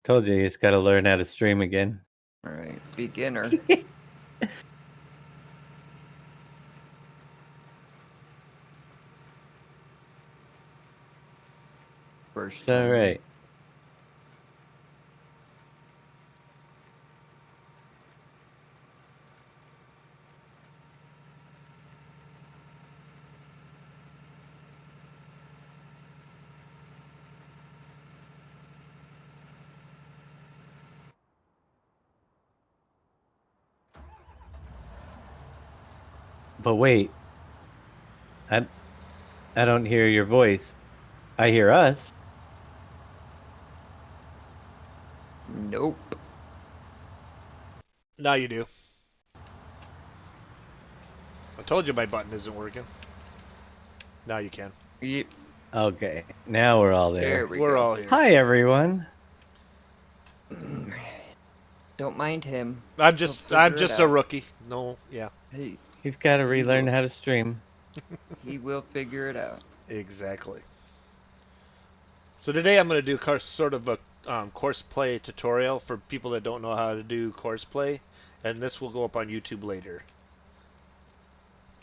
Told you he's got to learn how to stream again. Alright, beginner. First It's time. alright. But wait. I don't hear your voice. I hear us. Nope. Now you do. I told you my button isn't working. Now you can. Yep. Okay. Now we're all there. There we We're go. all here. Hi, everyone. Don't mind him. I'm He'll just figure it a out. rookie. No, yeah. Hey, He's got to He relearn will. how to stream. he will figure it out. Exactly. So today I'm going to do sort of a Courseplay tutorial for people that don't know how to do Courseplay, and this will go up on YouTube later.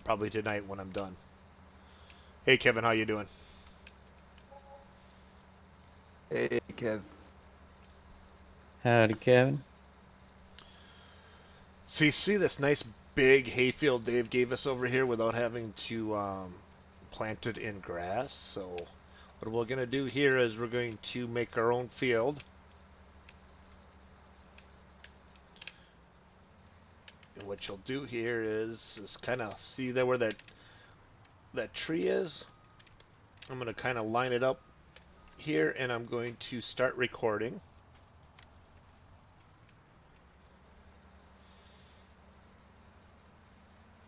Probably tonight when I'm done. Hey Kevin, how you doing? Hey, Kev. Howdy, Kevin. See this nice big hayfield Dave gave us over here without having to plant it in grass. So what we're going to do here is we're going to make our own field. And what you'll do here is kind of see there where that tree is. I'm going to kind of line it up here, and I'm going to start recording.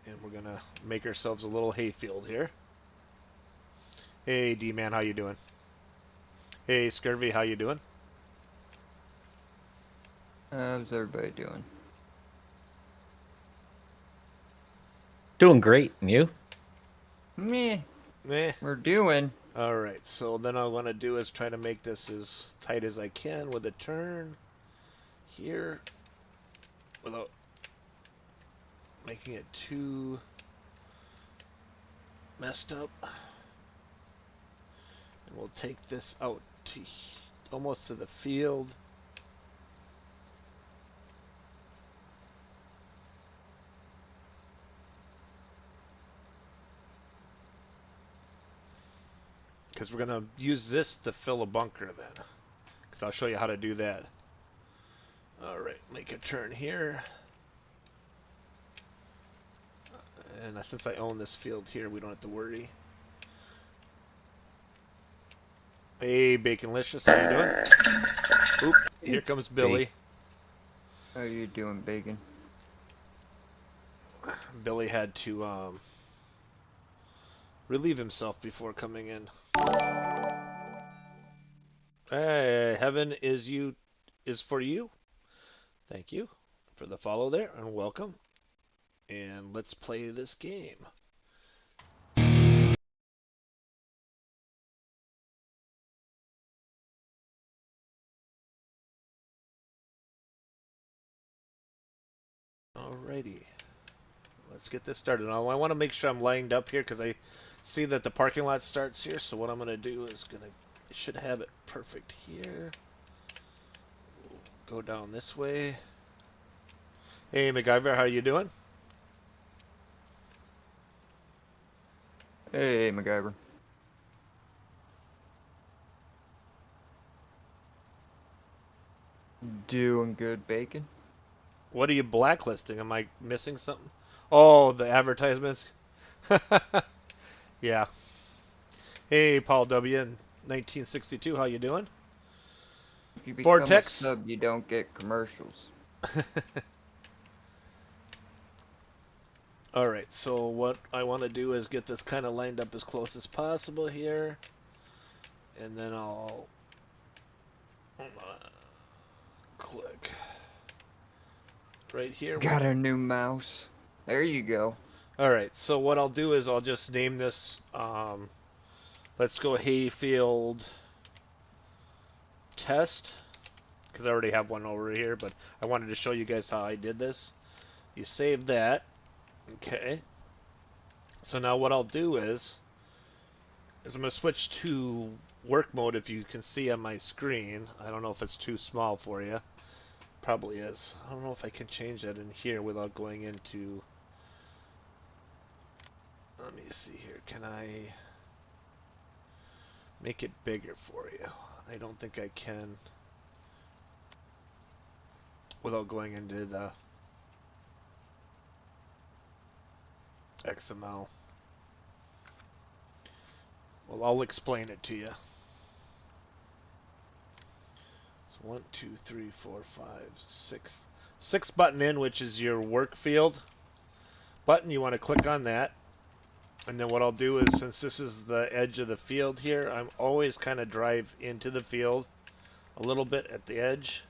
And we're going to make ourselves a little hayfield here. Hey D-Man, how you doing? Hey Scurvy, how you doing? How's everybody doing? Doing great. And you? Meh. Eh. We're doing. Alright, so then all I want to do is try to make this as tight as I can with a turn here without making it too messed up. And we'll take this out to almost to the field. Because we're going to use this to fill a bunker then. Because I'll show you how to do that. Alright, make a turn here. And since I own this field here, we don't have to worry. Hey, Baconlicious, how you doing? Oop, here comes Billy. How you doing, Bacon? Billy had to relieve himself before coming in. Hey, heaven is for you. Thank you for the follow there, and welcome. And let's play this game. Alrighty. Let's get this started. Now, I want to make sure I'm lined up here because I see that the parking lot starts here. So what I'm going to do is should have it perfect here. We'll go down this way. Hey, MacGyver, how you doing? Hey, MacGyver. Doing good, Bacon? What are you blacklisting? Am I missing something? Oh, the advertisements. Yeah. Hey, Paul W. in 1962. How you doing? If you become Vortex. a sub, you don't get commercials. Alright, so what I want to do is get this kind of lined up as close as possible here. And then I'll click right here. Got a new mouse. There you go. Alright, so what I'll do is I'll just name this, let's go hayfield test. because I already have one over here, but I wanted to show you guys how I did this. You save that. Okay. So now what I'll do is I'm going to switch to work mode. If you can see on my screen, I don't know if it's too small for you. Probably is. I don't know if I can change that in here without going into... Let me see here. Can I make it bigger for you? I don't think I can without going into the XML. Well, I'll explain it to you. So 1, 2, 3, 4, 5, 6. 6 button in, which is your work field button. You want to click on that. And then what I'll do is, since this is the edge of the field here, I'm always kind of drive into the field a little bit at the edge.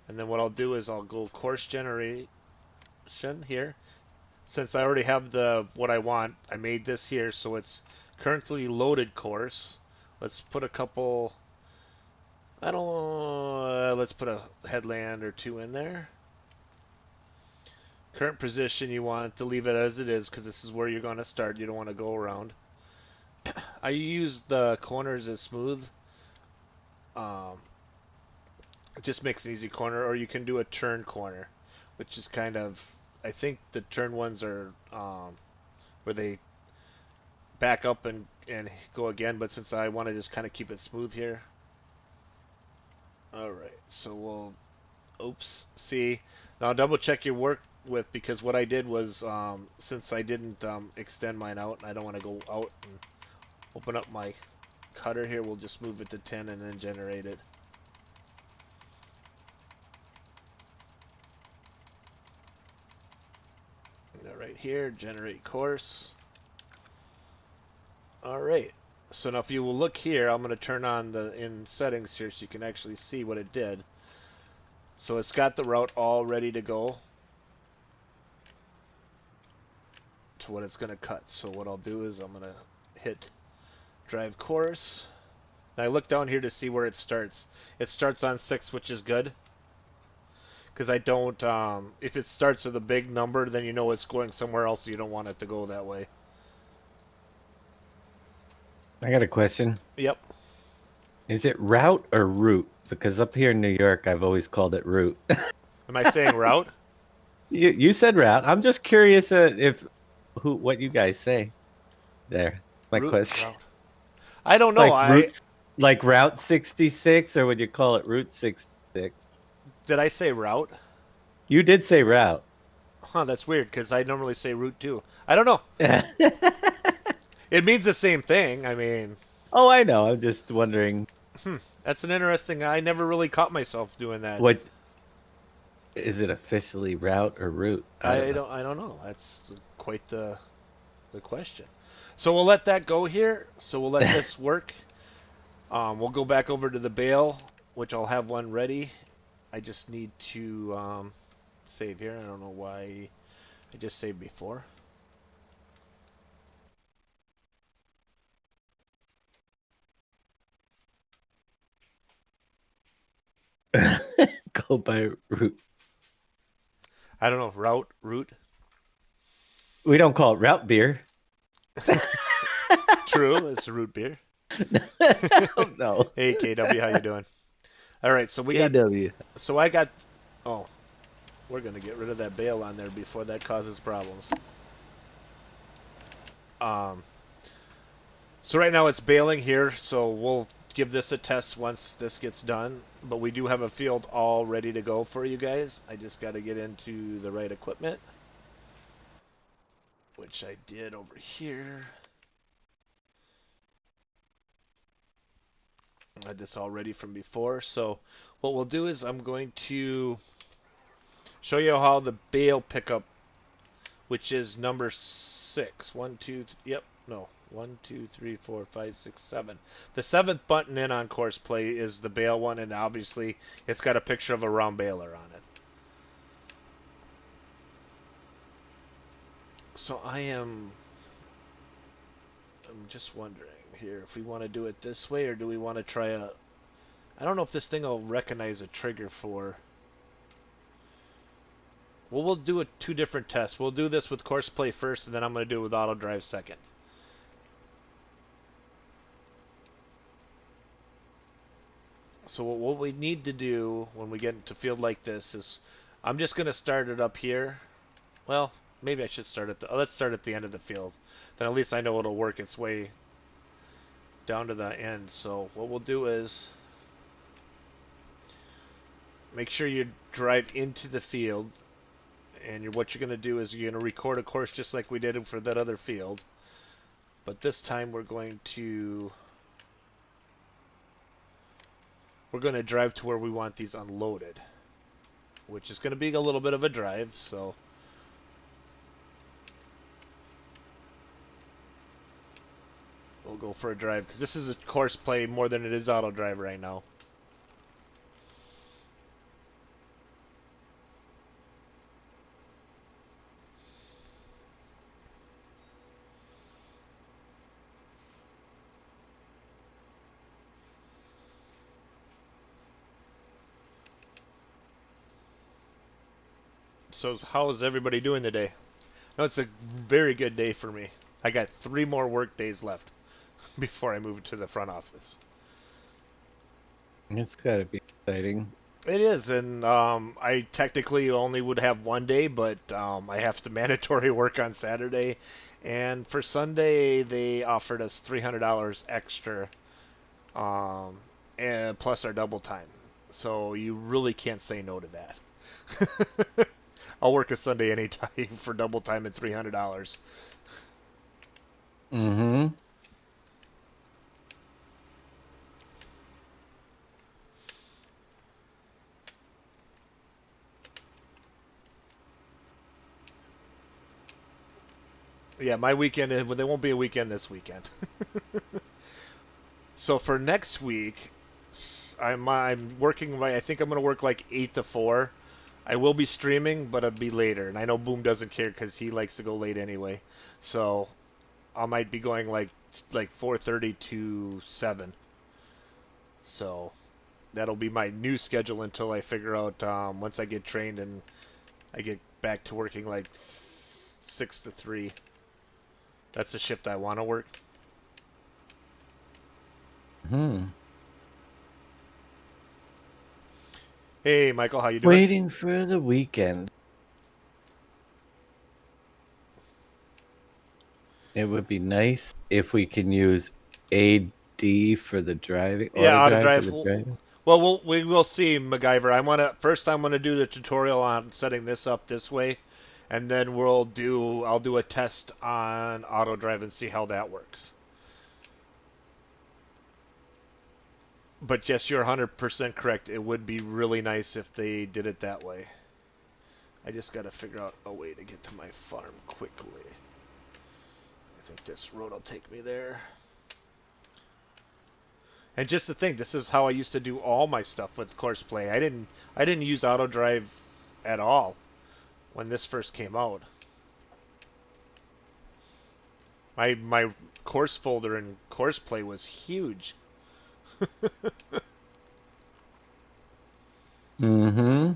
And then what I'll do is I'll go course generation here. Since I already have the what I want, I made this here, so it's currently loaded course. Let's put a couple, I don't know, let's put a headland or two in there. Current position, you want to leave it as it is because this is where you're going to start. You don't want to go around. I use the corners as smooth. It just makes an easy corner, or you can do a turn corner, which is kind of, I think the turn ones are where they back up and go again, but since I want to just kind of keep it smooth here. Alright, so we'll, oops, see, now double check your work with, because what I did was, since I didn't extend mine out, and I don't want to go out and open up my cutter here, we'll just move it to 10 and then generate it. Right here, generate course. Alright, so now if you will look here, I'm going to turn on the in settings here so you can actually see what it did. So it's got the route all ready to go to what it's going to cut. So what I'll do is I'm going to hit drive course. Now I look down here to see where it starts. It starts on 6, which is good. Because I don't, if it starts with a big number, then you know it's going somewhere else. So you don't want it to go that way. I got a question. Yep. Is it route or route? Because up here in New York, I've always called it route. Am I saying route? You said route. I'm just curious if what you guys say there. My Route, question. route. I don't know. Like like Route 66, or would you call it Route 66? Did I say route? You did say route. Huh, that's weird because I normally say route too. I don't know. It means the same thing. I mean, Oh, I know. I'm just wondering that's an interesting. I never really caught myself doing that. what is it officially route or route? I don't know. I don't know. That's quite the question. So we'll let that go here. So we'll let this work. We'll go back over to the bale, which I'll have one ready. I just need to save here. I don't know why I just saved before. Go by route. I don't know. Route. We don't call it route beer. True. It's a root beer. No. Hey KW, how you doing? All right, so we got. KW. So I got. Oh, we're gonna get rid of that bale on there before that causes problems. Um. So right now it's baling here, so we'll give this a test once this gets done. But we do have a field all ready to go for you guys. I just got to get into the right equipment, which I did over here. I had this all ready from before. So what we'll do is I'm going to show you how the bale pickup, which is number 6. 1, 2, yep, no. 1, 2, 3, 4, 5, 6, 7. The 7th button in on Courseplay is the bale one, and obviously it's got a picture of a round baler on it. So I'm just wondering here if we want to do it this way, or do we want to try a I don't know if this thing will recognize a trigger for... Well, we'll do two different tests. We'll do this with Courseplay first, and then I'm going to do it with auto drive second. So what we need to do when we get into field like this is, I'm just going to start it up here. Well, maybe I should start at the... let's start at the end of the field. Then at least I know it'll work its way down to the end. So what we'll do is, make sure you drive into the field, and what you're going to do is you're going to record a course just like we did for that other field. But this time we're going to drive to where we want these unloaded, which is going to be a little bit of a drive, so we'll go for a drive because this is a Courseplay more than it is auto drive right now. So how is everybody doing today? No, it's a very good day for me. I got 3 more work days left before I move to the front office. It's got to be exciting. It is, and I technically only would have 1 day, but I have to mandatory work on Saturday, and for Sunday they offered us $300 extra, and plus our double time. So you really can't say no to that. I'll work a Sunday anytime for double time and $300. Mm-hmm. Yeah, my weekend, there won't be a weekend this weekend. So for next week, I'm working. I think I'm gonna work like 8 to 4. I will be streaming, but it'll be later. And I know Boom doesn't care because he likes to go late anyway. So I might be going like 4:30 to 7. So that'll be my new schedule until I figure out once I get trained and I get back to working like 6 to 3. That's the shift I want to work. Hmm. Hey, Michael, how you doing? Waiting for the weekend. It would be nice if we can use AD for the driving, Yeah, auto auto drive for drive. the driving. Well, we will see, MacGyver. I'm gonna do the tutorial on setting this up this way, and then I'll do a test on auto drive and see how that works. But yes, you're 100% correct. It would be really nice if they did it that way. I just gotta figure out a way to get to my farm quickly. I think this road will take me there. And just to think, this is how I used to do all my stuff with Courseplay. I didn't use auto drive at all when this first came out. My course folder in Courseplay was huge. Mm-hmm.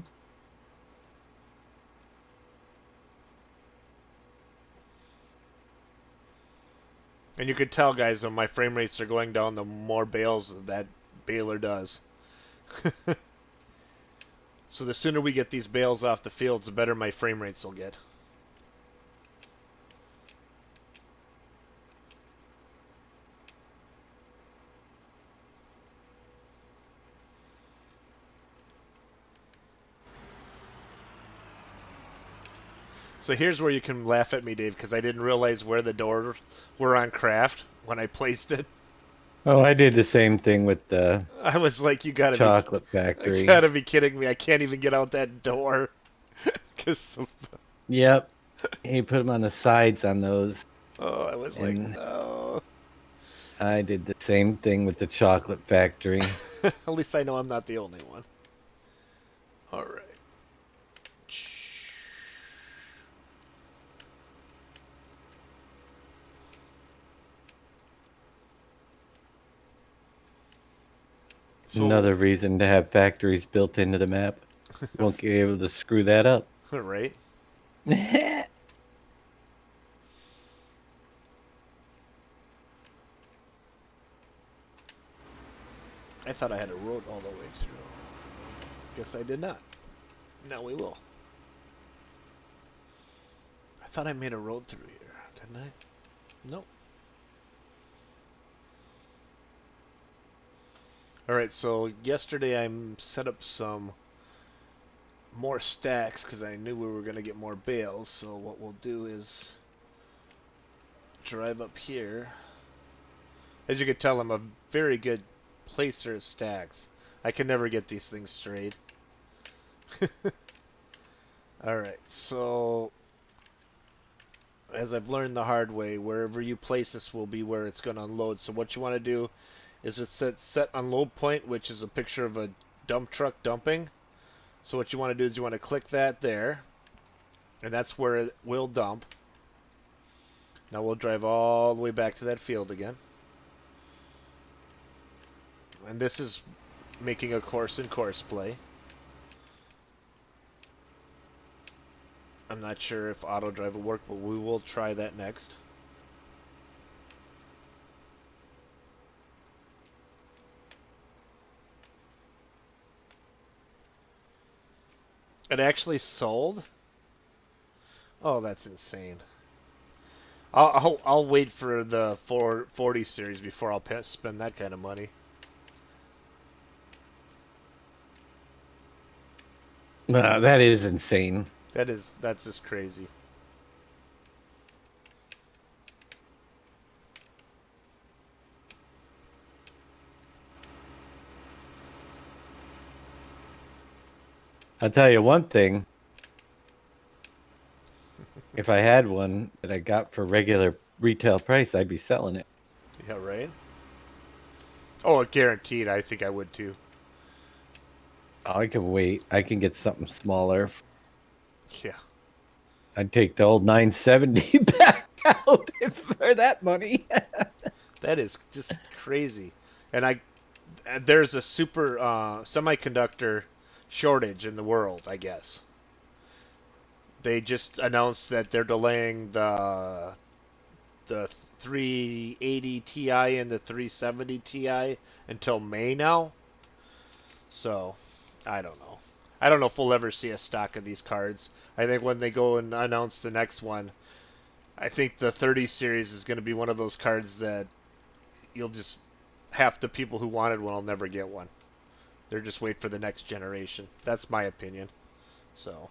And you could tell, guys, when my frame rates are going down, the more bales that baler does. So the sooner we get these bales off the fields, the better my frame rates will get. So here's where you can laugh at me, Dave, because I didn't realize where the doors were on craft when I placed it. Oh, I did the same thing with the I was like, chocolate I factory. gotta be kidding me. I can't even get out that door. 'Cause, Yep. He put them on the sides on those, oh, I was like, and no. I did the same thing with the chocolate factory. At least I know I'm not the only one. All right. So, Another reason to have factories built into the map. You won't be able to screw that up. right? I thought I had a road all the way through. Guess I did not. Now we will. I thought I made a road through here, didn't I? Nope. Alright, so yesterday I set up some more stacks because I knew we were going to get more bales. So what we'll do is drive up here. As you can tell, I'm a very good placer of stacks. I can never get these things straight. Alright, so as I've learned the hard way, wherever you place this will be where it's going to unload. So what you want to do is it's set unload point, which is a picture of a dump truck dumping. So what you want to do is you want to click that there, and that's where it will dump. Now we'll drive all the way back to that field again. And this is making a course in Courseplay. I'm not sure if auto drive will work, but we will try that next. It actually sold? Oh, that's insane. I'll wait for the 440 series before I'll spend that kind of money. That is insane. That's just crazy. I'll tell you one thing. If I had one that I got for regular retail price, I'd be selling it. Yeah, right? Oh, guaranteed. I think I would too. Oh, I can wait. I can get something smaller. Yeah. I'd take the old 970 back out for that money. That is just crazy. And there's a super semiconductor shortage in the world, I guess. They just announced that they're delaying the 380 Ti and the 370 Ti until May now. So, I don't know. I don't know if we'll ever see a stock of these cards. I think when they go and announce the next one, I think the 30 series is going to be one of those cards that you'll just half the people who wanted one will never get one. They're just wait for the next generation. That's my opinion. So,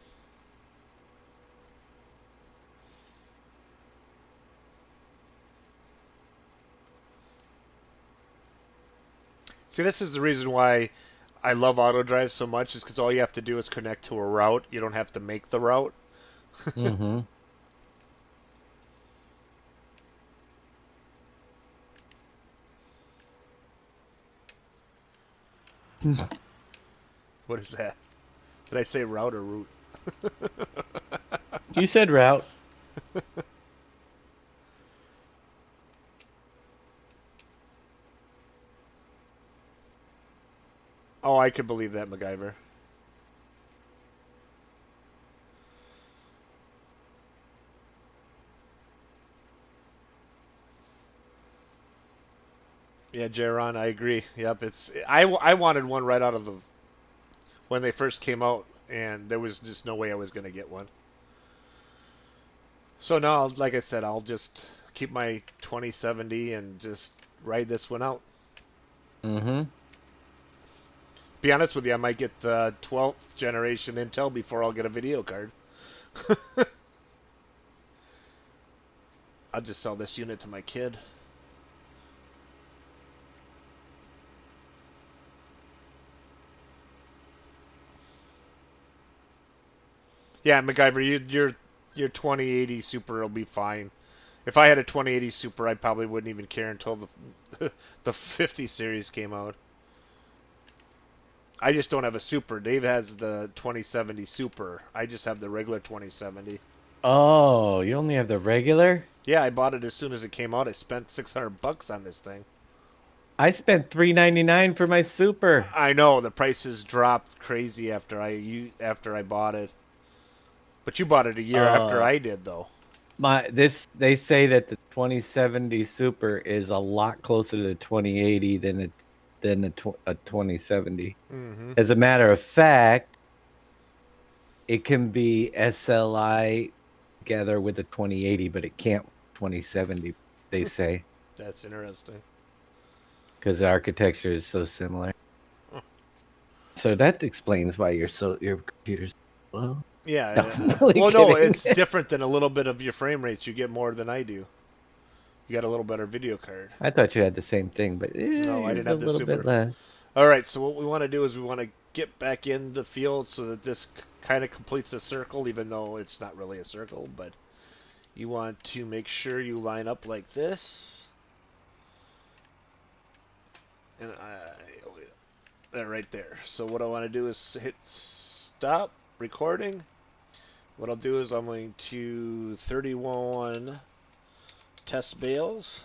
see, this is the reason why I love auto drive so much is because all you have to do is connect to a route. You don't have to make the route. Mm-hmm. What is that? Did I say route or route? You said route. Oh, I could believe that, MacGyver. Yeah, Jaron, I agree. Yep, I wanted one right out of the when they first came out, and there was just no way I was gonna get one. So now, like I said, I'll just keep my 2070 and just ride this one out. Mm-hmm. Be honest with you, I might get the 12th generation Intel before I'll get a video card. I'll just sell this unit to my kid. Yeah, MacGyver, your 2080 Super will be fine. If I had a 2080 Super, I probably wouldn't even care until the the 50 series came out. I just don't have a Super. Dave has the 2070 Super. I just have the regular 2070. Oh, you only have the regular? Yeah, I bought it as soon as it came out. I spent $600 on this thing. I spent $3.99 for my Super. I know the prices dropped crazy after I bought it. But you bought it a year after Uh, I did, though. they say that the 2070 Super is a lot closer to the 2080 a 2070. Mm-hmm. As a matter of fact, it can be SLI together with the 2080, but it can't 2070. They say That's interesting. because the architecture is so similar. Huh. So that explains why your computer's slow. Yeah. No, I'm really Well, no, kidding. it's different than a little bit of your frame rates. You get more than I do. You got a little better video card. I thought you had the same thing, but No, I yours didn't a have the little bit Super. less. All right, so what we want to do is we want to get back in the field so that this kind of completes a circle, even though it's not really a circle, but you want to make sure you line up like this. And that right there. So what I want to do is hit stop recording. What I'll do is I'm going to 31 test bales,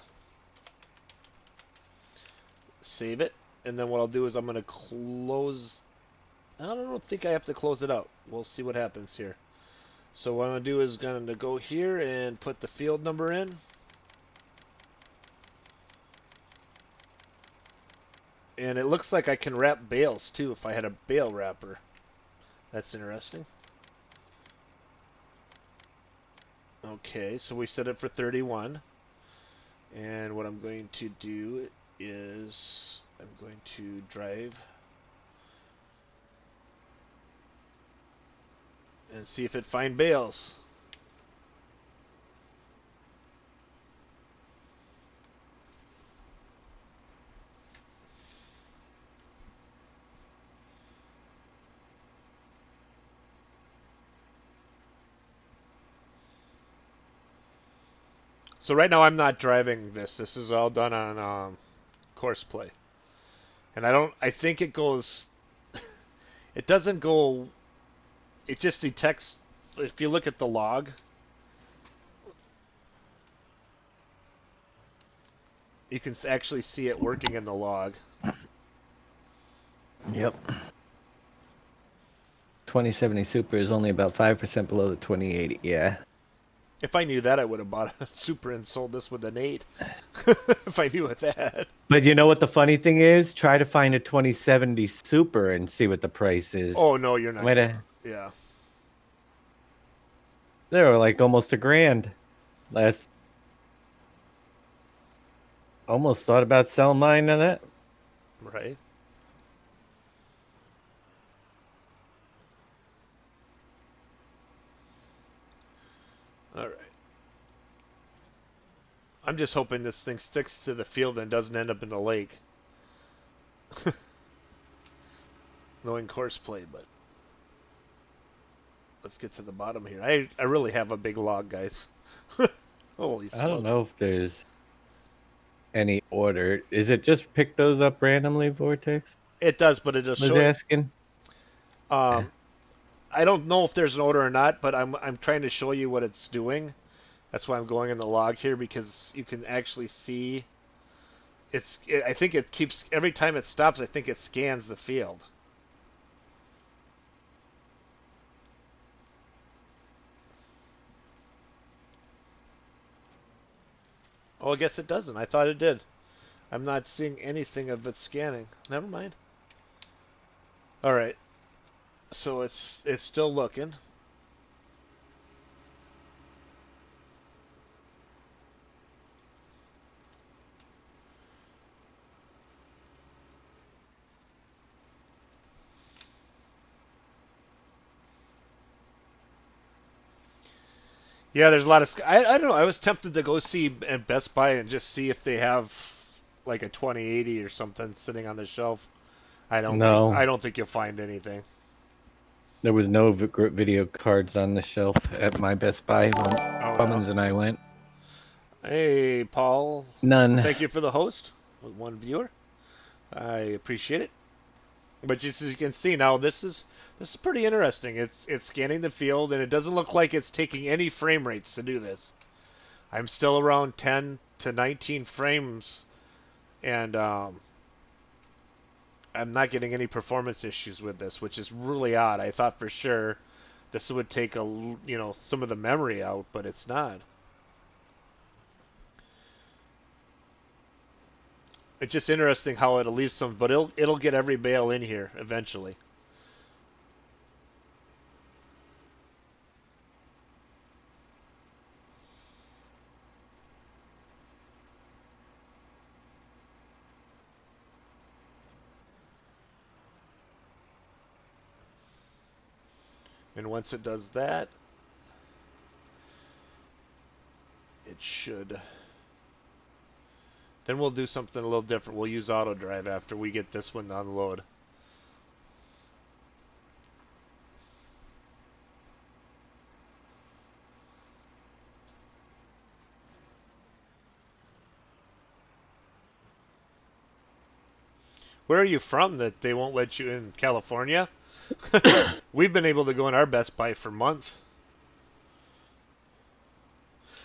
save it, and then what I'll do is I'm going to close. I don't think I have to close it out. We'll see what happens here. So what I'm going to do is going to go here and put the field number in. And it looks like I can wrap bales too if I had a bale wrapper. That's interesting. Okay, so we set it for 31. And what I'm going to do is I'm going to drive and see if it finds bales. So right now I'm not driving this. This is all done on Courseplay. And I think it goes, it doesn't go, it just detects, if you look at the log, you can actually see it working in the log. Yep. 2070 Super is only about 5% below the 2080. Yeah. If I knew that, I would have bought a Super and sold this with an 8. If I knew that. But you know what the funny thing is? Try to find a 2070 Super and see what the price is. Oh, no, you're not Wait going a, to. Yeah. they were like almost $1,000 last. Almost thought about selling mine on that. Right. All right. I'm just hoping this thing sticks to the field and doesn't end up in the lake. Knowing Courseplay, but let's get to the bottom here. I really have a big log, guys. Holy I don't smoke. know if there's any order. Is it just pick those up randomly, Vortex? It does, but it'll Was show you. asking. Um, I don't know if there's an order or not, but I'm trying to show you what it's doing. That's why I'm going in the log here because you can actually see. I think it keeps every time it stops. I think it scans the field. Oh, I guess it doesn't. I thought it did. I'm not seeing anything of it scanning. Never mind. All right. So it's still looking. Yeah, there's a lot of. I don't know. I was tempted to go see at Best Buy and just see if they have like a 2080 or something sitting on the shelf. I No, don't think you'll find anything. there was no video cards on the shelf at my Best Buy when Oh no. Cummins and I went. Hey, Paul. None. Thank you for the host with one viewer. I appreciate it. But just as you can see now, this is pretty interesting. It's scanning the field and it doesn't look like it's taking any frame rates to do this. I'm still around 10 to 19 frames and I'm not getting any performance issues with this, which is really odd. I thought for sure this would take some of the memory out, but it's not. It's just interesting how it'll leave some, but it'll get every bale in here eventually. And once it does that, it should. Then we'll do something a little different. We'll use auto drive after we get this one to unload. Where are you from that they won't let you in California? We've been able to go in our Best Buy for months.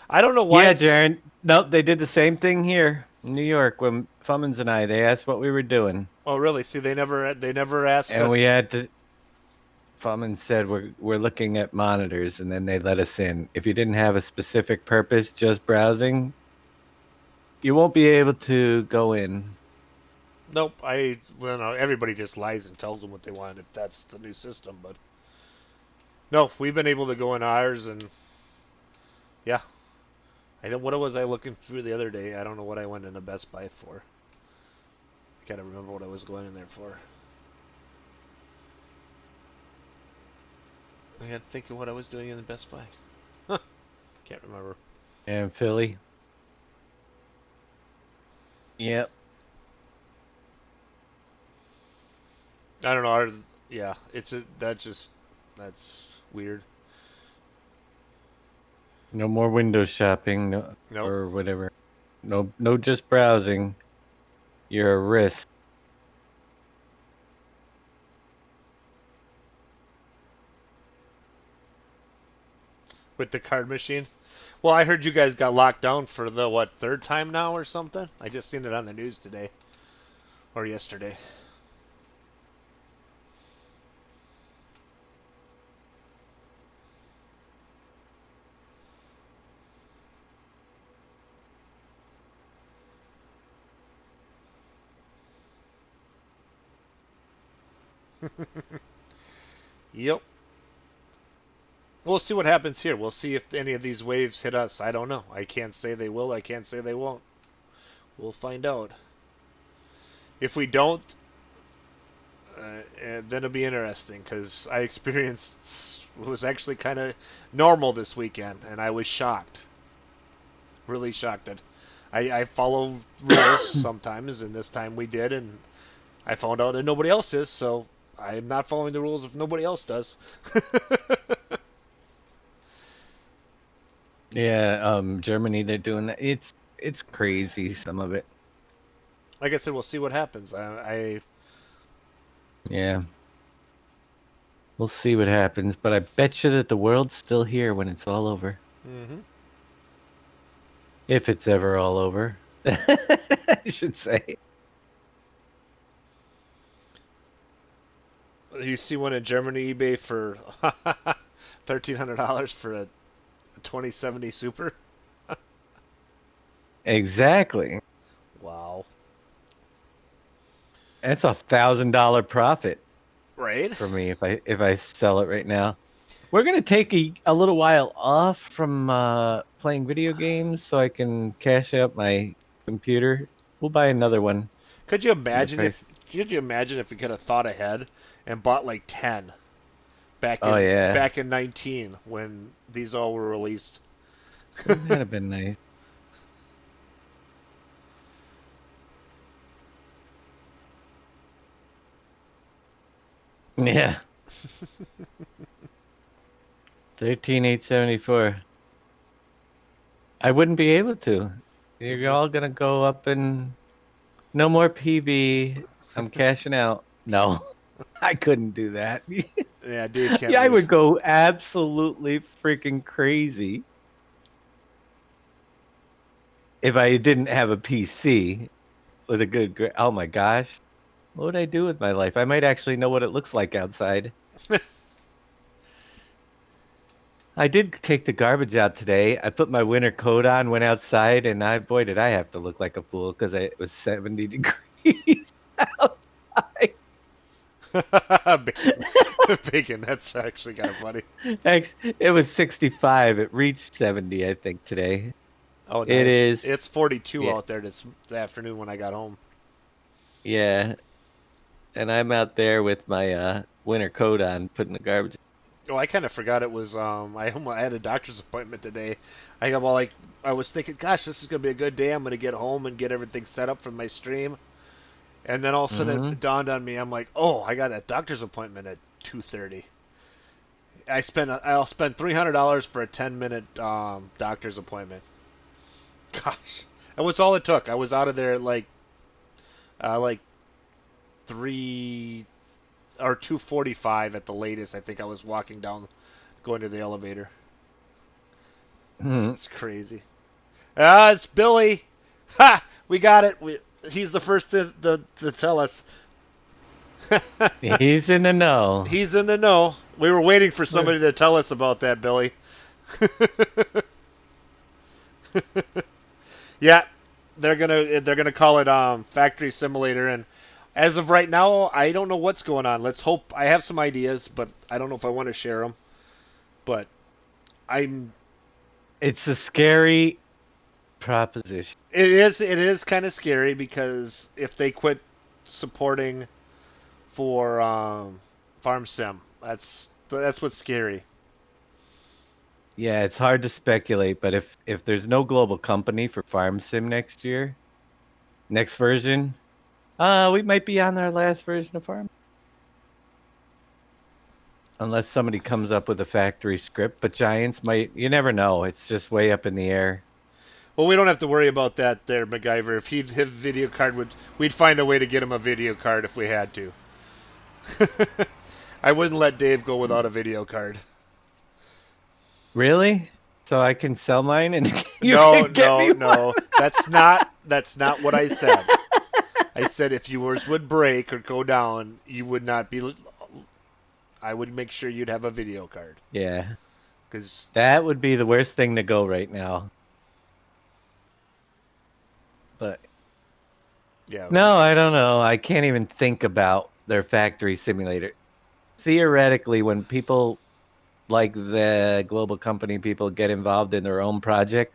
I don't know why. Yeah, Jaron. Nope, they did the same thing here in New York when Fummins and I. They asked what we were doing, Oh, really? See, they never asked and we us. had to. Fummins said we're looking at monitors, and then they let us in. If you didn't have a specific purpose, just browsing, you won't be able to go in. Nope. Well, no, everybody just lies and tells them what they want if that's the new system. But no, we've been able to go in ours, and yeah. What was I looking through the other day? I don't know what I went into Best Buy for. I gotta remember what I was going in there for. I gotta think of what I was doing in the Best Buy. Huh. Can't remember. And Philly. Yep. I don't know. Yeah, that's weird. No more window shopping, no, Nope. or whatever. No, just browsing. You're a risk. With the card machine. Well, I heard you guys got locked down for the third time now or something. I just seen it on the news today or yesterday. Yep. We'll see what happens here. We'll see if any of these waves hit us. I don't know. I can't say they will. I can't say they won't. We'll find out. If we don't, then it'll be interesting because I experienced it was actually kind of normal this weekend, and I was shocked, really shocked that I follow rules sometimes, and this time we did, and I found out that nobody else is, so I'm not following the rules if nobody else does. Yeah, Germany, they're doing that. It's crazy, some of it. Like I said, we'll see what happens. Yeah. We'll see what happens, but I bet you that the world's still here when it's all over. Mm-hmm. If it's ever all over. I should say. You see one in Germany eBay for $1,300 for a 2070 Super. Exactly. Wow. That's $1,000 profit Right? for me if I sell it right now. We're gonna take a little while off from playing video games so I can cash out my computer. We'll buy another one Could you when the imagine price. if could you imagine if we could have thought ahead and bought like 10 Oh yeah, back in 19 when these all were released? wouldn't that have been nice? Yeah, 13,874. I wouldn't be able to. You're all gonna go up and no more PV. I'm cashing out. No, I couldn't do that. Yeah, Dave can't Yeah, I leave. would go absolutely freaking crazy if I didn't have a PC. with a oh my gosh. What would I do with my life? I might actually know what it looks like outside. I did take the garbage out today. I put my winter coat on, went outside, and boy, did I have to look like a fool because it was 70 degrees outside. Bacon. Bacon. That's actually kind of funny. Actually, it was 65. It reached 70, I think, today. Oh, It nice. is, It's 42 yeah, out there this afternoon when I got home. yeah. And I'm out there with my winter coat on, putting the garbage. Oh, I kind of forgot it was. I had a doctor's appointment today. I got well, like I was thinking, gosh, this is gonna be a good day. I'm gonna get home and get everything set up for my stream. And then all of a sudden Mm-hmm. it dawned on me. I'm like, oh, I got a doctor's appointment at 2:30. I'll spend $300 for a 10-minute doctor's appointment. Gosh, that was all it took. I was out of there at like 3 or 2:45 at the latest. I think I was walking down, going to the elevator. Mm-hmm. It's crazy. Ah, it's Billy. Ha! We got it. He's the first to tell us. He's in the know. He's in the know. We were waiting for We're- somebody to tell us about that, Billy. Yeah, they're gonna call it Factory Simulator, and as of right now, I don't know what's going on. Let's hope. I have some ideas, but I don't know if I want to share them. But I'm. It's a scary proposition. It is kind of scary because if they quit supporting for Farm Sim, that's what's scary. Yeah, it's hard to speculate, but if there's no global company for Farm Sim next year, next version, we might be on our last version of Farm. Unless somebody comes up with a factory script, but Giants might, you never know. It's just way up in the air. Well, we don't have to worry about that there, MacGyver. If he'd have a video card, we'd find a way to get him a video card if we had to. I wouldn't let Dave go without a video card. Really? So I can sell mine and you No, can get no, me one? no. That's not what I said. I said if yours would break or go down, you would not be. I would make sure you'd have a video card. Yeah, Cause that would be the worst thing to go right now. But yeah, no, I don't know. I can't even think about their factory simulator. Theoretically, when people like the global company people get involved in their own project,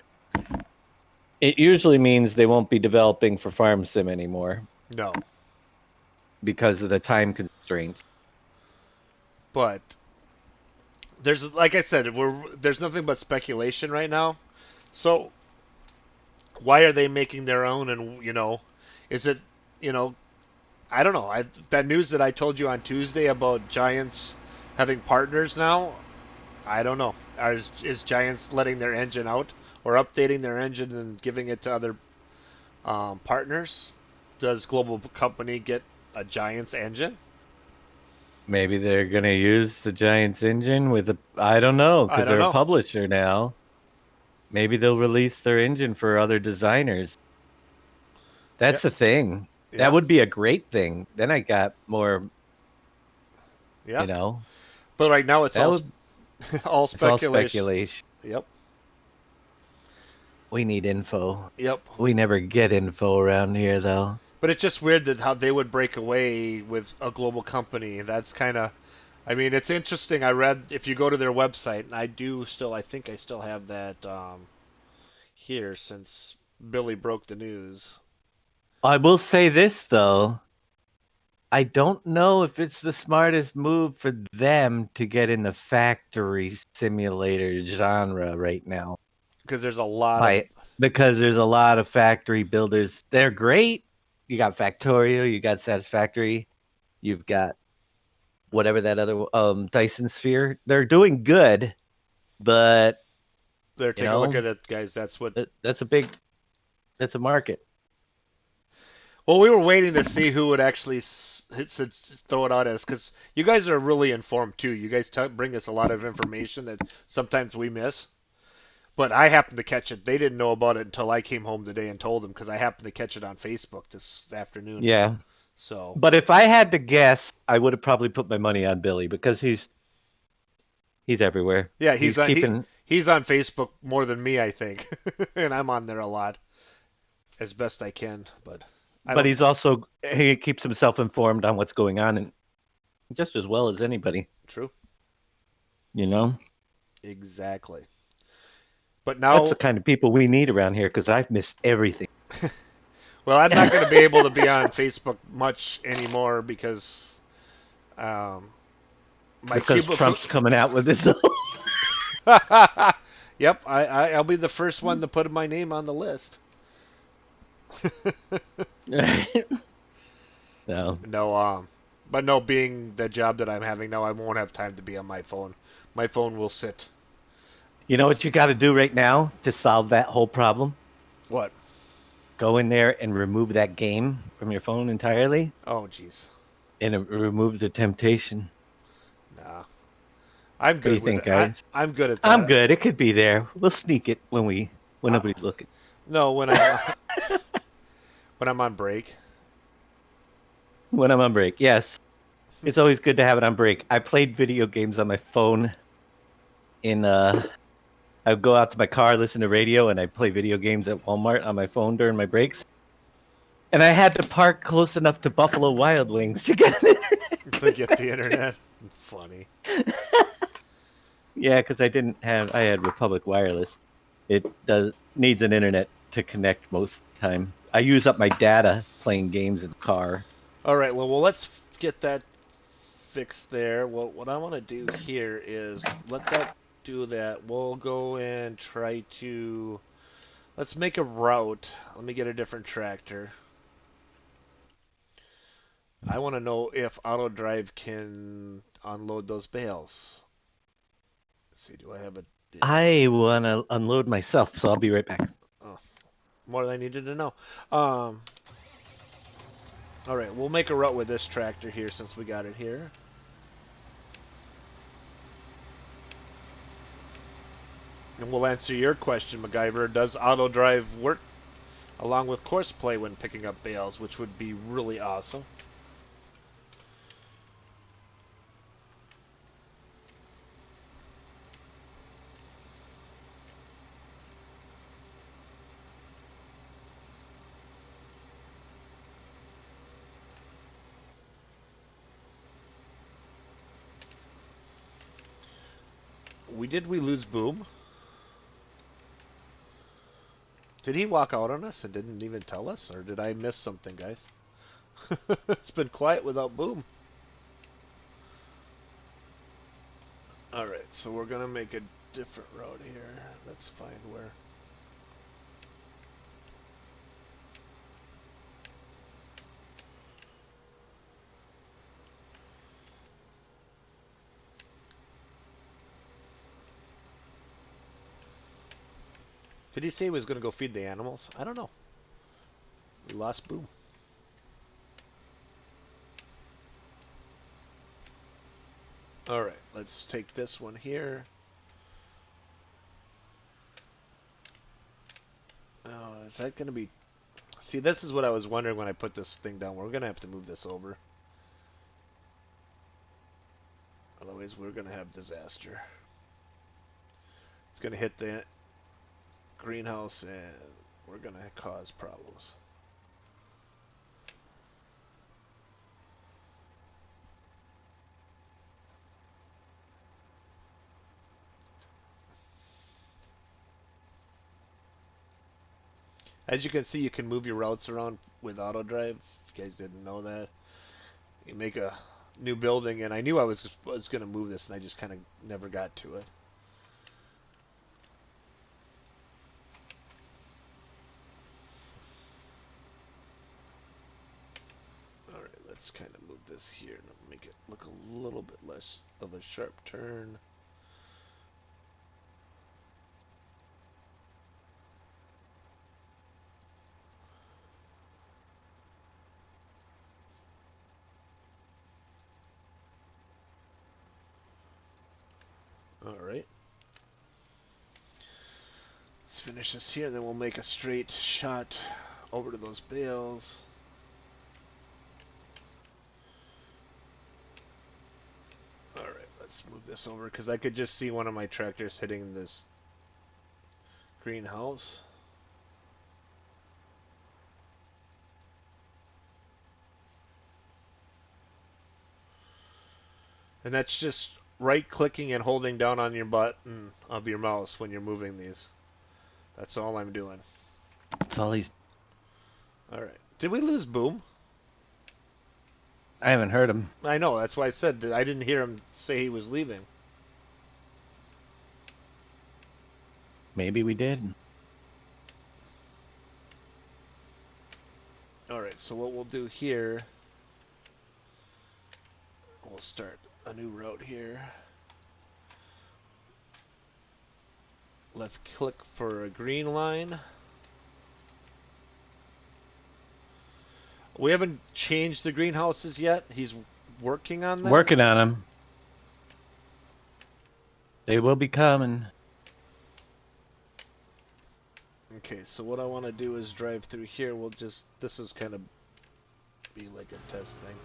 it usually means they won't be developing for Farm Sim anymore no. because of the time constraints. But there's like I said, there's nothing but speculation right now. So why are they making their own? And is it you know I don't know. That news that I told you on Tuesday about Giants having partners now, I don't know. Is Giants letting their engine out or updating their engine and giving it to other partners? Does Global Company get a Giants engine? Maybe they're gonna use the Giants engine with I don't know, I because don't they're a know. publisher now. Maybe they'll release their engine for other designers. Yeah, That's a thing. That yeah, would be a great thing. Then I got more, yeah. you know, But right now it's that all would, all it's all speculation. speculation. Yep, We need info. yep. We never get info around here, though. But it's just weird that how they would break away with a global company. That's kind of, I mean, it's interesting. I read if you go to their website, and I think I still have that here since Billy broke the news. I will say this, though. I don't know if it's the smartest move for them to get in the factory simulator genre right now. Because there's a lot of, By Because there's a lot of factory builders. They're great. You got Factorio, you got Satisfactory, you've got whatever that other Dyson Sphere. They're doing good, but there, you take a look know, at it, guys. That's what. that's that's a market. Well, we were waiting to see who would actually throw it out as, because you guys are really informed too. You guys bring us a lot of information that sometimes we miss. But I happened to catch it. They didn't know about it until I came home today and told them because I happened to catch it on Facebook this afternoon. Yeah. So But if I had to guess, I would have probably put my money on Billy because he's everywhere. yeah, He's keeping, he's on Facebook more than me, I think, and I'm on there a lot as best I can. But I but don't. he keeps himself informed on what's going on, and just as well as anybody, True. you know? Exactly. But That's the now, kind of people we need around here because I've missed everything. well, I'm not going to be able to be on Facebook much anymore because um, my Because cubicle. Trump's coming out with this. Yep, I'll be the first one to put my name on the list. No. No, but no, being the job that I'm having now, I won't have time to be on my phone. My phone will sit. You know what you got to do right now to solve that whole problem? What? Go in there and remove that game from your phone entirely Oh, jeez. and remove the temptation. Nah, I'm What do good you with think, it. guys? I'm good at I'm that. good. It could be there. We'll sneak it when Uh, nobody's looking. no, when I'm on break. When I'm on break. Yes. It's always good to have it on break. I played video games on my phone in I would go out to my car, listen to radio, and I play video games at Walmart on my phone during my breaks. And I had to park close enough to Buffalo Wild Wings to get it. To get the internet. Funny. Yeah, because I had Republic Wireless. It does needs an internet to connect most of the time. I use up my data playing games in the car. All right. Well, let's get that fixed there. Well, what I want to do here is let that do that. We'll go and try to let's make a route. Let me get a different tractor. I want to know if auto drive can unload those bales. Let's see, do I have a I want to unload myself, so I'll be right back. oh, more than I needed to know. Um, all right, we'll make a route with this tractor here since we got it here. And we'll answer your question, MacGyver. Does auto drive work along with Courseplay when picking up bales, which would be really awesome? We lose Boom? Did he walk out on us and didn't even tell us? Or did I miss something, guys? It's been quiet without Boom. Alright, so we're going to make a different route here. Let's find where. Did he say he was going to go feed the animals? I don't know. We lost Boom. Alright, let's take this one here. Oh, is that going to be... See, this is what I was wondering when I put this thing down. We're going to have to move this over. Otherwise, we're going to have disaster. It's going to hit the greenhouse and we're going to cause problems. As you can see, you can move your routes around with auto drive. If you guys didn't know that, you make a new building, and I knew I was going to move this, and I just kind of never got to it. All right, let's kind of move this here and make it look a little bit less of a sharp turn. All right. Let's finish this here, then we'll make a straight shot over to those bales. Alright, let's move this over, because I could just see one of my tractors hitting this greenhouse. And that's just right-clicking and holding down on your button of your mouse when you're moving these. That's all I'm doing. That's all he's. Alright. Did we lose Boom? I haven't heard him. I know, that's why I said that I didn't hear him say he was leaving. Maybe we did. Alright, so what we'll do here, we'll start a new route here. Left click for a green line. We haven't changed the greenhouses yet. He's working on that. Working on them. They will be coming. Okay, so what I want to do is drive through here. We'll just, this is kind of be like a test thing.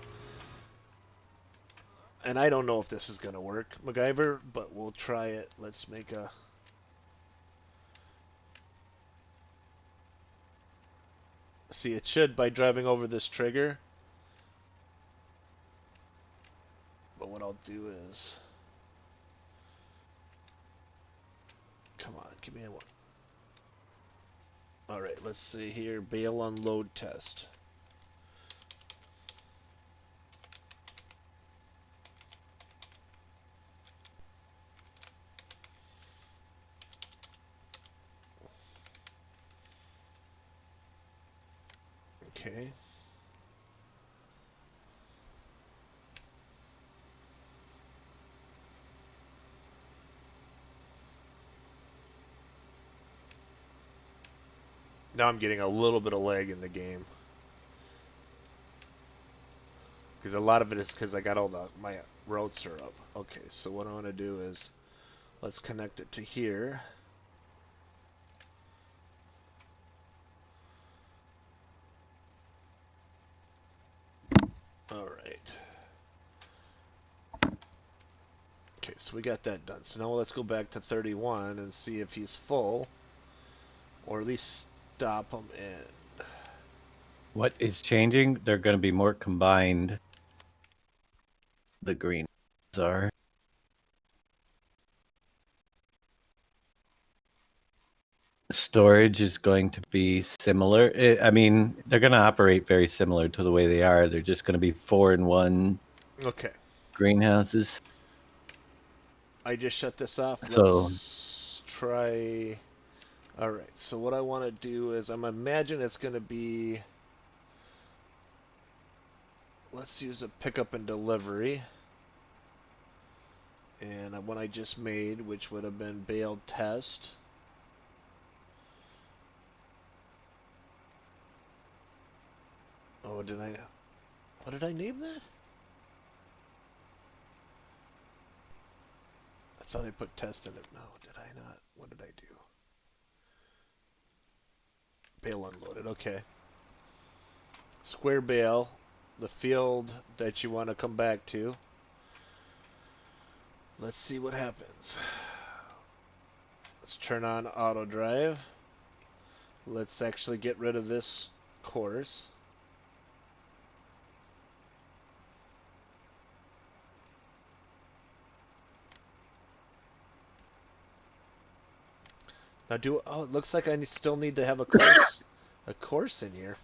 And I don't know if this is going to work, MacGyver, but we'll try it. Let's make a... See, it should by driving over this trigger. But what I'll do is... Come on, give me a one. Alright, let's see here. Bale unload test. Okay. Now I'm getting a little bit of lag in the game. Because a lot of it is because I got all my routes are up. Okay, so what I want to do is, let's connect it to here. Alright. Okay, so we got that done. So now let's go back to 31 and see if he's full. Or at least stop him in. What is changing? They're going to be more combined. The greens are. Storage is going to be similar. I mean, they're going to operate very similar to the way they are. They're just going to be 4-in-1 Okay. greenhouses. I just shut this off. So- Let's try... Alright, so what I want to do is, I'm imagine it's going to be... Let's use a pickup and delivery. And one I just made, which would have been baled test. Oh, did I... What did I name that? I thought I put test in it. No, did I not? What did I do? Bale unloaded, okay. Square bale, the field that you want to come back to. Let's see what happens. Let's turn on auto drive. Let's actually get rid of this course. Now oh, it looks like I still need to have a course in here.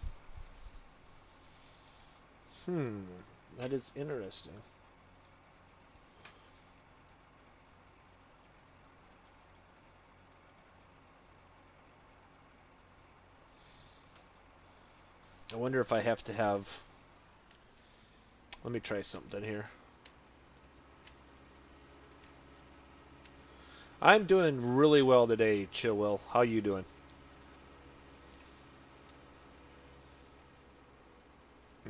That is interesting. I wonder if I have to have... Let me try something here. I'm doing really well today, Chillwell. How you doing?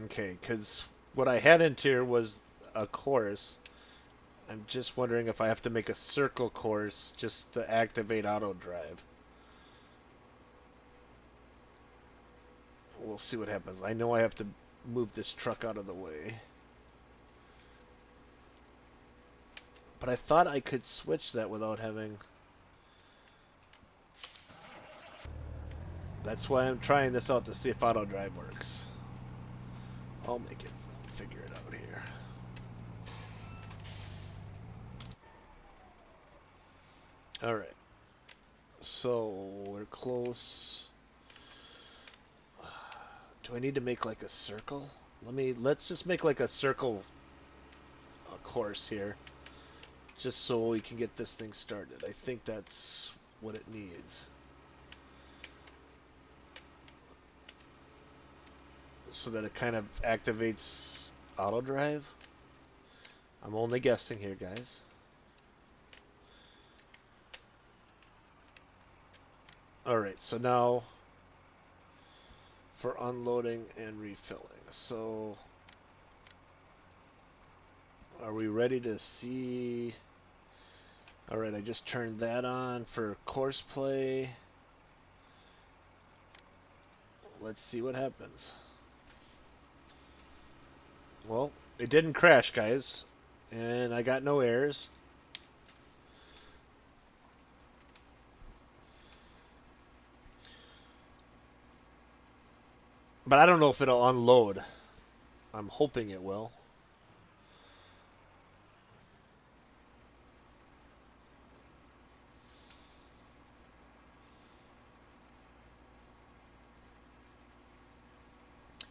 Okay, because what I had into here was a course. I'm just wondering if I have to make a circle course just to activate auto drive. We'll see what happens. I know I have to move this truck out of the way. But I thought I could switch that without having... That's why I'm trying this out to see if auto drive works. I'll figure it out here. Alright. So, we're close. Do I need to make like a circle? Let's just make like a circle course here. Just so we can get this thing started. I think that's what it needs. So that it kind of activates auto drive. I'm only guessing here, guys. Alright, so now for unloading and refilling. So are we ready to see? Alright, I just turned that on for Courseplay. Let's see what happens. Well, it didn't crash, guys. And I got no errors. But I don't know if it'll unload. I'm hoping it will.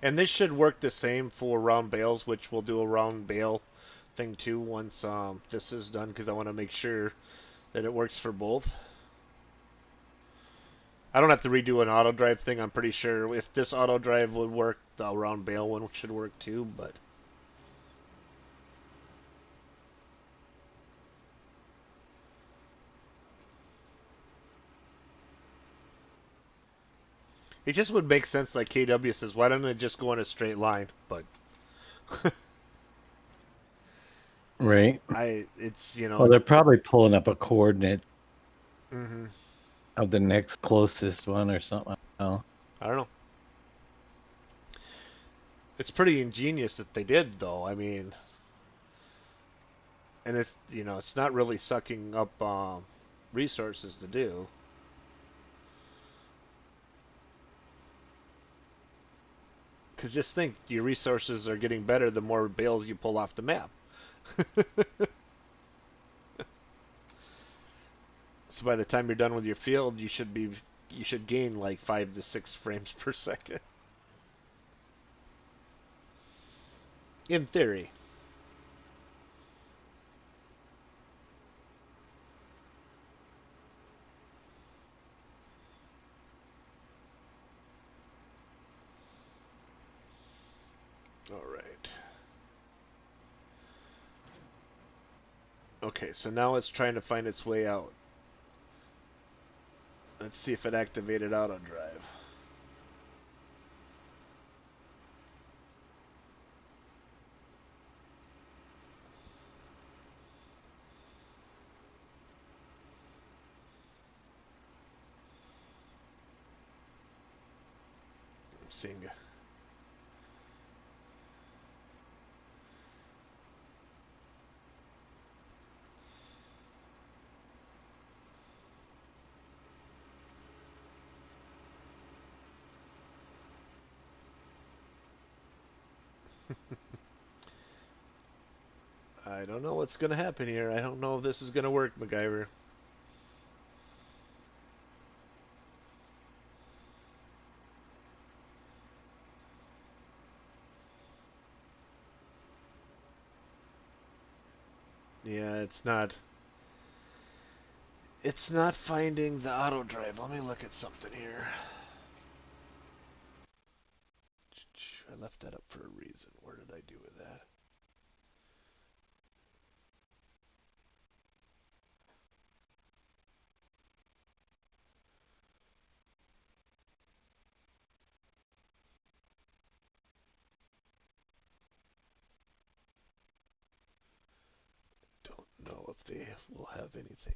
And this should work the same for round bales, which we'll do a round bale thing too once this is done, because I want to make sure that it works for both. I don't have to redo an auto drive thing. I'm pretty sure if this auto drive would work, the round bale one should work too, but it just would make sense, like KW says, why don't it just go in a straight line? But Right. it's, Well, they're probably pulling up a coordinate mm-hmm. of the next closest one or something. Oh. I don't know. It's pretty ingenious that they did, though. I mean, and it's, it's not really sucking up resources to do. Because just think, your resources are getting better the more bales you pull off the map. So by the time you're done with your field, you should gain like 5 to 6 frames per second. In theory. All right. Okay, so now it's trying to find its way out. Let's see if it activated auto drive. I'm seeing it. I don't know what's going to happen here. I don't know if this is going to work, MacGyver. Yeah, it's not. It's not finding the auto drive. Let me look at something here. I left that up for a reason. Where did I do with that? Don't know if they will have anything.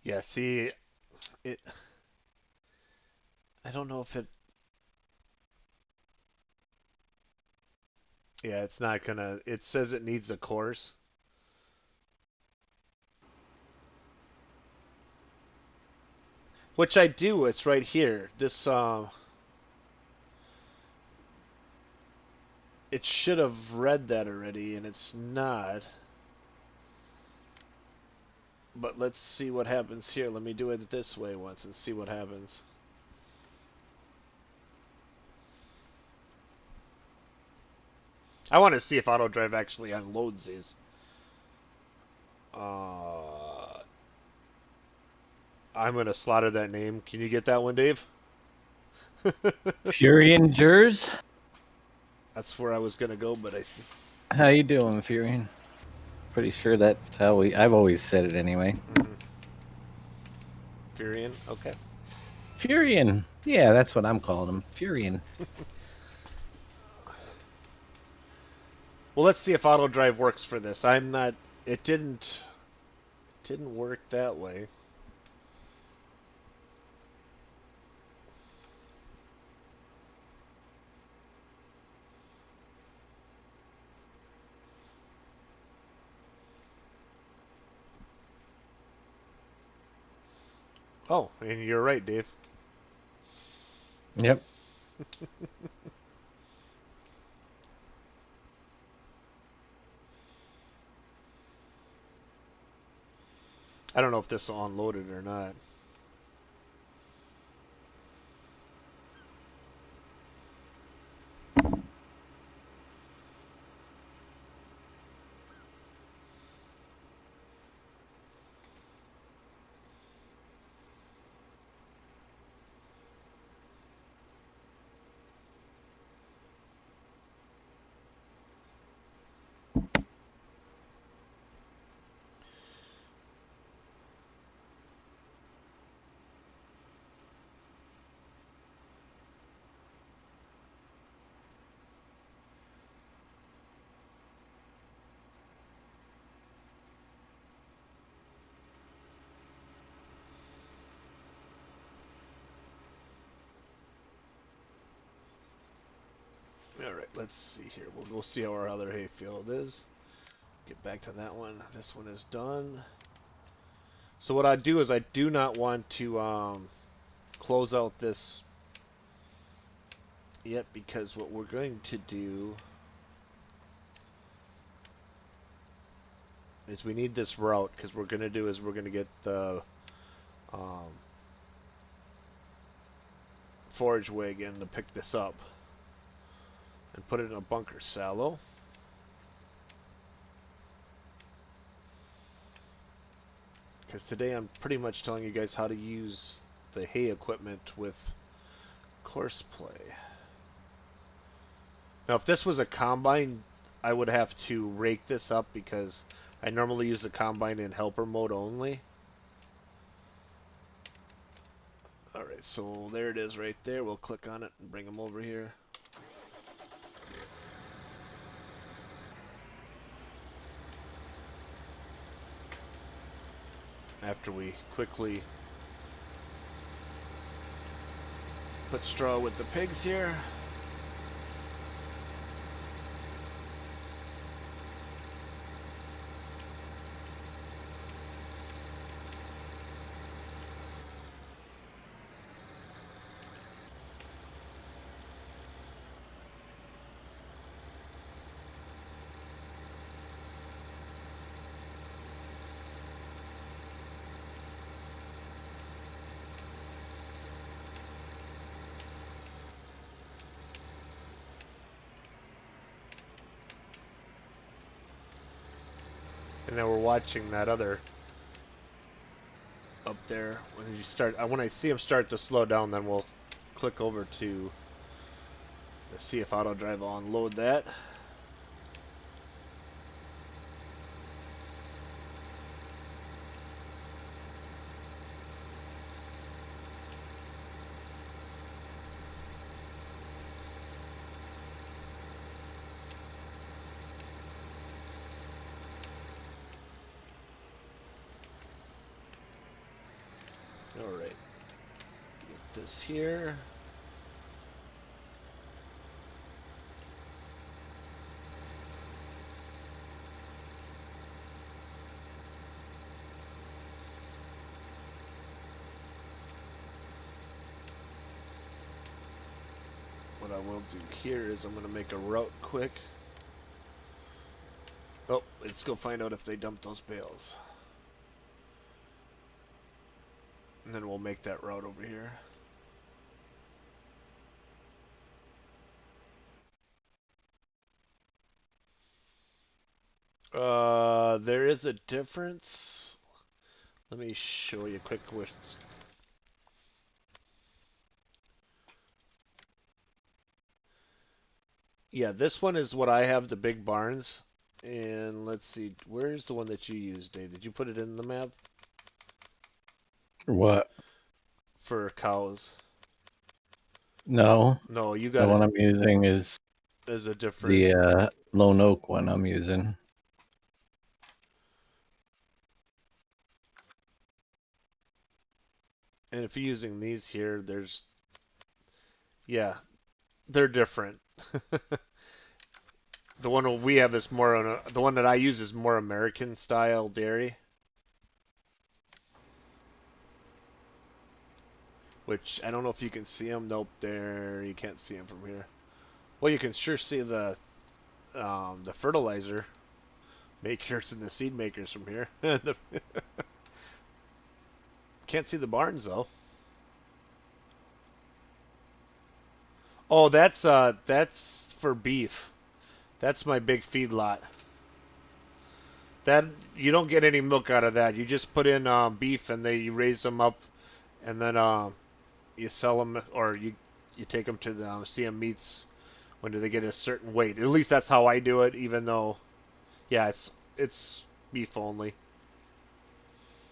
Yeah, see, it. I don't know if it. Yeah, it's not gonna. It says it needs a course. Which I do. It's right here. This it should have read that already, and it's not. But let's see what happens here. Let me do it this way once and see what happens. I want to see if auto drive actually unloads these. I'm gonna slaughter that name. Can you get that one, Dave? Furion Jers? That's where I was gonna go, but I. How you doing, Furion? Pretty sure that's how I've always said it anyway. Mm-hmm. Furion. Okay. Furion. Yeah, that's what I'm calling him. Furion. Well, let's see if auto drive works for this. I'm not. It didn't. It didn't work that way. Oh, and you're right, Dave. Yep. I don't know if this will unload it or not. All right, let's see here. We'll go see how our other hayfield is. Get back to that one. This one is done. So what I do is I do not want to close out this yet, because what we're going to do is we need this route, because we're going to do is we're going to get the um, forage wagon to pick this up and put it in a bunker silo. Because today I'm pretty much telling you guys how to use the hay equipment with Courseplay. Now, if this was a combine, I would have to rake this up, because I normally use the combine in helper mode only. Alright, so there it is right there. We'll click on it and bring them over here. After we quickly put straw with the pigs here. And now we're watching that other up there. When I see him start to slow down, then we'll click over to see if auto drive will unload that. this here. What I will do here is I'm going to make a route quick. Oh, let's go find out if they dumped those bales. And then we'll make that route over here. There is a difference. Let me show you quick. Yeah, this one is what I have, the big barns. And let's see, where's the one that you used, Dave? Did you put it in the map? What? For cows? No, No, you the got one it I'm using is as a different. the Lone Oak one I'm using. And if you're using these here, yeah, they're different. The one we have is more the one that I use is more American style dairy. Which I don't know if you can see them. Nope, there you can't see them from here. Well, you can sure see the fertilizer makers and the seed makers from here. Can't see the barns though. Oh, that's for beef. That's my big feed lot. That you don't get any milk out of that. You just put in beef and you raise them up, and then you sell them or you take them to the CM meats when do they get a certain weight. At least that's how I do it. Even though, yeah, it's beef only.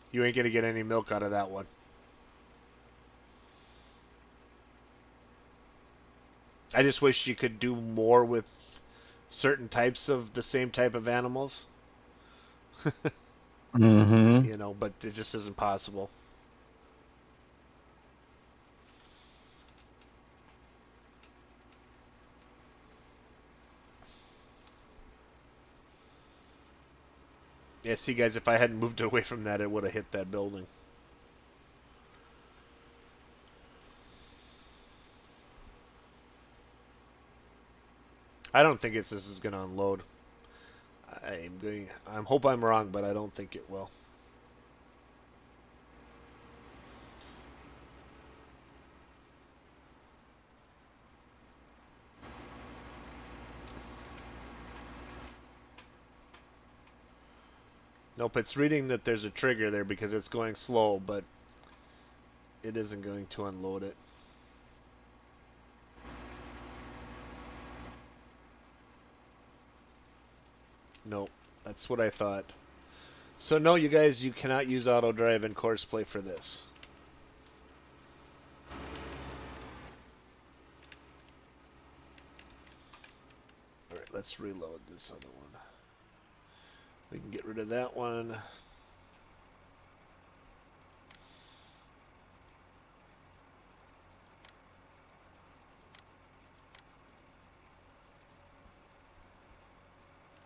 You ain't gonna get any milk out of that one. I just wish you could do more with certain types of the same type of animals. Mm-hmm. You know, but it just isn't possible. Yeah, see, guys, if I hadn't moved away from that, it would have hit that building. I don't think this is going to unload. I hope I'm wrong, but I don't think it will. Nope, it's reading that there's a trigger there because it's going slow, but it isn't going to unload it. Nope, that's what I thought. So no, you guys, you cannot use auto drive and Courseplay for this. Alright, let's reload this other one. We can get rid of that one.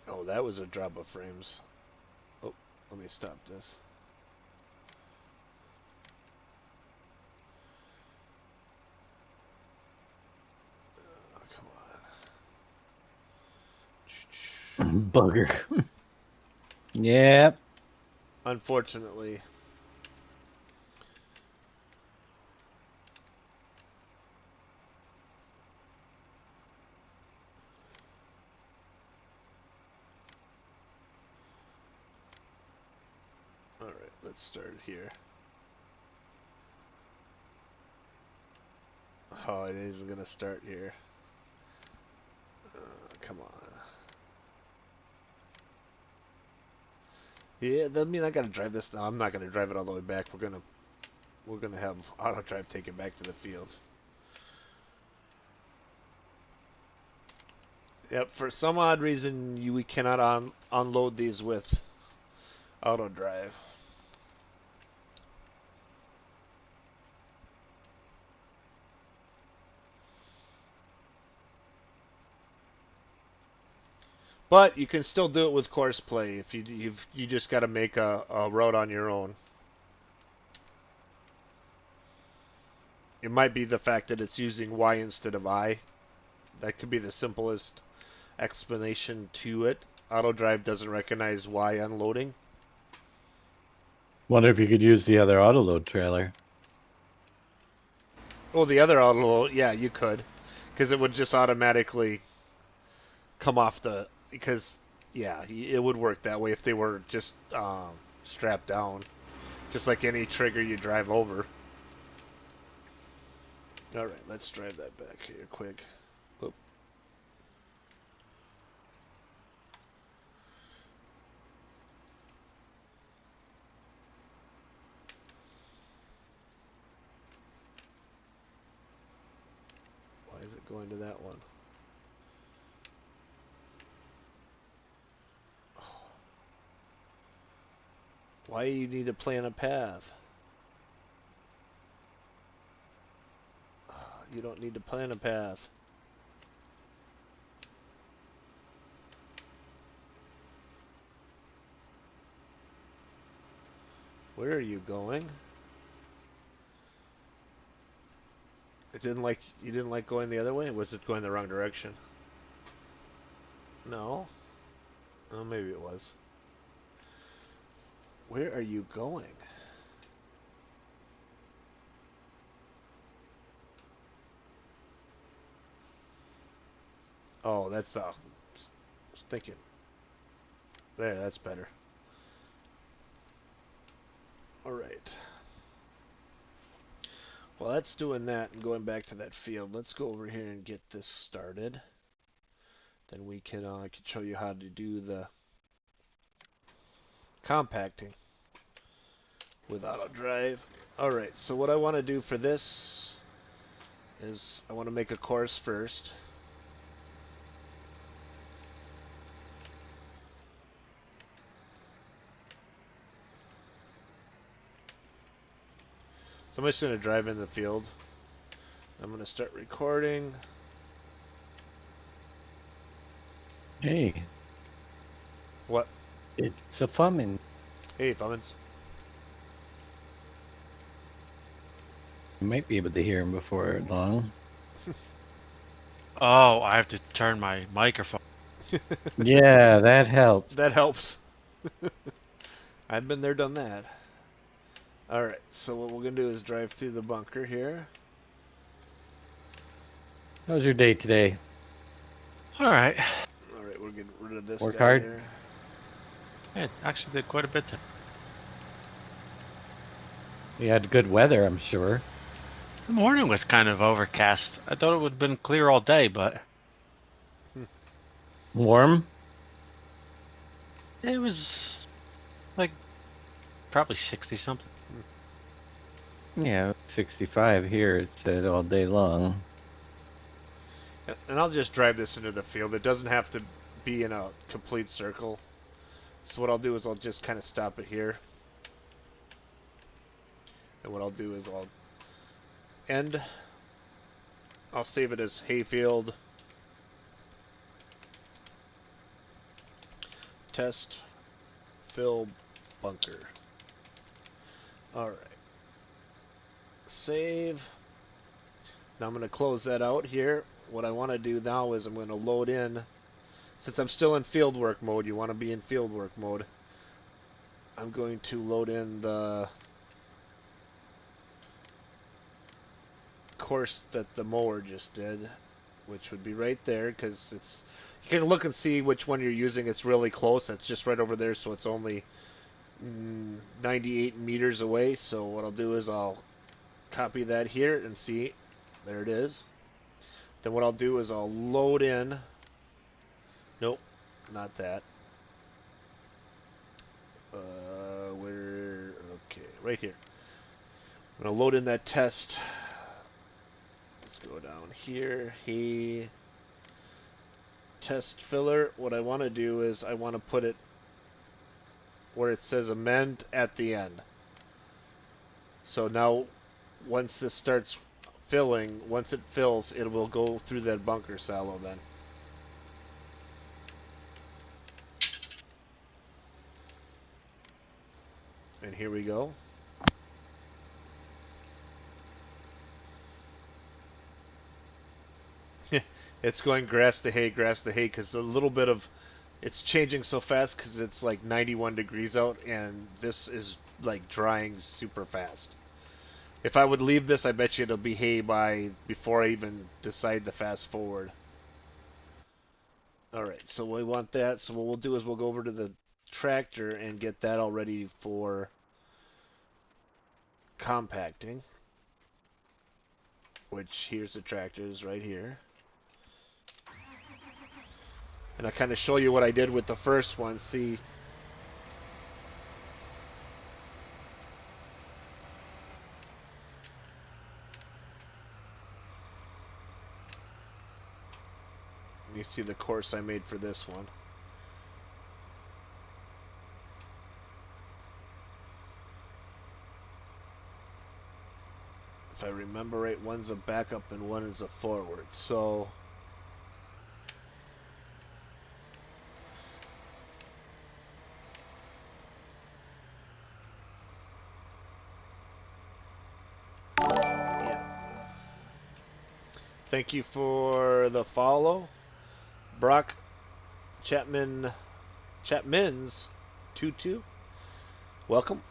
Oh, that was a drop of frames. Oh, let me stop this. Oh, come on. Bugger. Yep. Unfortunately. Alright, let's start here. Oh, it isn't gonna start here. Come on. Yeah, that mean I gotta drive this now. I'm not gonna drive it all the way back. We're gonna have auto drive take it back to the field. Yep, for some odd reason we cannot unload these with auto drive. But you can still do it with Courseplay if you just got to make a route on your own. It might be the fact that it's using Y instead of I. That could be the simplest explanation to it. AutoDrive doesn't recognize Y unloading. Wonder if you could use the other autoload trailer. Well, the other autoload, yeah, you could, because it would just automatically come off the. Because yeah, it would work that way if they were just strapped down, just like any trigger you drive over. All right, let's drive that back here quick. Oop. Why is it going to that one? Why you need to plan a path? You don't need to plan a path. Where are you going? You didn't like going the other way? Was it going the wrong direction? No. Oh, maybe it was. Where are you going? Oh, that's I was thinking. There, that's better. All right. Well, that's doing that and going back to that field. Let's go over here and get this started. Then we can I can show you how to do the compacting with AutoDrive. All right. So what I want to do for this is I want to make a course first. So I'm just going to drive in the field. I'm going to start recording. Hey, What? it's a fummin'. Hey, Fummins. You might be able to hear him before long. Oh, I have to turn my microphone. Yeah, that helps. That helps. I've been there, done that. Alright, so what we're going to do is drive through the bunker here. How was your day today? All right. Alright, we're getting rid of this Work guy hard? here. It actually did quite a bit. You had good weather, I'm sure. The morning was kind of overcast. I thought it would have been clear all day, but Warm? it was like probably 60 something. Yeah, 65 here, it said all day long. And I'll just drive this into the field. It doesn't have to be in a complete circle. So what I'll do is I'll just kind of stop it here. And what I'll do is I'll end. I'll save it as hayfield. Test. Fill bunker. Alright. Save. Now I'm going to close that out here. What I want to do now is I'm going to load in. Since I'm still in fieldwork mode, you want to be in fieldwork mode. I'm going to load in the course that the mower just did, which would be right there, because it's, you can look and see which one you're using. It's really close. It's just right over there, so it's only 98 meters away. So what I'll do is I'll copy that here and see, there it is. Then what I'll do is I'll load in, nope, not that. Okay, right here. I'm gonna load in that test. Let's go down here. Hey, test filler. What I want to do is I want to put it where it says amend at the end. So now, once this starts filling, once it fills, it will go through that bunker silo then. And here we go. It's going grass to hay, because a little bit of it's changing so fast because it's like 91 degrees out, and this is like drying super fast. If I would leave this, I bet you it'll be hay by before I even decide to fast forward. All right, so we want that. So what we'll do is we'll go over to the tractor and get that all ready for compacting. Which here's the tractors right here. And I kind of show you what I did with the first one. See, you see the course I made for this one. If I remember right, one's a backup and one is a forward. So yeah. Thank you for the follow, Brock Chapman's 22. Welcome.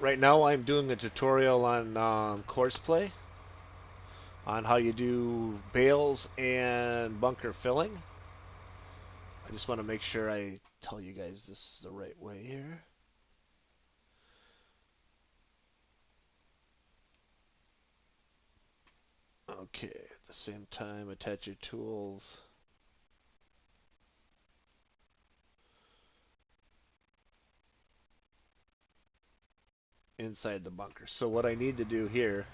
Right now I'm doing a tutorial on Courseplay on how you do bales and bunker filling. I just want to make sure I tell you guys this is the right way here. Okay, at the same time, attach your tools. Inside the bunker. So what I need to do here,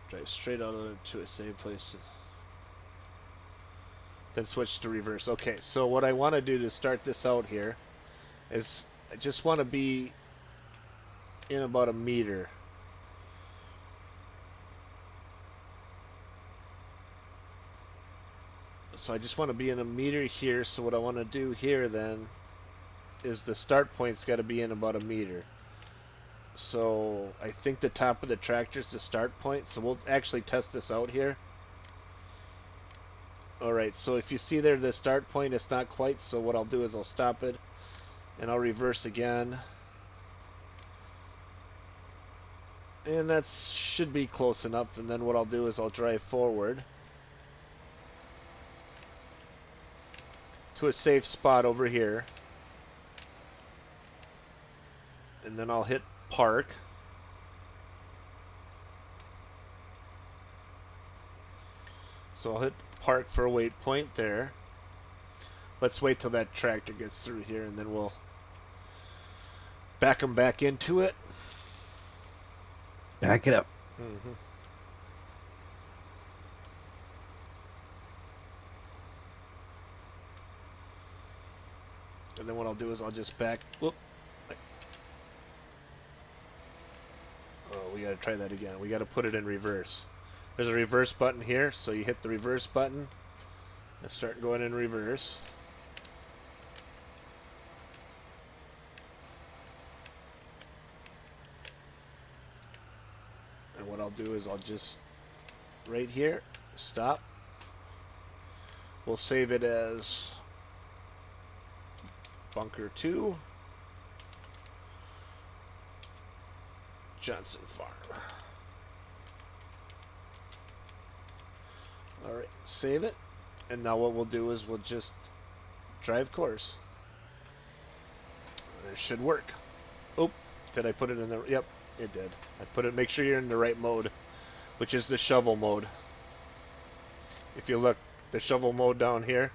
drive straight out of it to a safe place, then switch to reverse. Okay, so what I want to do to start this out here is I just want to be in about a meter. So I just want to be in a meter here. So what I want to do here then is the start point's got to be in about a meter. So I think the top of the tractor is the start point. So we'll actually test this out here. Alright, so if you see there the start point, it's not quite. So what I'll do is I'll stop it and I'll reverse again. And that should be close enough. And then what I'll do is I'll drive forward to a safe spot over here. And then I'll hit park. So I'll hit park for a waypoint there. Let's wait till that tractor gets through here and then we'll back them back into it. Back it up. Mm-hmm. And then what I'll do is I'll just back. Whoop. Oh, we gotta try that again. We gotta put it in reverse. There's a reverse button here, so you hit the reverse button and start going in reverse. And what I'll do is I'll just right here stop. We'll save it as Bunker 2, Johnson Farm. Alright, save it. And now what we'll do is we'll just drive course. It should work. Oh, did I put it in the... Yep, it did. I put it... Make sure you're in the right mode, which is the shovel mode. If you look, the shovel mode down here,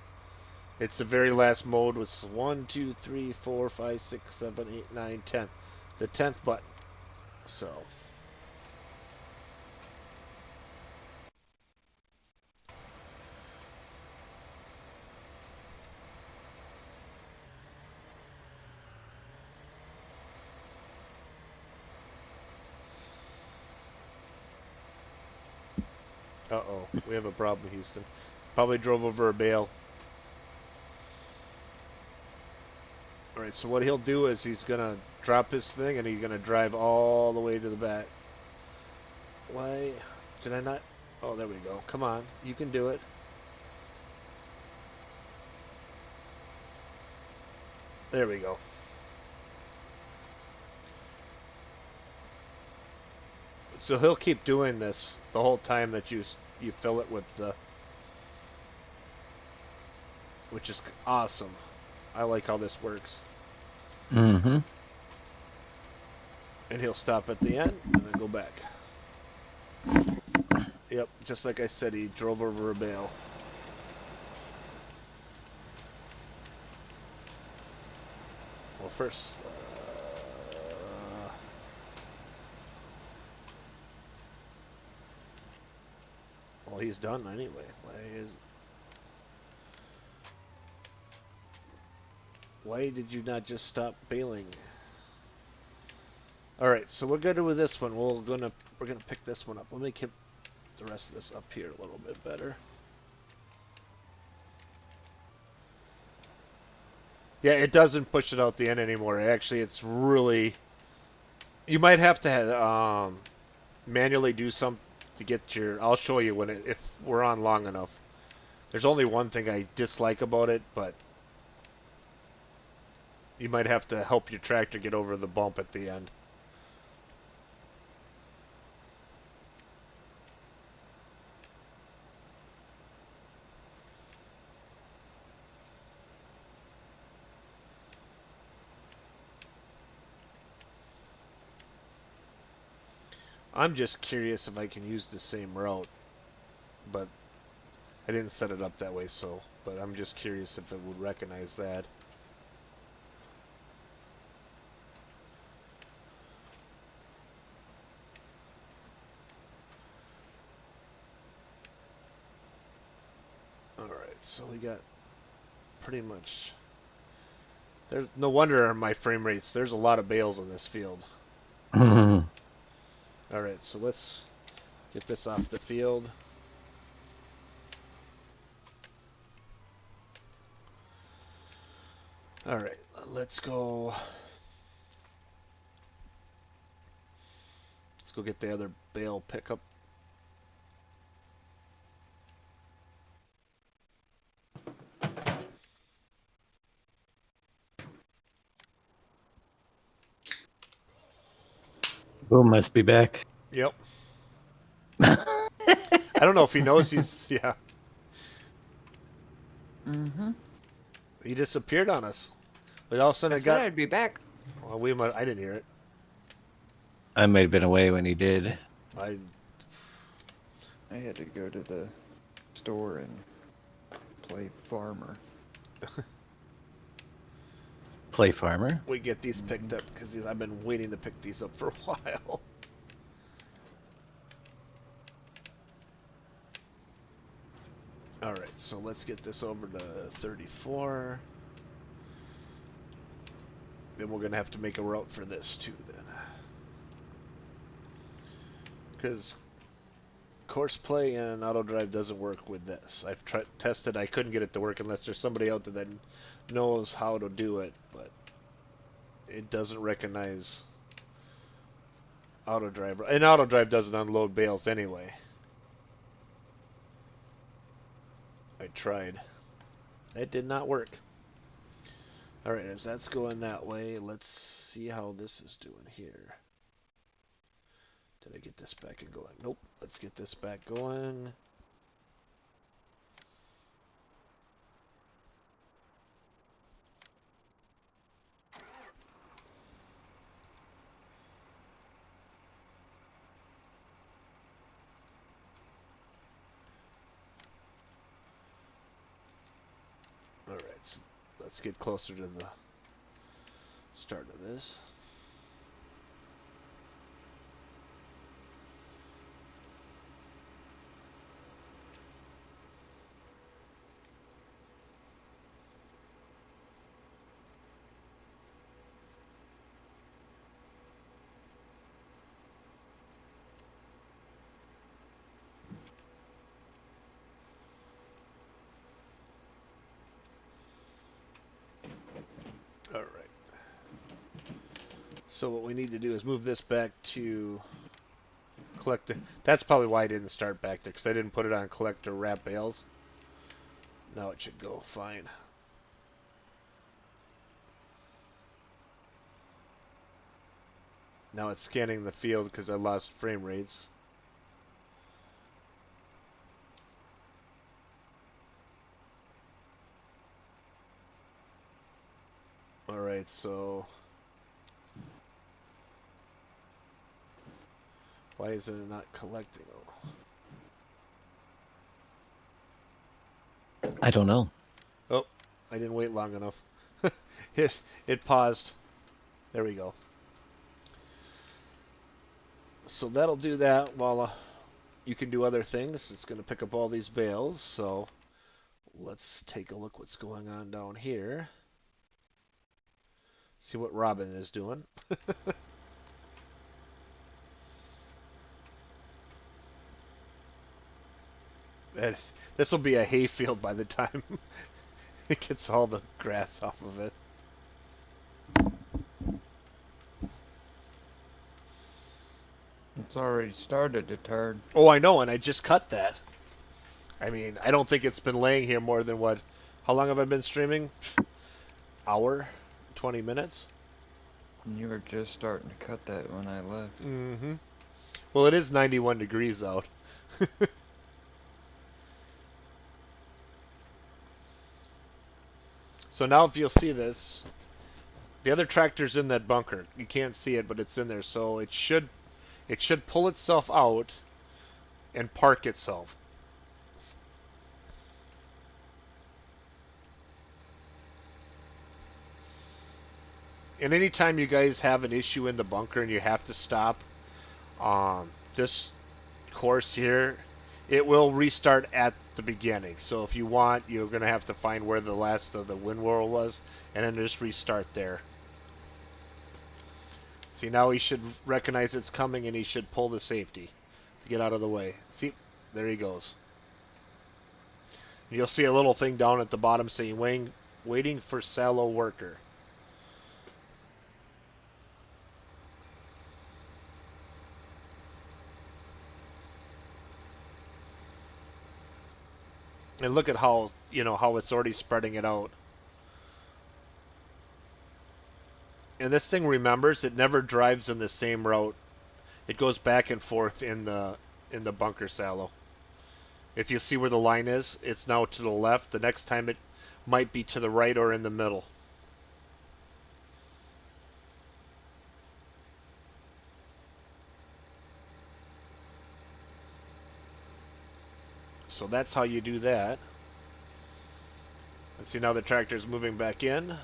it's the very last mode with 1, 2, 3, 4, 5, 6, 7, 8, 9, 10. The 10th button. So... Uh-oh, we have a problem, Houston. Probably drove over a bale. Alright, so what he'll do is he's gonna drop his thing and he's gonna drive all the way to the back. Why did I not? Oh, there we go. Come on, you can do it. There we go. So he'll keep doing this the whole time that you fill it with the, which is awesome. I like how this works. Mm-hmm. And he'll stop at the end and then go back. Yep, just like I said, he drove over a bale. Well, first, well, he's done anyway. Why did you not just stop baling? All right, so we're good with this one. We're gonna pick this one up. Let me keep the rest of this up here a little bit better. Yeah, it doesn't push it out the end anymore. Actually, it's really. You might have to manually do some to get your. I'll show you when if we're on long enough. There's only one thing I dislike about it, but you might have to help your tractor get over the bump at the end. I'm just curious if I can use the same route, but I didn't set it up that way, so, but I'm just curious if it would recognize that. Alright, so we got pretty much. There's no wonder my frame rates. There's a lot of bales in this field. Mm-hmm. Alright, so let's get this off the field. Alright, let's go. Let's go get the other bale pickup. Boom must be back. Yep. I don't know if he knows he's. Yeah. Mm-hmm. He disappeared on us. But all of a sudden I it said got. I'd be back. Well, I didn't hear it. I might have been away when he did. I I had to go to the store and play farmer. Play farmer. we get these picked up because I've been waiting to pick these up for a while. Alright, so let's get this over to 34. Then we're going to have to make a route for this too then. Because Courseplay and Auto Drive doesn't work with this. I've tested, I couldn't get it to work unless there's somebody out there that knows how to do it, but it doesn't recognize Auto Drive. And Auto Drive doesn't unload bales anyway. I tried. It did not work. Alright, as that's going that way, let's see how this is doing here. Did I get this back and going? Nope. Let's get this back going. Alright, so let's get closer to the start of this. Alright, So what we need to do is move this back to collector. That's probably why I didn't start back there, because I didn't put it on collector wrap bales. Now it should go fine. Now it's scanning the field because I lost frame rates. Alright, so why is it not collecting? I don't know. Oh, I didn't wait long enough. it paused. There we go. So that'll do that while you can do other things. It's going to pick up all these bales, so let's take a look what's going on down here. See what Robin is doing. This will be a hayfield by the time it gets all the grass off of it. It's already started to turn. Oh, I know, and I just cut that. I mean, I don't think it's been laying here more than what? How long have I been streaming? Hour? 20 minutes? You were just starting to cut that when I left. Mm-hmm. Well, it is 91 degrees out. So now if you'll see this, the other tractor's in that bunker. You can't see it, but it's in there. So it should pull itself out and park itself. And anytime you guys have an issue in the bunker and you have to stop, this course here, it will restart at the beginning. So if you want, you're going to have to find where the last of the wind whirl was, and then just restart there. See, now he should recognize it's coming, and he should pull the safety to get out of the way. See, there he goes. You'll see a little thing down at the bottom saying, waiting for sallow worker. And look at how, how it's already spreading it out. And this thing remembers it never drives in the same route. It goes back and forth in the bunker sallow. If you see where the line is, it's now to the left. The next time it might be to the right or in the middle. So that's how you do that. Let's see, now the tractor's moving back in.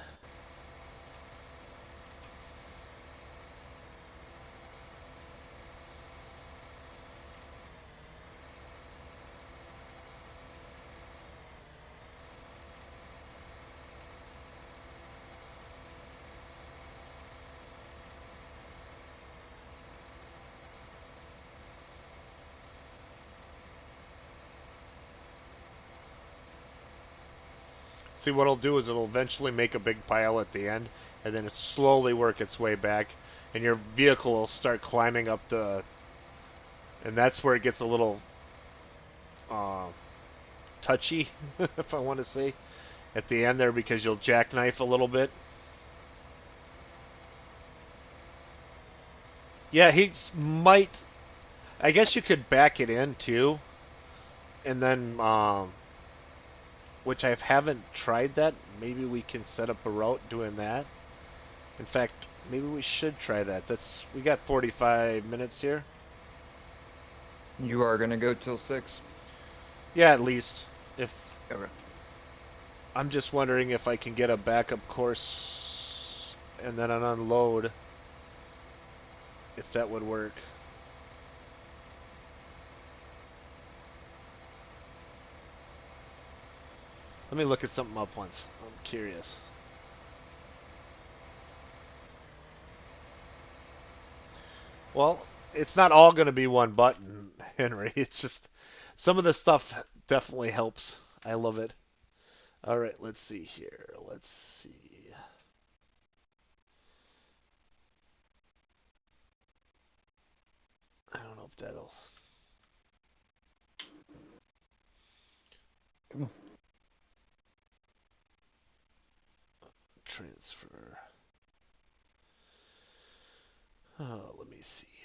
See, what it'll do is it'll eventually make a big pile at the end, and then it slowly work its way back, and your vehicle will start climbing up the... And that's where it gets a little touchy, if I want to say, at the end there, because you'll jackknife a little bit. Yeah, he might... I guess you could back it in, too, and then... which I haven't tried that. Maybe we can set up a route doing that. In fact, maybe we should try that. We got 45 minutes here. You are gonna go till 6? Yeah, at least. If Okay. I'm just wondering if I can get a backup course and then an unload, if that would work. Let me look at something up once. I'm curious. Well, it's not all going to be one button, Henry. It's just some of the stuff definitely helps. I love it. All right, let's see here. Let's see. if that'll Come on. transfer. Oh, let me see here.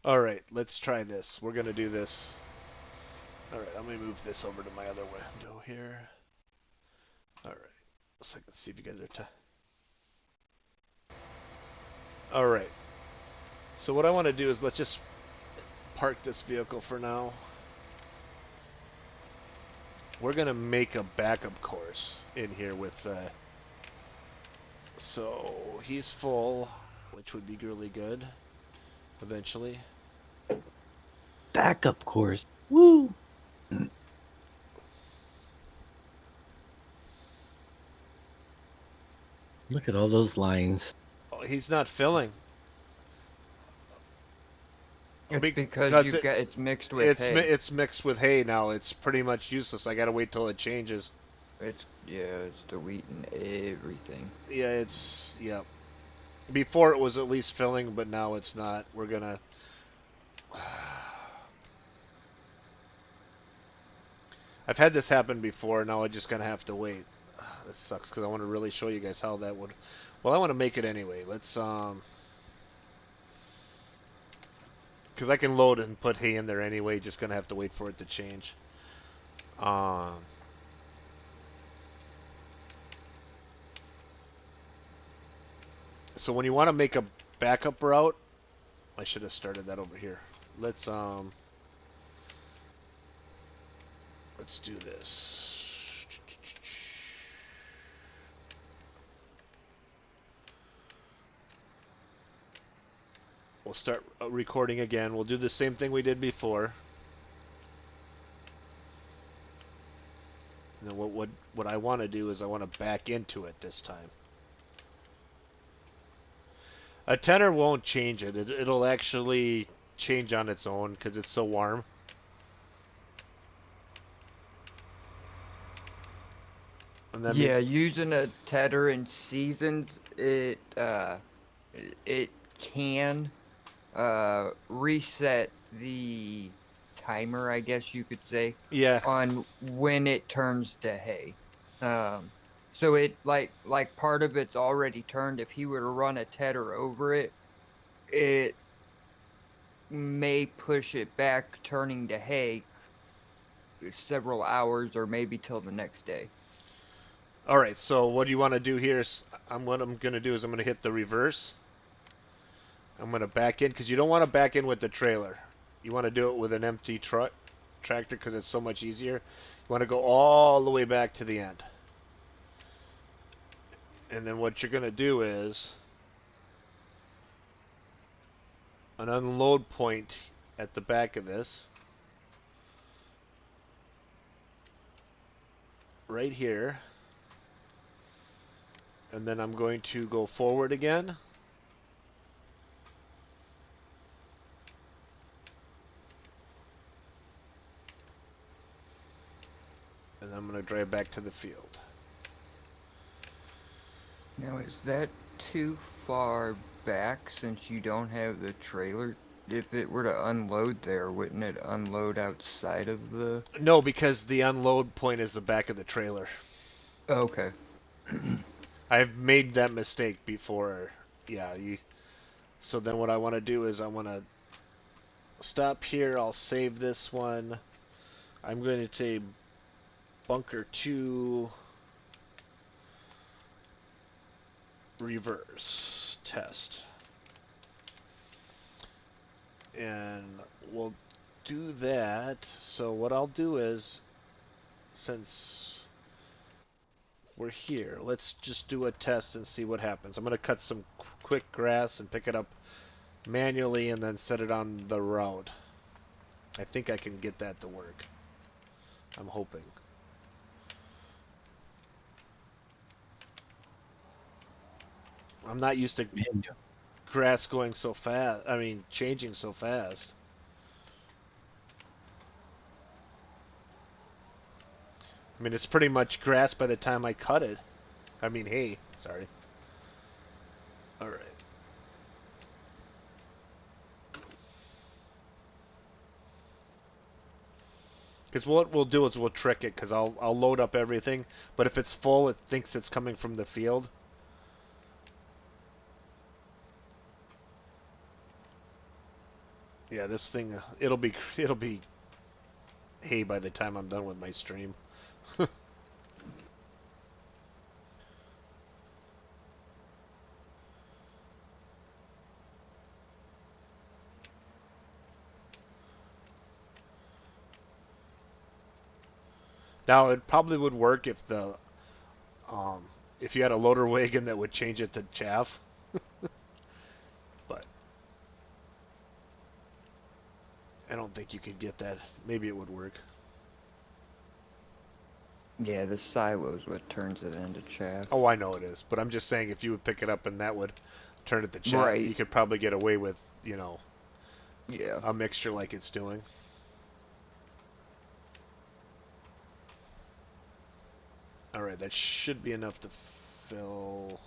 All right, let's try this. We're gonna do this. All right, let me move this over to my other window here. All right, so I can see if you guys are. All right. So what I want to do is let's just park this vehicle for now. We're gonna make a backup course in here with. So he's full, which would be really good. Eventually. Backup course. Woo! Look at all those lines. Oh, he's not filling. It's because you got it's mixed with hay. It's mixed with hay now. It's pretty much useless. I gotta wait till it changes. It's deleting everything. Yeah, yeah. Before it was at least filling, but now it's not. We're gonna. I've had this happen before. Now I'm just gonna have to wait. This sucks because I want to really show you guys how that would. Well, I want to make it anyway. Let's because I can load and put hay in there anyway. Just gonna have to wait for it to change. So when you want to make a backup route, I should have started that over here. Let's do this. We'll start recording again. We'll do the same thing we did before. And then what I want to do is I want to back into it this time. A tenor won't change it. It'll actually change on its own because it's so warm. And then Yeah, using a tether in seasons, it can reset the timer, I guess you could say, yeah. on when it turns to hay. So it like part of it's already turned. If he were to run a tether over it, it may push it back, turning to hay several hours or maybe till the next day. All right. So what you want to do here is what I'm gonna do is I'm gonna hit the reverse. I'm gonna back in because you don't want to back in with the trailer. You want to do it with an empty tractor because it's so much easier. You want to go all the way back to the end. And then what you're going to do is an unload point at the back of this. Right here. And then I'm going to go forward again. And I'm going to drive back to the field. Now, is that too far back since you don't have the trailer? If it were to unload there, wouldn't it unload outside of the... No, because the unload point is the back of the trailer. Okay. I've made that mistake before. Yeah, so then what I want to do is I want to stop here. I'll save this one. I'm going to say bunker 2 reverse test. And we'll do that. So what I'll do is, since we're here, let's just do a test and see what happens. I'm going to cut some quick grass and pick it up manually and then set it on the route. I think I can get that to work. I'm hoping. I'm not used to grass going so fast. I mean, changing so fast. I mean, it's pretty much grass by the time I cut it. I mean, hay. Sorry. All right. Because what we'll do is we'll trick it. Because I'll load up everything, but if it's full, it thinks it's coming from the field. Yeah, this thing it'll be hay by the time I'm done with my stream. Now it probably would work um, if you had a loader wagon that would change it to chaff, but I don't think you could get that. Maybe it would work. Yeah, the silo's what turns it into chaff. Oh, I know it is, but I'm just saying if you would pick it up and that would turn it to chaff, Right. you could probably get away with, Yeah. a mixture like it's doing. All right, that should be enough to fill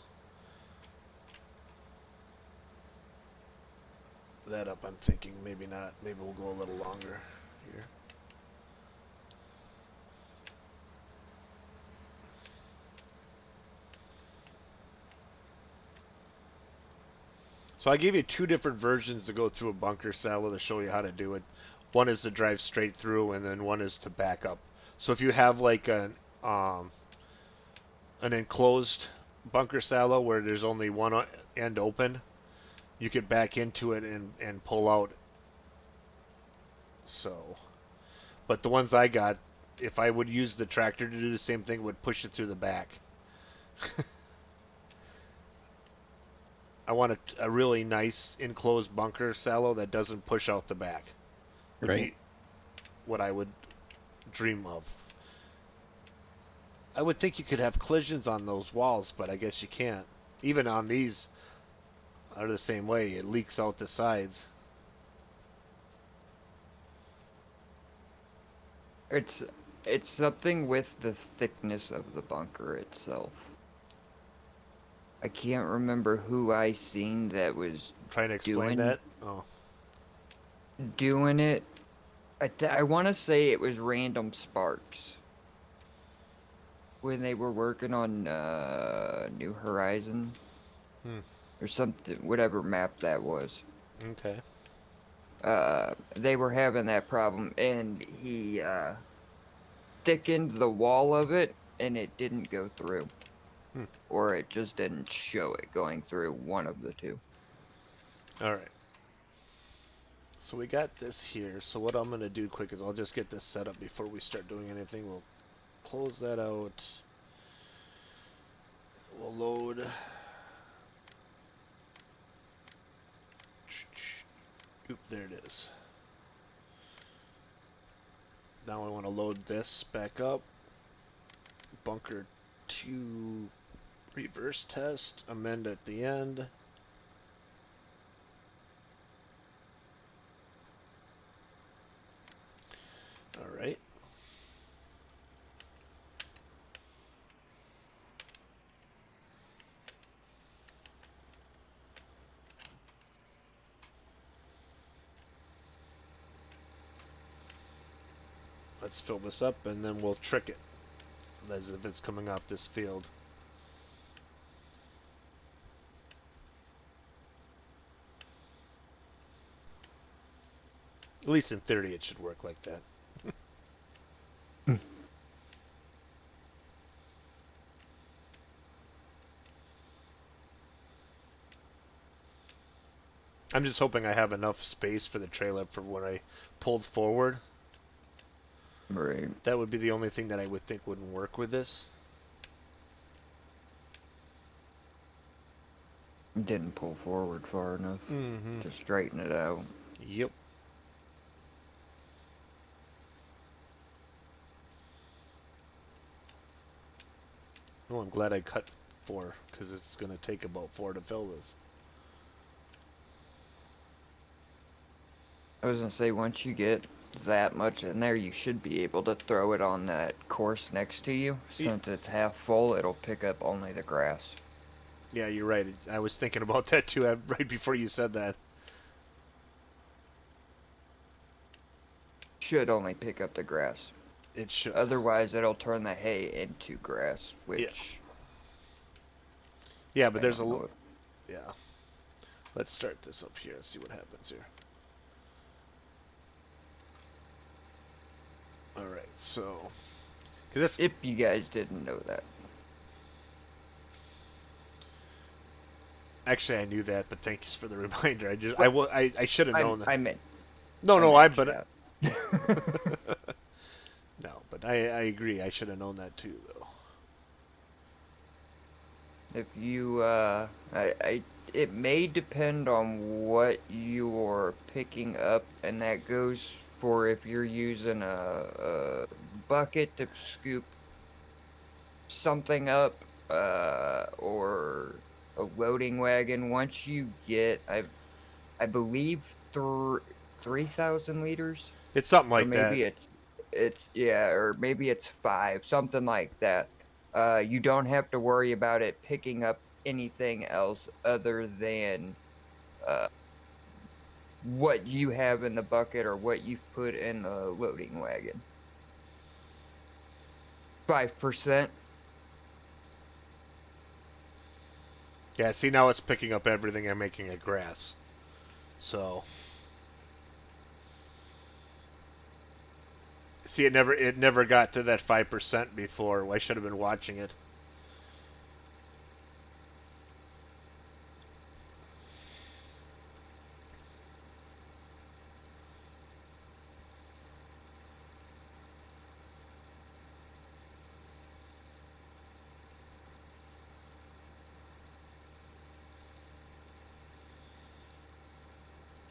that up. I'm thinking maybe not. Maybe we'll go a little longer here. So I gave you two different versions to go through a bunker silo to show you how to do it. One is to drive straight through, and then one is to back up. So if you have like an enclosed bunker silo where there's only one end open, you could back into it and pull out. So, but the ones I got, if I would use the tractor to do the same thing, it would push it through the back. I want a really nice enclosed bunker silo that doesn't push out the back. Would Right. be what I would dream of. I would think you could have collisions on those walls, but I guess you can't. Even on these are the same way. It leaks out the sides. It's something with the thickness of the bunker itself. I can't remember who I seen that was Trying to explain that. Oh, doing it. I want to say it was Random Sparks when they were working on New Horizon Hmm. or something, whatever map that was. Okay. They were having that problem, and he thickened the wall of it, and it didn't go through, Hmm. or it just didn't show it going through. One of the two. All right. So we got this here. So what I'm going to do quick is I'll just get this set up before we start doing anything. We'll close that out. We'll load. Oop, there it is. Now I want to load this back up. Bunker 2 reverse test. Amend at the end. All right. Let's fill this up and then we'll trick it as if it's coming off this field. At least in theory it should work like that. I'm just hoping I have enough space for the trailer for when I pulled forward. Right. That would be the only thing that I would think wouldn't work with this. Didn't pull forward far enough Mm-hmm. to straighten it out. Yep. Oh, I'm glad I cut 4, because it's going to take about 4 to fill this. I was gonna say, once you get that much in there, you should be able to throw it on that course next to you. Since it's half full, it'll pick up only the grass. Yeah, you're right. I was thinking about that too right before you said that. Should only pick up the grass. It should. Otherwise, it'll turn the hay into grass, Yeah. which Yeah, but I there's don't know if yeah. Let's start this up here and see what happens here. All right, so because if you guys didn't know that. actually I knew that, but thanks for the reminder. Well, I should have known that. I meant No, I meant but chat. no, but I agree. I should have known that too, though. If you it may depend on what you're picking up, and that goes for if you're using a bucket to scoop something up, or a loading wagon. Once you get, I believe 3,000 liters, It's something or like that. maybe it's yeah, or maybe it's 5, something like that. You don't have to worry about it picking up anything else other than uh, what you have in the bucket or what you've put in the loading wagon. 5%. Yeah, see now it's picking up everything and making it grass. So see, it never got to that 5% before. I should have been watching it.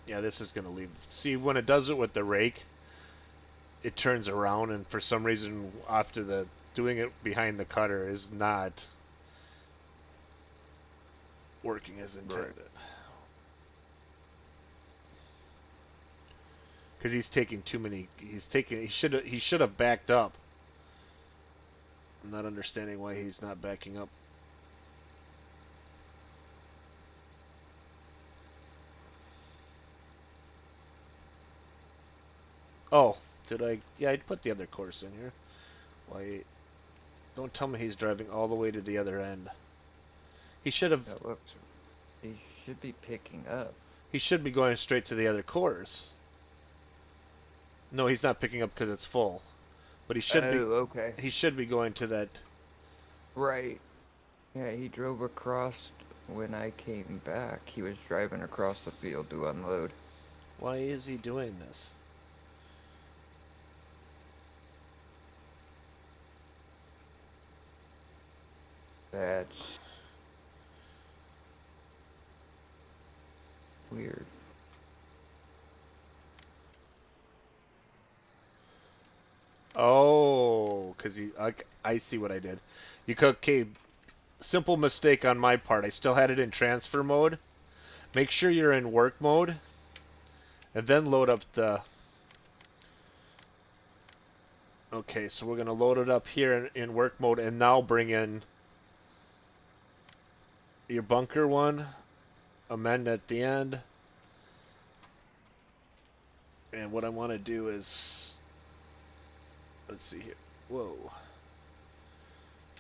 Yeah, this is gonna leave. See, when it does it with the rake, it turns around, and for some reason, after the doing it behind the cutter is not working as intended. Because he's taking too many. He should have backed up. I'm not understanding why he's not backing up. Oh, did I? Yeah, I put the other course in here. Why? Don't tell me he's driving all the way to the other end. He should have. That looks. He should be picking up. He should be going straight to the other course. No, he's not picking up because it's full. But he should be. Okay. He should be going to that. Right. Yeah, he drove across when I came back. He was driving across the field to unload. Why is he doing this? That's weird. Oh, because I see what I did. Okay, simple mistake on my part. I still had it in transfer mode. Make sure you're in work mode, and then load up the. Okay, so we're gonna load it up here in work mode, and now bring in your bunker one. Amend at the end. And what I want to do is, let's see here. Whoa.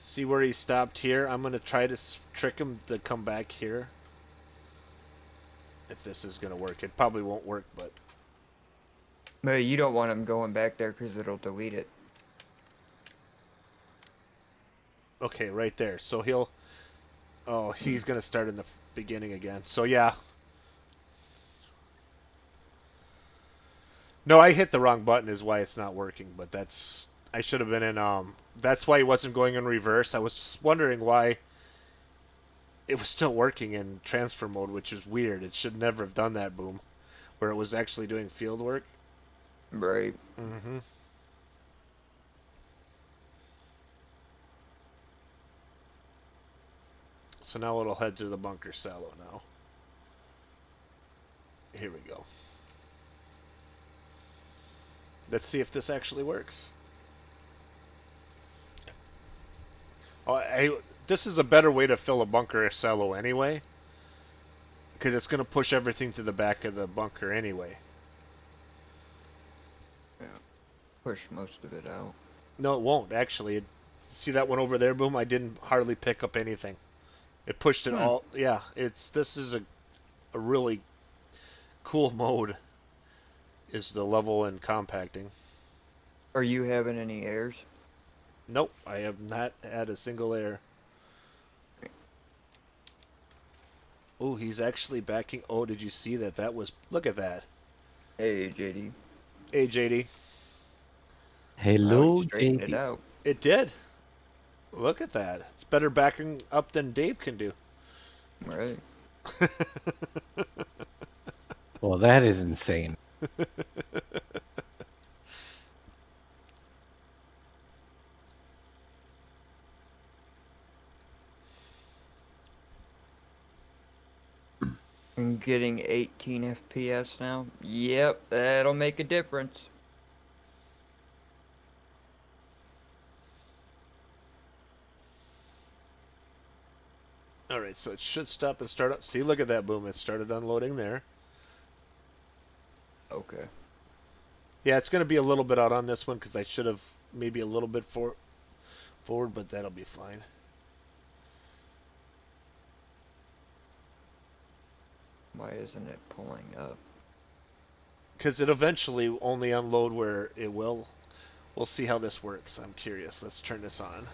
See where he stopped here? I'm going to try to trick him to come back here. If this is going to work. It probably won't work, but... But you don't want him going back there because it'll delete it. Okay, right there. So he'll... Oh, he's going to start in the beginning again. So yeah. No, I hit the wrong button is why it's not working, but that's... I should have been in... That's why he wasn't going in reverse. I was wondering why it was still working in transfer mode, which is weird. It should never have done that, boom, where it was actually doing field work. Right. Mm-hmm. So now it'll head to the bunker silo now. Here we go. Let's see if this actually works. Oh, this is a better way to fill a bunker silo anyway, because it's going to push everything to the back of the bunker anyway. Yeah. Push most of it out. No, it won't actually. See that one over there, boom? I didn't hardly pick up anything. It pushed it all. Yeah, this is a really cool mode. Is the level and compacting. Are you having any errors? Nope, I have not had a single error. Oh, he's actually backing. Oh, did you see that? That was. Look at that. Hey, JD. Hey, JD. Hello, Straighten it JD. out. It did. Look at that. It's better backing up than Dave can do. Right. Well, that is insane. I'm getting 18 FPS now. Yep, that'll make a difference. Alright, so it should stop and start up. See, look at that, boom. It started unloading there. Okay. Yeah, it's going to be a little bit out on this one because I should have maybe a little bit forward, but that'll be fine. Why isn't it pulling up? Because it eventually only unload where it will. We'll see how this works. I'm curious. Let's turn this on.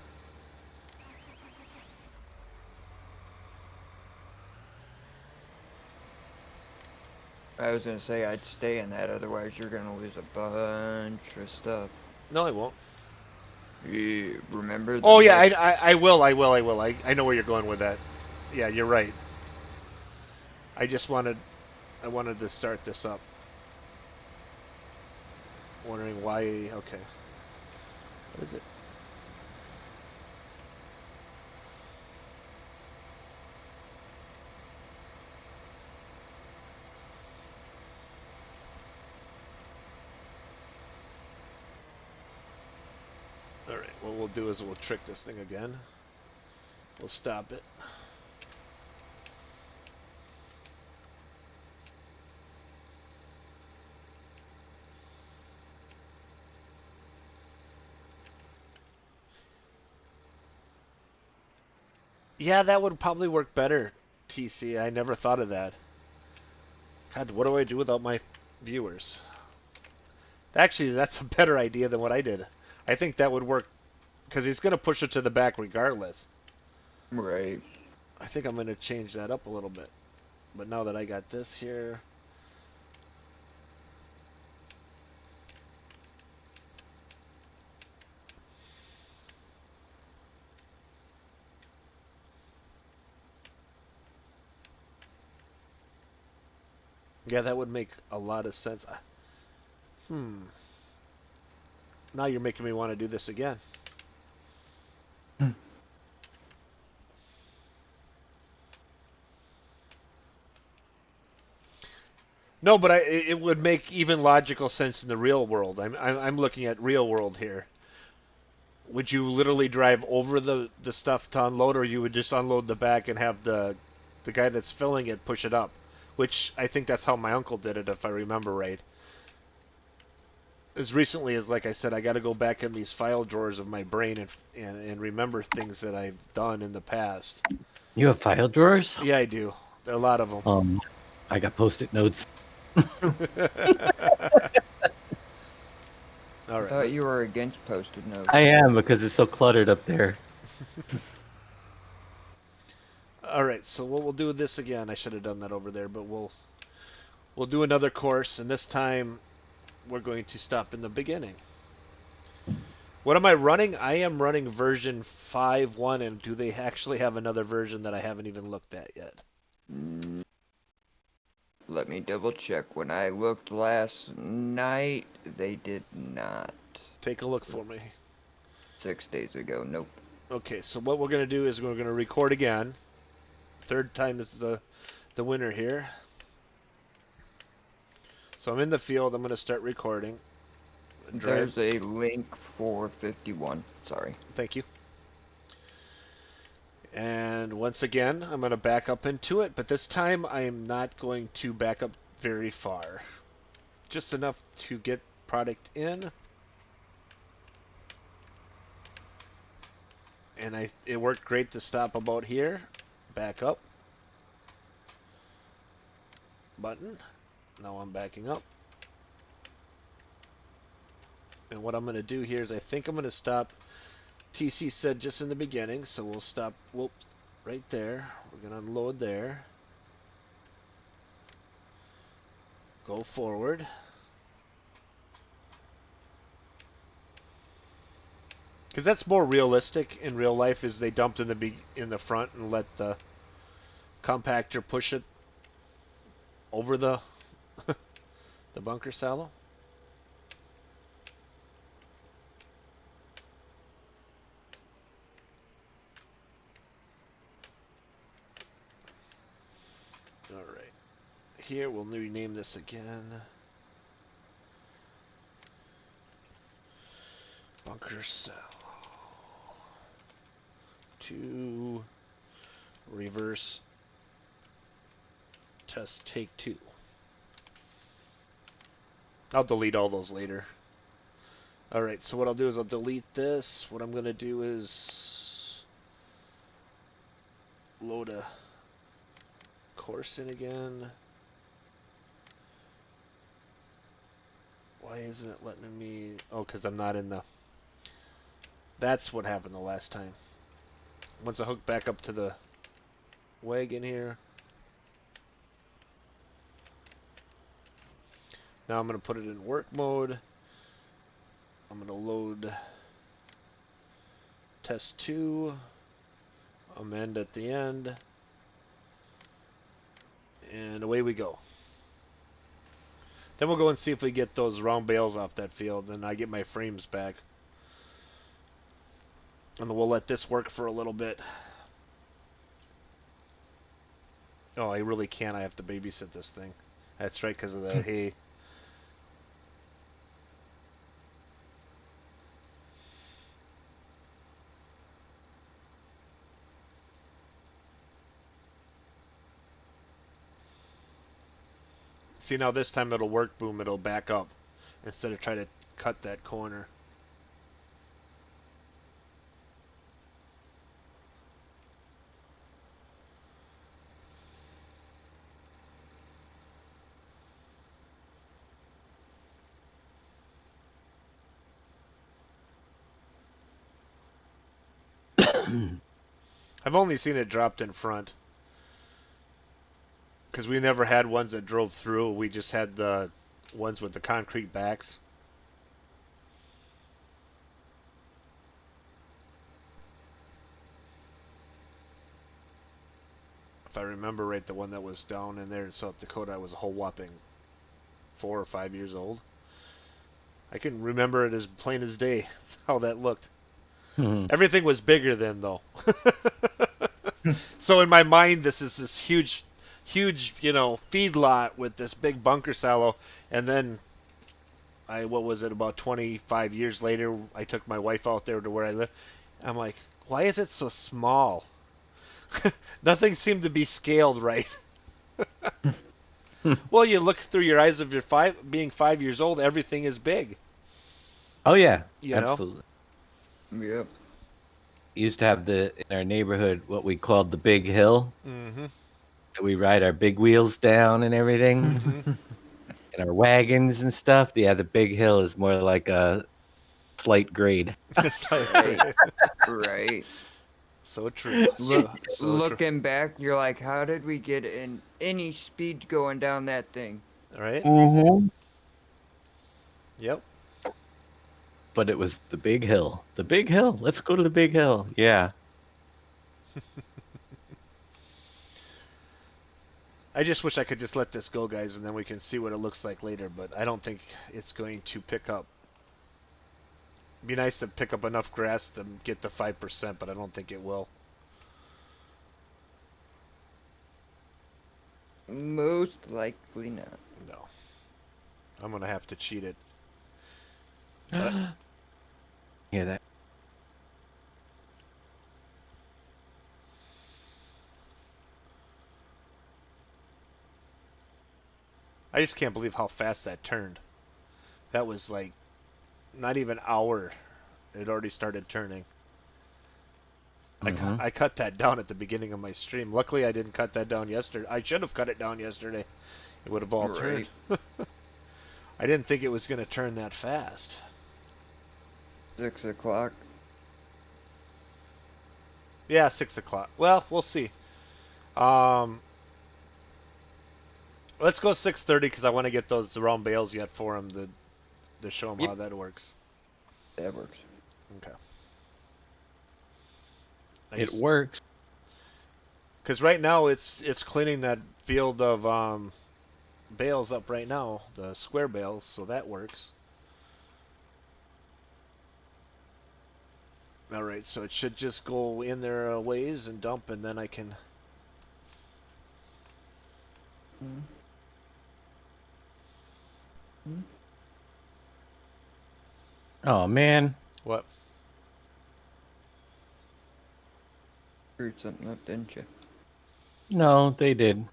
I was gonna say I'd stay in that, otherwise you're gonna lose a bunch of stuff. No, I won't. You remember? Oh yeah, I will. I know where you're going with that. Yeah, you're right. I wanted to start this up. Wondering why. Okay. What is it? Alright, what we'll do is we'll trick this thing again. We'll stop it. Yeah, that would probably work better, TC. I never thought of that. God, what do I do without my viewers? Actually, that's a better idea than what I did. I think that would work because he's going to push it to the back regardless. Right. I think I'm going to change that up a little bit. But now that I got this here... Yeah, that would make a lot of sense. Now you're making me want to do this again. No, but it would make even logical sense in the real world. I'm looking at real world here. Would you literally drive over the stuff to unload, or you would just unload the back and have the guy that's filling it push it up? Which I think that's how my uncle did it, if I remember right. As recently as, like I said, I got to go back in these file drawers of my brain and remember things that I've done in the past. You have file drawers? Yeah, I do. There are a lot of them. I got post-it notes. All I right. thought you were against posted notes. I am, because it's so cluttered up there. All right. So what we'll do with this again? I should have done that over there, but we'll do another course, and this time we're going to stop in the beginning. What am I running? I am running version 5.1, and do they actually have another version that I haven't even looked at yet? Let me double check. When I looked last night, they did not. Take a look for me. 6 days ago, nope. Okay, so what we're going to do is we're going to record again. Third time is the winner here. So I'm in the field. I'm going to start recording. There's a link for 51. Sorry. Thank you. And once again, I'm going to back up into it, but this time I am not going to back up very far. Just enough to get product in. And it worked great to stop about here. Back up. Button. Now I'm backing up. And what I'm going to do here is I think I'm going to stop. TC said just in the beginning, so we'll stop. Whoop, right there. We're going to unload there. Go forward. Because that's more realistic in real life. Is they dumped in the front and let the compactor push it over the the bunker silo. All right. Here we'll rename this again. Bunker silo. 2 reverse test take 2. I'll delete all those later. Alright, so what I'll do is I'll delete this. What I'm going to do is load a course in again. Why isn't it letting me... Oh, because I'm not in the... That's what happened the last time. Once I hook back up to the wagon here. Now I'm going to put it in work mode. I'm going to load test 2, amend at the end, and away we go. Then we'll go and see if we get those round bales off that field, and I get my frames back. And then we'll let this work for a little bit. Oh, I really can't. I have to babysit this thing. That's right, because of the hay. See, now this time it'll work, boom, it'll back up instead of try to cut that corner. I've only seen it dropped in front. Because we never had ones that drove through. We just had the ones with the concrete backs. If I remember right, the one that was down in there in South Dakota was a whole whopping 4 or 5 years old. I can remember it as plain as day, how that looked. Everything was bigger then, though. So in my mind, this is this huge, feedlot with this big bunker silo. And then, what was it, about 25 years later, I took my wife out there to where I live. I'm like, why is it so small? Nothing seemed to be scaled right. Well, you look through your eyes of your being 5 years old, everything is big. Oh yeah, You know? absolutely. Yep. Used to have in our neighborhood what we called the big hill. Mm-hmm. We ride our big wheels down and everything, and our wagons and stuff. Yeah, the big hill is more like a slight grade. Right. Right. So true. Look, so true. looking back, you're like, how did we get in any speed going down that thing? Right? Mm-hmm. Yep. but it was the big hill. The big hill. Let's go to the big hill. Yeah. I just wish I could just let this go, guys, and then we can see what it looks like later, but I don't think it's going to pick up. It'd be nice to pick up enough grass to get the 5%, but I don't think it will. Most likely not. No. I'm going to have to cheat it. But Yeah, that. I just can't believe how fast that turned. That was like not even an hour. It already started turning. Mhm. I cut that down at the beginning of my stream. Luckily, I didn't cut that down yesterday. I should have cut it down yesterday. It would have all turned. Right. I didn't think it was going to turn that fast. 6 o'clock. Yeah, 6 o'clock. Well, we'll see. Um, let's go 6:30 because I want to get those around bales yet for him to show him Yep. how that works. That works. Okay. It works. Because right now it's cleaning that field of bales up right now, the square bales, so that works. All right, so it should just go in there a ways and dump, and then I can. Mm. Oh man. What? Screwed something up, didn't you? No, they did.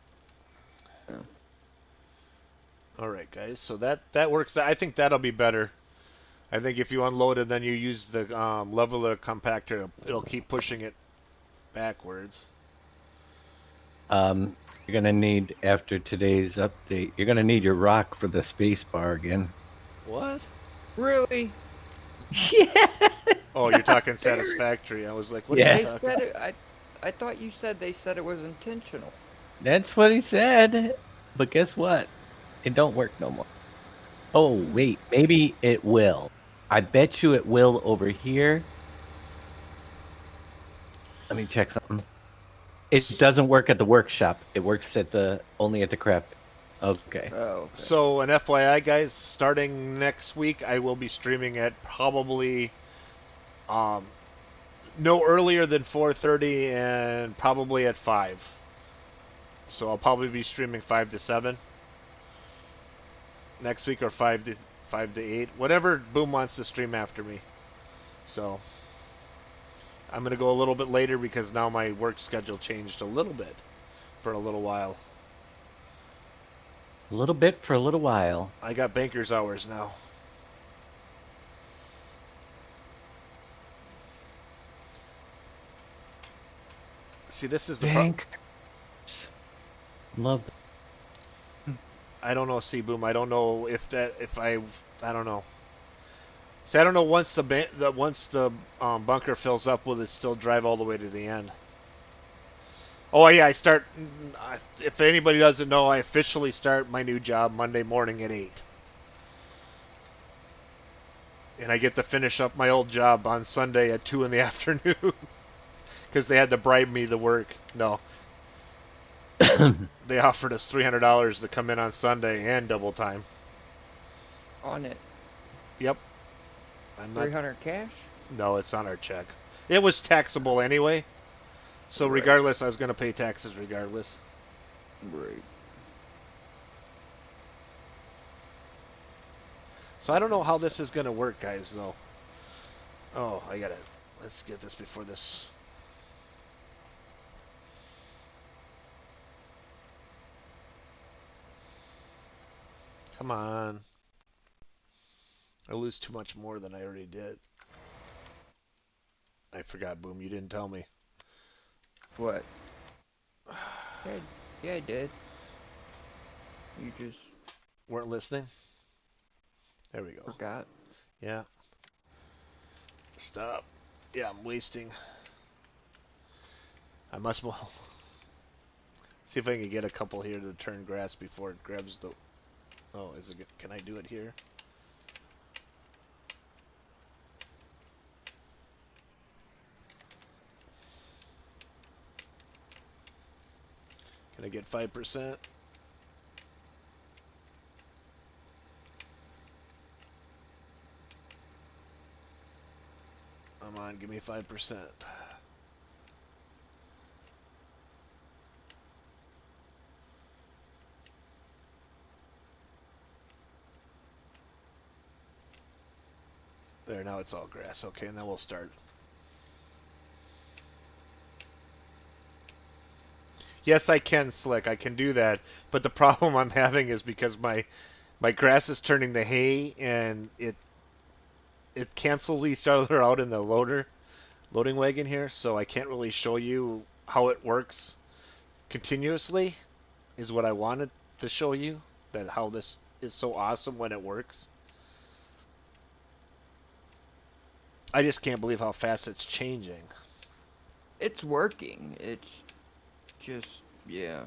Oh. All right, guys. So that works. I think that'll be better. I think if you unload it, then you use the leveler compactor, it'll keep pushing it backwards. You're gonna need after today's update. You're gonna need your rock for the space bar again. What? Really? Yeah. Oh, you're talking satisfactory. I was like, what are you Yeah. They talking? said it. I thought you said they said it was intentional. That's what he said. But guess what? It don't work no more. Oh, wait. Maybe it will. I bet you it will over here. Let me check something. It doesn't work at the workshop. It works at the only at the craft. Okay. Oh, okay. So, an FYI, guys, starting next week, I will be streaming at probably um, no earlier than 4:30 and probably at 5. So I'll probably be streaming 5 to 7 next week, or 5 to 8, whatever Boom wants to stream after me. So I'm gonna go a little bit later because now my work schedule changed a little bit for a little while. A little bit for a little while. I got banker's hours now. See, this is the problem. Bank. Love. I don't know, see, Boom. I don't know if I don't know. See, I don't know once the bunker fills up, will it still drive all the way to the end? Oh yeah, I start. If anybody doesn't know, I officially start my new job Monday morning at 8, and I get to finish up my old job on Sunday at 2 in the afternoon because they had to bribe me to work. No, they offered us $300 to come in on Sunday and double time. On it. Yep. I'm not. 300 cash? No, it's on our check. It was taxable anyway, so Right. regardless, I was gonna pay taxes regardless. Right. So I don't know how this is gonna work, guys. Though. Oh, I gotta. Let's get this before this. Come on. I lose too much more than I already did. I forgot, Boom. You didn't tell me. What? Yeah, I did. You just Weren't listening? There we go. forgot. Yeah. Stop. Yeah, I'm wasting. I must well see if I can get a couple here to turn grass before it grabs the. Oh, is it? Can I do it here? Can I get 5%? Come on, give me 5%. There, now it's all grass. Okay, and then we'll start. Yes, I can, Slick. I can do that. But the problem I'm having is because my grass is turning to hay, and it cancels each other out in the loading wagon here, so I can't really show you how it works continuously. Is what I wanted to show you, that how this is so awesome when it works. I just can't believe how fast it's changing. It's working. It's just, yeah.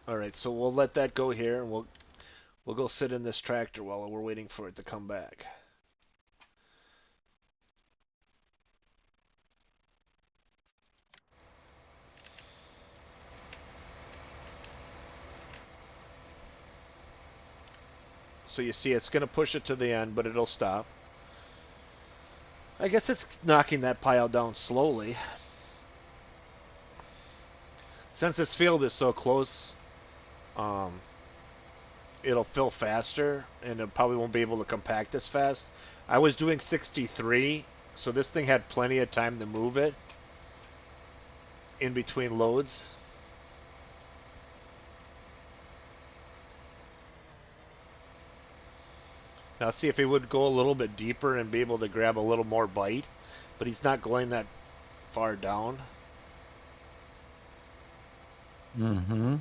All right, so we'll let that go here, and we'll go sit in this tractor while we're waiting for it to come back. So you see it's going to push it to the end, but it'll stop. I guess it's knocking that pile down slowly. Since this field is so close, it'll fill faster, and it probably won't be able to compact as fast. I was doing 63, so this thing had plenty of time to move it in between loads. Now see if he would go a little bit deeper and be able to grab a little more bite, but he's not going that far down. Mm-hmm.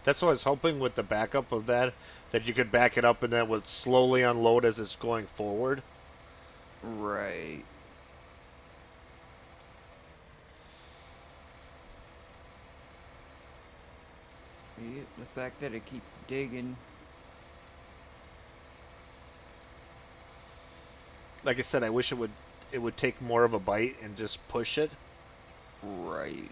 That's what I was hoping with the backup of that you could back it up and then it would slowly unload as it's going forward. Right. Yeah, the fact that it keeps digging. Like I said, I wish it would take more of a bite and just push it. Right.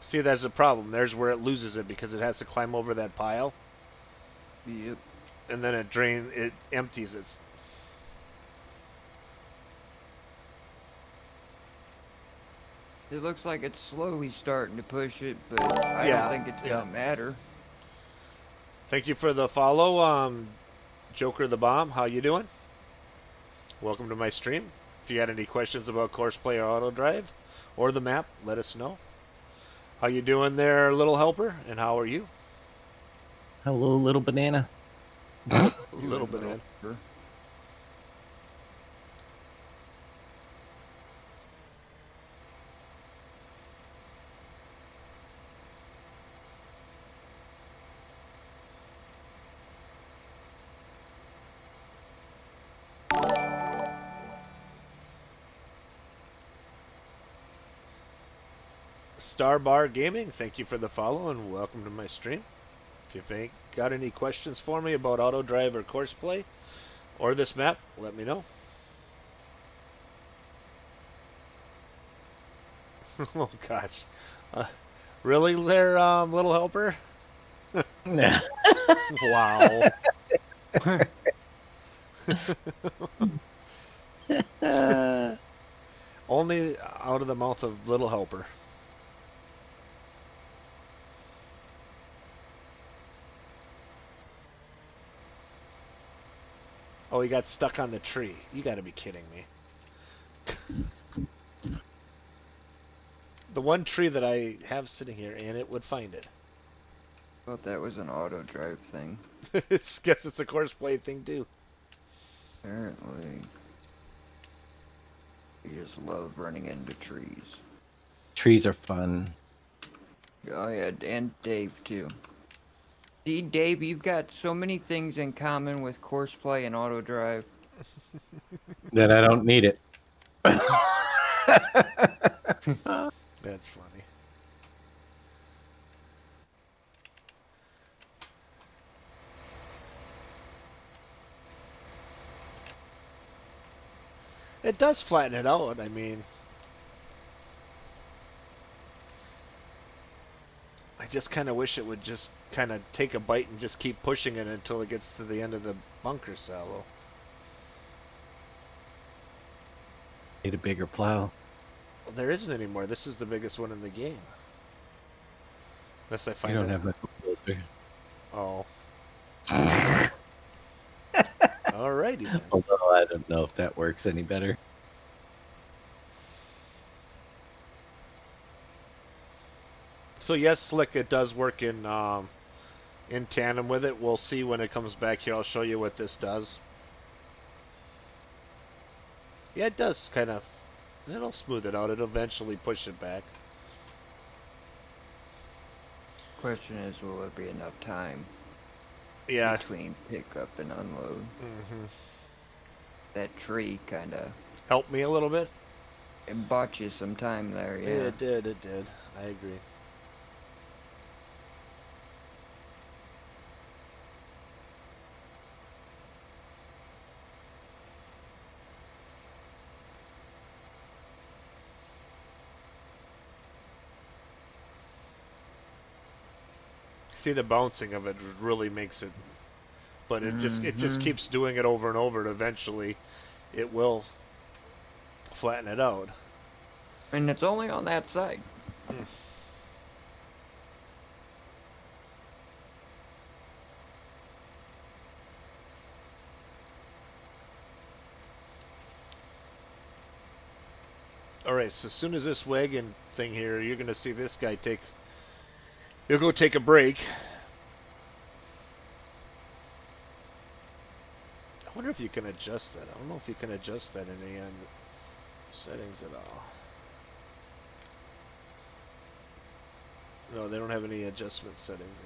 See, there's a problem. There's where it loses it because it has to climb over that pile, Yep. and then it empties it. It looks like it's slowly starting to push it, but I Yeah, don't think it's yeah. gonna matter. Thank you for the follow, Joker the Bomb. How you doing? Welcome to my stream. If you got any questions about Courseplay or Auto Drive or the map, let us know. How you doing there, little helper? And how are you? Hello, little banana. Little banana. Starbar Gaming, thank you for the follow and welcome to my stream. If you've got any questions for me about Auto Drive or Courseplay or this map, let me know. Oh gosh. Really there, little helper? Yeah. Wow. Only out of the mouth of little helper. Oh, he got stuck on the tree. You gotta be kidding me. The one tree that I have sitting here, and it would find it. Thought that was an auto drive thing. Guess it's a Courseplay thing too. Apparently. You just love running into trees. Trees are fun. Oh yeah, and Dave too. See, Dave, you've got so many things in common with Courseplay and Auto Drive. Then I don't need it. That's funny. It does flatten it out. I mean, I just kind of wish it would just kind of take a bite and just keep pushing it until it gets to the end of the bunker sallow. Need a bigger plow. Well, there isn't anymore. This is the biggest one in the game. Unless I You find don't it. have much closer. Oh. Alrighty then. Although I don't know if that works any better. So yes, Slick, it does work in tandem with it. We'll see when it comes back here. I'll show you what this does. Yeah, it does kind of. It'll smooth it out. It'll eventually push it back. Question is, will there be enough time Yeah. between pickup and unload? Mm-hmm. That tree kind of Help me a little bit. it bought you some time there, yeah. It did. It did. I agree. See, the bouncing of it really makes it, but it just keeps doing it over and over, and eventually it will flatten it out. And it's only on that side. Alright, so as soon as this wagon thing here, you're gonna see this guy he'll go take a break. I wonder if you can adjust that. I don't know if you can adjust that in the settings at all. No, they don't have any adjustment settings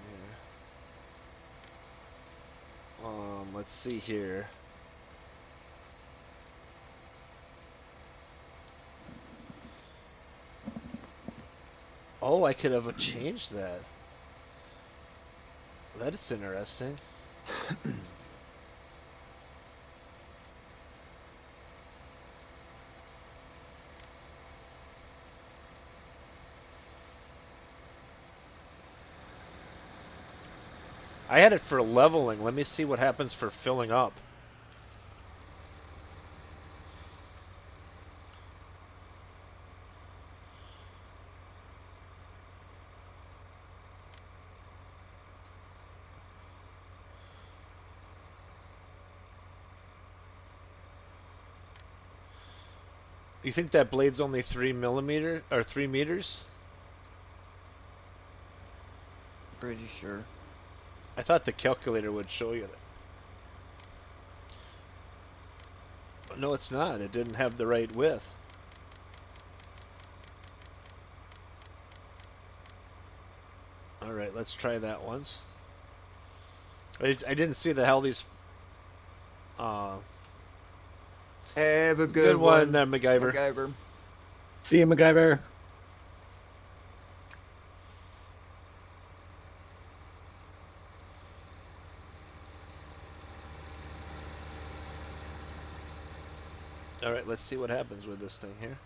in here. Let's see here. Oh, I could have changed that. That's interesting. I had it for leveling. Let me see what happens for filling up. You think that blade's only 3 mm or 3 meters? Pretty sure. I thought the calculator would show you that. No, it's not. It didn't have the right width. Alright, let's try that once. I didn't see the hell these... Have a good one there, MacGyver. MacGyver. See you, MacGyver. Alright, let's see what happens with this thing here.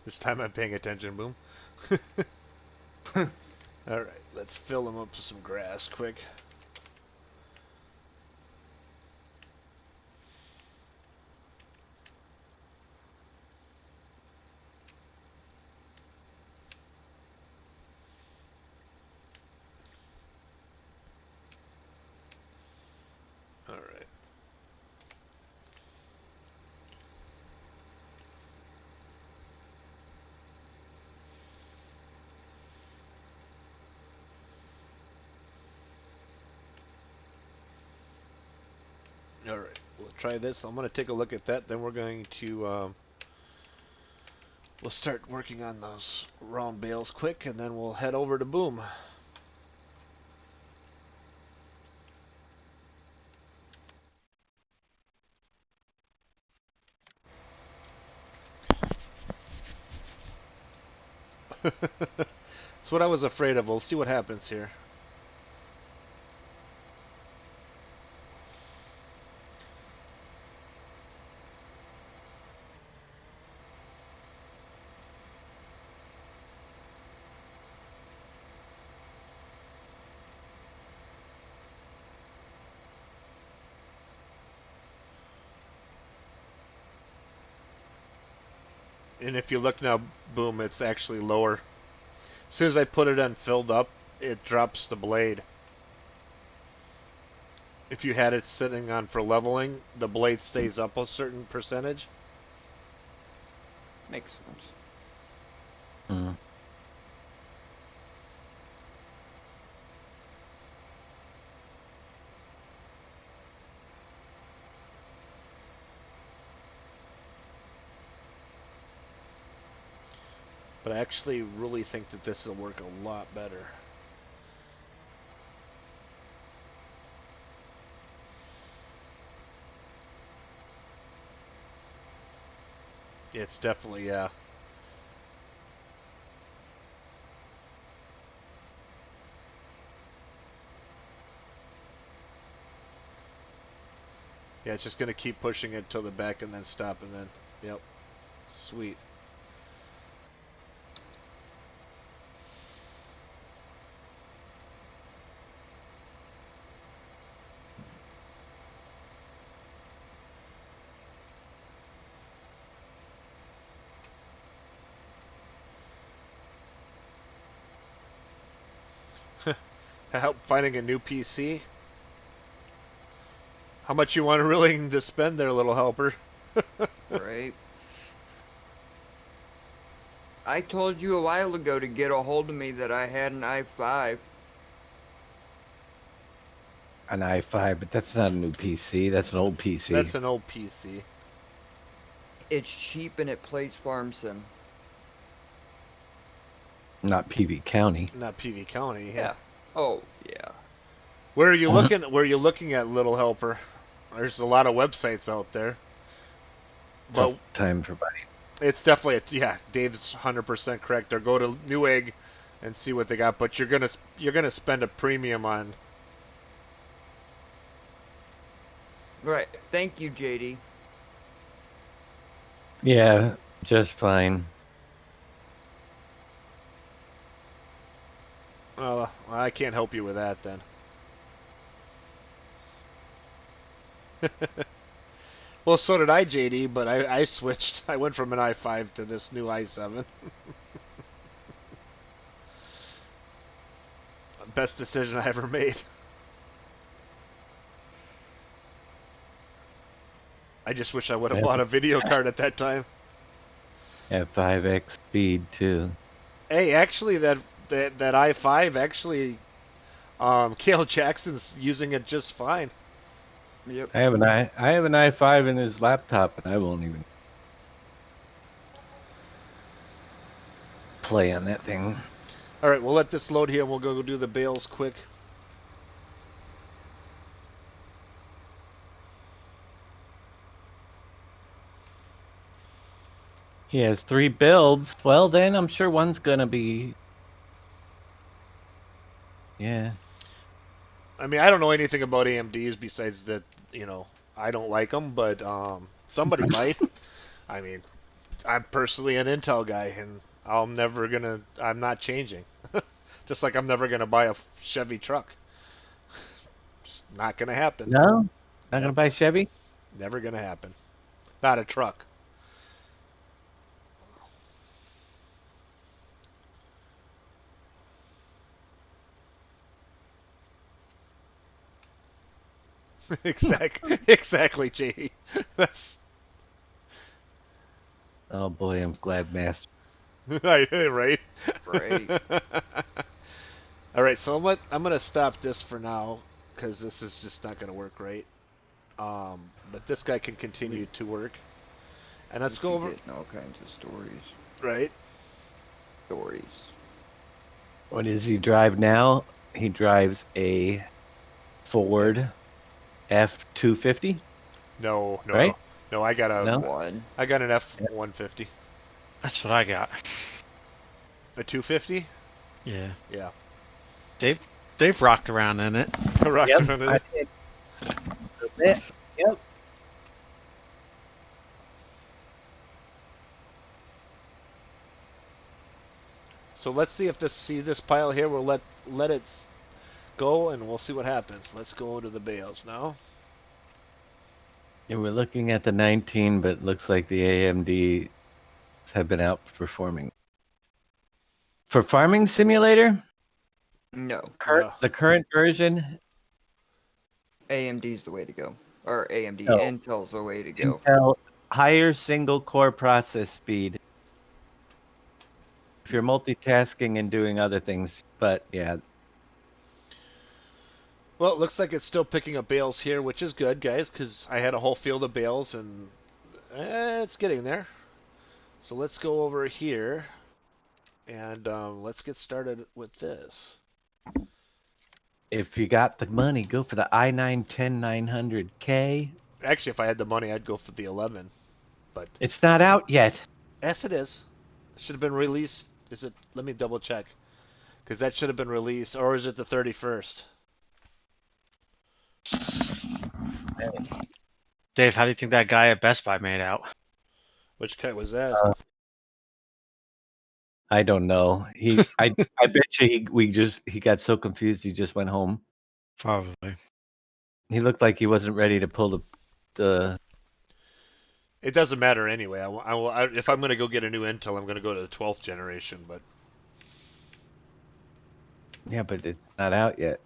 This time I'm paying attention, Boom. Alright, let's fill them up with some grass quick. Alright. Alright, we'll try this. I'm going to take a look at that, then we're going to we'll start working on those round bales quick, and then we'll head over to Boom. That's what I was afraid of. We'll see what happens here. And if you look now, Boom, it's actually lower. As soon as I put it on filled up, it drops the blade. If you had it sitting on for leveling, the blade stays up a certain percentage. Makes sense. Mm. But I actually really think that this will work a lot better. It's definitely, yeah. Yeah, it's just going to keep pushing it till the back and then stop and then, yep. Sweet. Help finding a new PC? How much you want willing to spend there, little helper? Right. I told you a while ago to get a hold of me that I had an i5. An i5, but that's not a new PC. That's an old PC. That's an old PC. It's cheap and it plays Farm Sim. Not PV County. Not PV County. Yeah. Yeah. Oh, yeah. Where are you looking? Where are you looking at, little helper? There's a lot of websites out there. Tough But time for buying. it's definitely yeah. Dave's 100% correct. Or go to Newegg and see what they got. But you're gonna spend a premium on. Right. Thank you, JD. Yeah, just fine. Well, I can't help you with that then. Well, so did I, JD, but I switched. I went from an i5 to this new i7. Best decision I ever made. I just wish I would have Yeah. bought a video card at that time. At 5x speed too. Hey, actually, that i5 actually, Kale Jackson's using it just fine. Yep. I have an i5 in his laptop, and I won't even play on that thing. All right, we'll let this load here, and we'll go do the bales quick. He has 3 builds. Well, then I'm sure one's gonna be. Yeah. I mean, I don't know anything about AMDs besides that, I don't like them, but somebody might. I mean, I'm personally an Intel guy, and I'm not changing. Just like I'm never gonna buy a Chevy truck. It's not gonna happen. No, not Yep, gonna buy Chevy. never gonna happen. Not a truck. Exactly, JD. That's Oh boy, I'm glad master. right. Right. All right, so I'm gonna stop this for now because this is just not gonna work right. But this guy can continue to work, and let's Just go be over. getting all kinds of stories. Right. Stories. What does he drive now? He drives a Ford F-250, No, no, right? no, no. I got No? One. an Yeah. F-150, That's what I got. a 250. Yeah. Yeah, They've rocked around in it. rocked Yep. around in I it. did a bit. Yep. So let's see if this pile here. We'll let it go, and we'll see what happens. Let's go to the bales now. Yeah, we're looking at the 19, but looks like the AMDs have been outperforming. For Farming Simulator, No. No. the current version, AMD's the way to go. Or AMD. no, Intel's the way to go. Intel higher single core process speed if you're multitasking and doing other things. But yeah, Well, it looks like it's still picking up bales here, which is good, guys, because I had a whole field of bales, and it's getting there. So let's go over here, and let's get started with this. if you got the money, go for the i9-10900K. Actually, if I had the money, I'd go for the 11. But It's not out yet. yes, it is. It should have been released. Is it? Let me double check, because that should have been released, or is it the 31st? Dave, how do you think that guy at Best Buy made out? Which kite was that? Uh, I don't know. I bet you he got so confused he just went home. Probably. He looked like he wasn't ready to pull the It doesn't matter anyway. If I'm going to go get a new Intel, I'm going to go to the 12th generation. But yeah, but it's not out yet.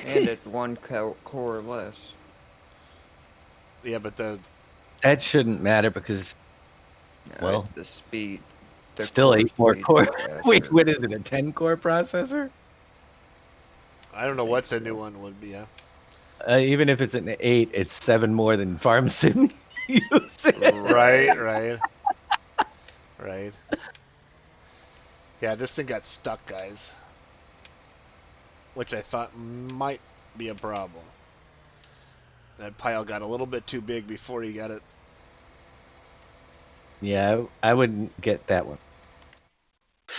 And it's one core less. yeah, but That shouldn't matter because No, well, it's the speed. The still core 8 more speed's core. Wait, faster. what is it? A 10 core processor? I don't I know think what the so. new one would be. Yeah. Even if it's an 8, it's 7 more than Farm Sim uses. Right, Right. right, right. Yeah, this thing got stuck, guys, which I thought might be a problem. That pile got a little bit too big before he got it. Yeah, I wouldn't get that one. I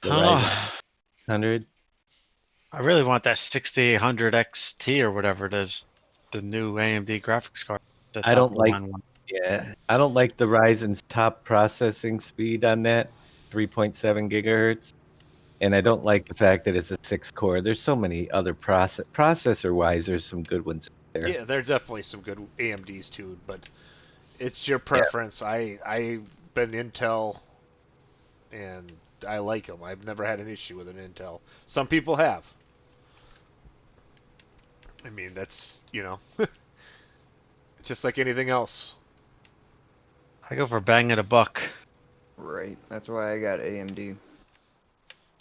The don't know. Ryzen 100. I really want that 6800 XT or whatever it is, the new AMD graphics card, the I top don't of the like line one. Yeah, I don't like the Ryzen's top processing speed on that, 3.7 gigahertz. And I don't like the fact that it's a 6 core. There's so many other processor wise, there's some good ones there. Yeah, there's definitely some good AMDs too, but it's your Yeah. preference. I've been Intel, and I like them. I've never had an issue with an Intel. Some people have. I mean, that's just like anything else. I go for bang at a buck. Right. That's why I got AMD.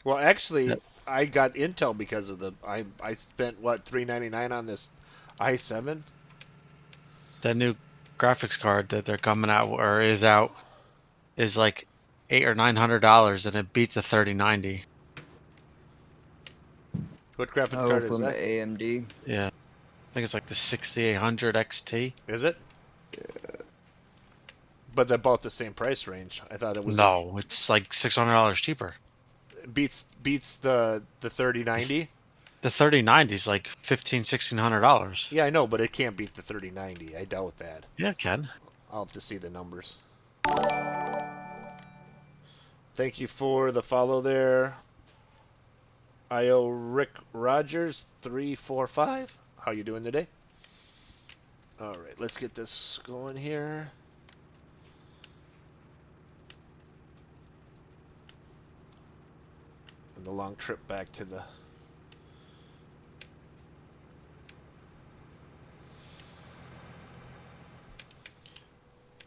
Well, actually, That, I got Intel because of I spent what $399 on this i7. that new graphics card that they're coming out or is out is like $800 or $900 and it beats a 3090. What graphic Oh, card is from the that? AMD. Yeah, I think it's like the 6800 XT. Is it? But they're about the same price range. I thought it was like No, it's like $600 cheaper. beats the 3090. The 3090 is like $1,500-$1,600. Yeah, I know, but it can't beat the 3090. I doubt that. Yeah, it can. I'll have to see the numbers. Thank you for the follow there. IO Rick Rogers 345. How you doing today? All right, let's get this going here. And the long trip back to the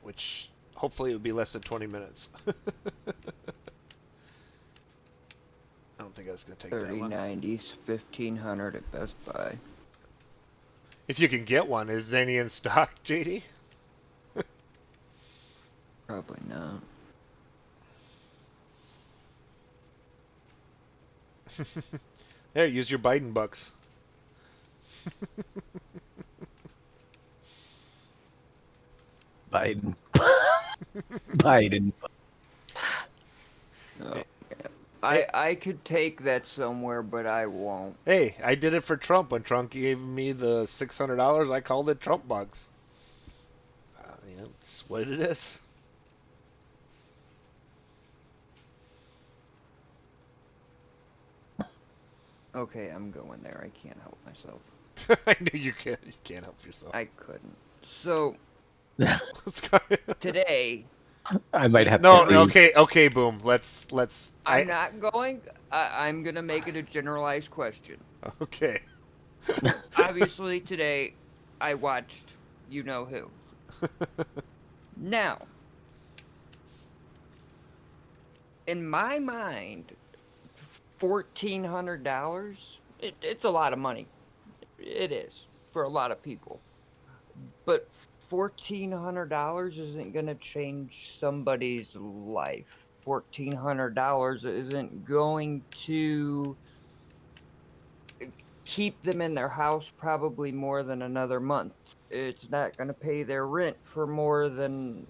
which hopefully it would be less than 20 minutes. I don't think that's going to take that long. 3090s, 1500 at Best Buy. If you can get one, is any in stock, JD? Probably not. There, use your Biden bucks. Biden. Biden. Oh, Hey, I could take that somewhere, but I won't. hey, I did it for Trump. When Trump gave me the $600, I called it Trump bucks. It's what it is. Okay, I'm going there. I can't help myself. I knew you can't help yourself. I couldn't. So Let's go. today, I might have to No, leave. okay, boom. Let's. I'm not going. I'm gonna make it a generalized question. Okay. Obviously, today I watched You Know Who. Now, in my mind, $1,400. It's a lot of money. It is for a lot of people. But $1,400 isn't going to change somebody's life. $1,400 isn't going to keep them in their house probably more than another month. It's not going to pay their rent for more than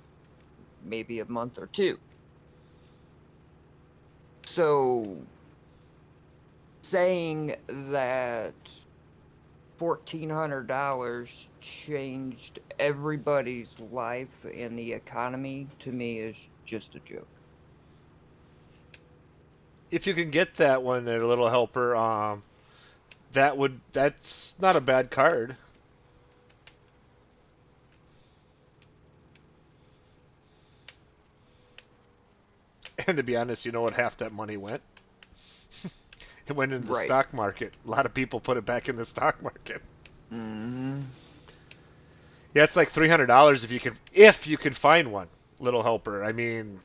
maybe a month or two. So saying that $1,400 changed everybody's life and the economy to me is just a joke. If you can get that one, a little helper, that's not a bad card. And to be honest, you know what half that money went? It went into the Right. stock market. A lot of people put it back in the stock market. Mm-hmm. Yeah, it's like $300 if you can find one, little helper. I mean,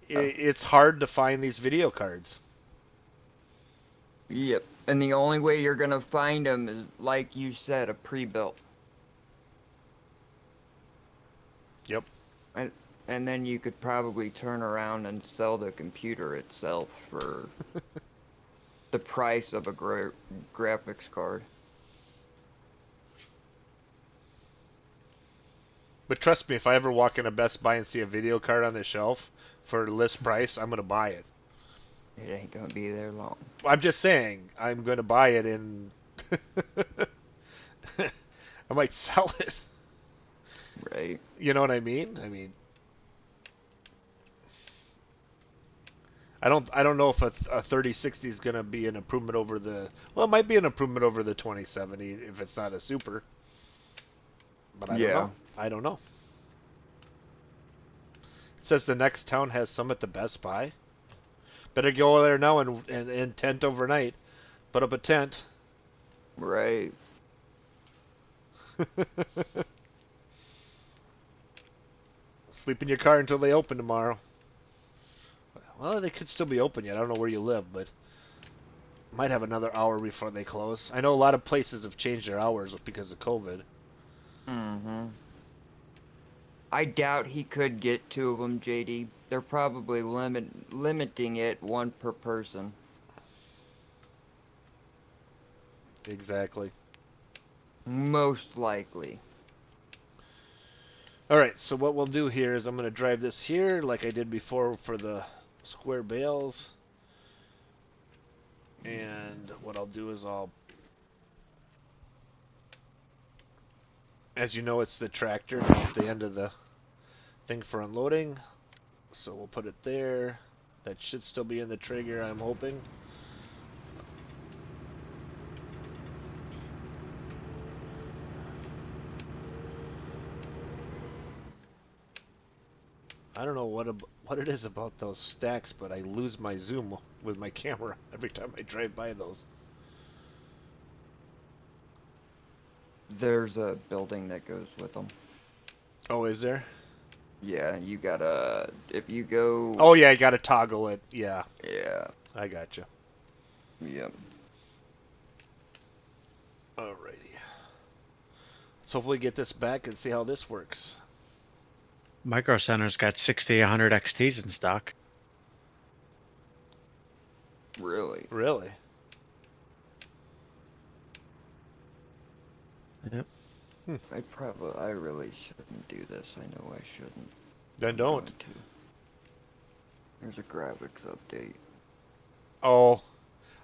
it's hard to find these video cards. Yep. And the only way you're gonna find them is, like you said, a pre-built. Yep. And and then you could probably turn around and sell the computer itself for the price of a graphics card. But trust me, if I ever walk in a Best Buy and see a video card on the shelf for list price, I'm gonna buy it. It ain't gonna be there long. I'm just saying, I'm gonna buy it and I might sell it. Right. You know what I mean? I don't know if a 3060 is gonna be an improvement over the. Well, it might be an improvement over the 2070 if it's not a super. But I don't Yeah. know. I don't know. It says the next town has some at the Best Buy. Better go there now and tent overnight. Put up a tent. Right. Sleep in your car until they open tomorrow. Well, they could still be open yet. I don't know where you live, but might have another hour before they close. I know a lot of places have changed their hours because of COVID. Mm-hmm. I doubt he could get two of them, JD. They're probably limiting it one per person. Exactly. Most likely. All right, so what we'll do here is I'm going to drive this here like I did before for the square bales. And what I'll do is as you know, it's the tractor down at the end of the thing for unloading. So we'll put it there. That should still be in the trigger, I'm hoping. I don't know what it is about those stacks, but I lose my zoom with my camera every time I drive by those. There's a building that goes with them. Oh, is there? Yeah, you gotta. If you go. Oh yeah, I gotta toggle it. Yeah, Yeah. I gotcha. Yep. Alrighty. So hopefully get this back and see how this works. Micro Center's got 60, 100 XTs in stock. Really? Really? Yep. I really shouldn't do this. I know I shouldn't. Then I'm don't. going to. There's a graphics update. Oh,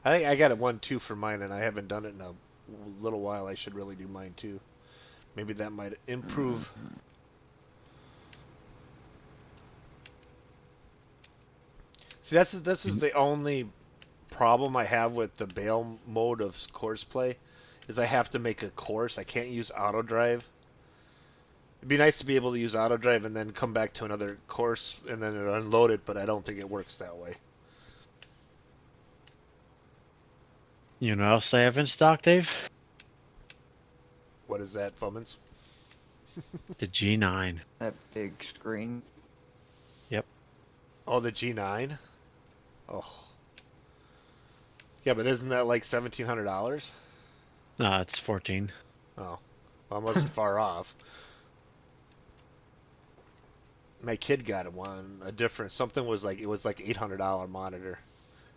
I think I got it 1.2 for mine, and I haven't done it in a little while. I should really do mine too. Maybe that might improve. Mhm. See, this is the only problem I have with the Bale mode of Courseplay, is I have to make a course. I can't use auto drive. It'd be nice to be able to use auto drive and then come back to another course and then unload it, but I don't think it works that way. You know what else they have in stock, Dave? What is that, Fummins? The G9. That big screen. Yep. Oh, the G9. Oh, yeah, but isn't that like $1,700? It's 14. Oh, well, I wasn't far off. My kid got one, a different. Something was like it was like $800 monitor.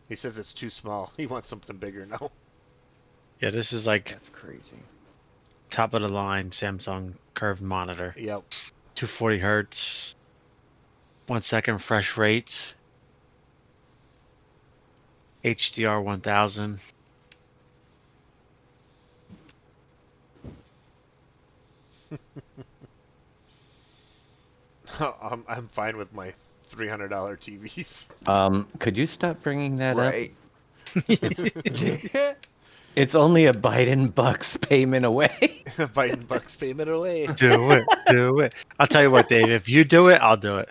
He says it's too small. He wants something bigger now. Yeah, this is like That's crazy. top of the line Samsung curved monitor. Yep. 240 hertz, 1 second fresh rates, HDR 1000. I'm fine with my $300 TVs. Could you stop bringing that up? Right. It's only a Biden bucks payment away. Biden bucks payment away. Do it. Do it. I'll tell you what, Dave. If you do it, I'll do it.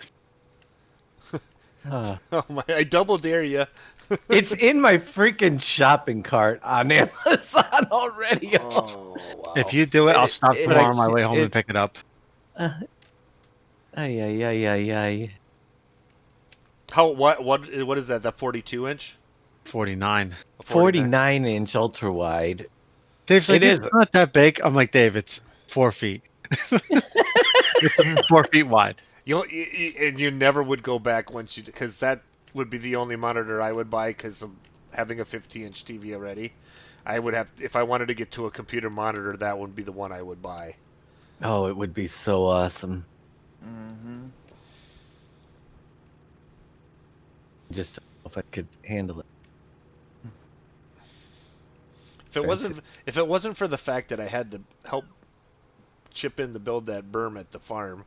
Uh, Oh my! I double dare you. it's in my freaking shopping cart on Amazon already. Oh wow! If you do it, I'll stop it tomorrow on my actually- way home and pick it up. Uh, ay, ay, ay, ay, ay. How what is that? That 42-inch? 49. 49-inch ultra wide. Dave's like, It it's is. not that big. I'm like, Dave, it's 4 feet. It's 4 feet wide. And you never would go back once you, because that would be the only monitor I would buy because of having a 50-inch TV already. I would have, if I wanted to get to a computer monitor, that would be the one I would buy. Oh, it would be so awesome. Mhm. Just don't know if I could handle it. If it wasn't for the fact that I had to help chip in to build that berm at the farm,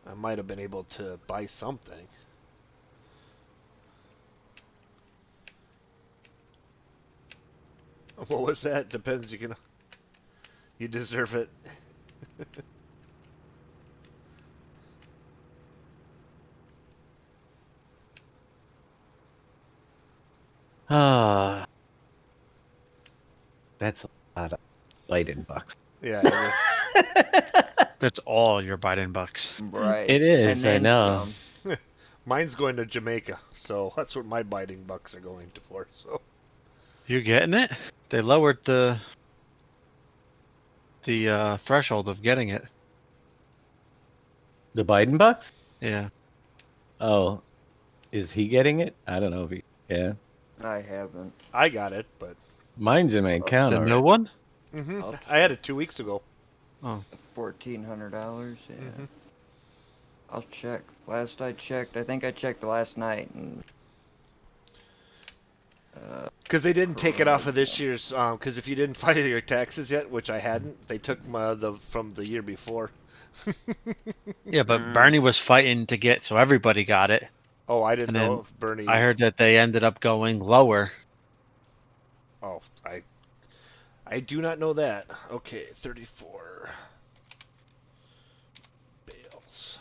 I might have been able to buy something. What was that? Depends. You deserve it. Ah, that's a lot of Biden bucks. Yeah, That's all your Biden bucks. Right. It is, And then I know. some. mine's going to Jamaica, so that's what my biting bucks are going to for. So You getting it? They lowered the threshold of getting it. The Biden bucks? Yeah. Oh, is he getting it? I don't know if he. Yeah, I haven't. I got it, but mine's in my account The already. new one? I had it 2 weeks ago. Oh. $1,400. Yeah. Mhm. I'll check. Last I checked, I think I checked last night, and Because they didn't take it off of this year's. Because if you didn't file your taxes yet, which I hadn't, they took from the year before. Yeah, but Mm. Bernie was fighting to get, so everybody got it. Oh, I didn't And know then if Bernie. I heard that they ended up going lower. Oh, I do not know that. Okay, 34 Bales.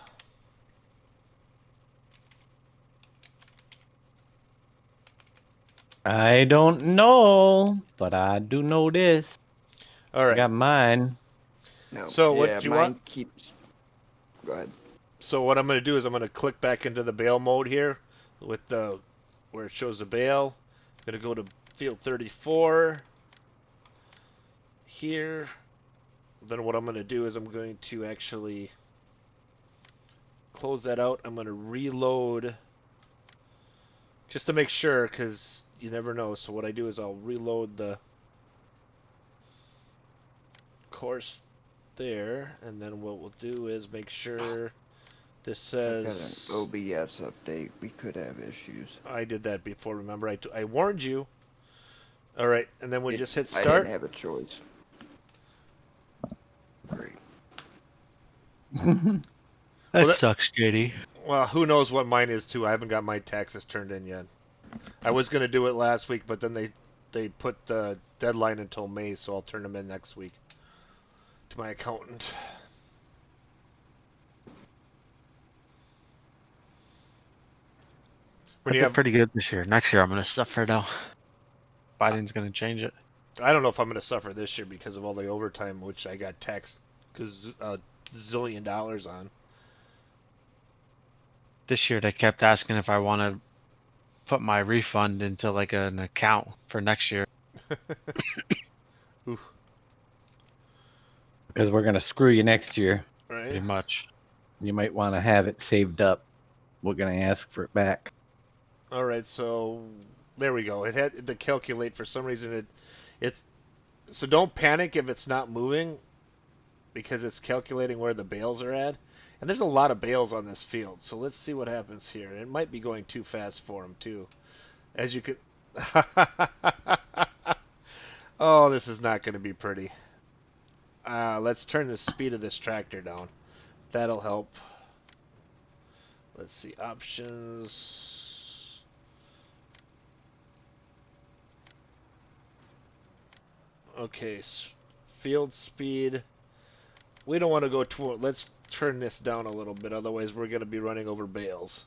I don't know, but I do know this. All I right. got mine. no. So what yeah, do you mine want? keeps. Go ahead. So what I'm going to do is I'm going to click back into the Bale mode here with the where it shows the Bale. I'm going to go to field 34 here. Then what I'm going to do is I'm going to actually close that out. I'm going to reload just to make sure, because you never know. So what I do is I'll reload the course there, and then what we'll do is make sure this I got an says OBS update. We could have issues. I did that before. Remember, I warned you. All right, and then we just hit I didn't start. have a choice. Great. That Well, that- sucks, JD. Well, who knows what mine is too. I haven't got my taxes turned in yet. I was gonna do it last week, but then they put the deadline until May, so I'll turn them in next week to my accountant. I When you did have, pretty good this year. Next year, I'm gonna suffer though. Biden's gonna change it. I don't know if I'm gonna suffer this year because of all the overtime, which I got taxed because zillion dollars on. This year, they kept asking if I want to put my refund into like an account for next year. Oof, Because we're gonna screw you next year. right? Pretty much. You might want to have it saved up. We're gonna ask for it back. All right, so there we go. It had to calculate for some reason. So don't panic if it's not moving because it's calculating where the bales are at. And there's a lot of bales on this field, so let's see what happens here. It might be going too fast for him too, as you could. Oh, this is not going to be pretty. Let's turn the speed of this tractor down. That'll help. Let's see options. Okay, field speed. We don't want to go to. Let's turn this down a little bit, otherwise we're going to be running over bales.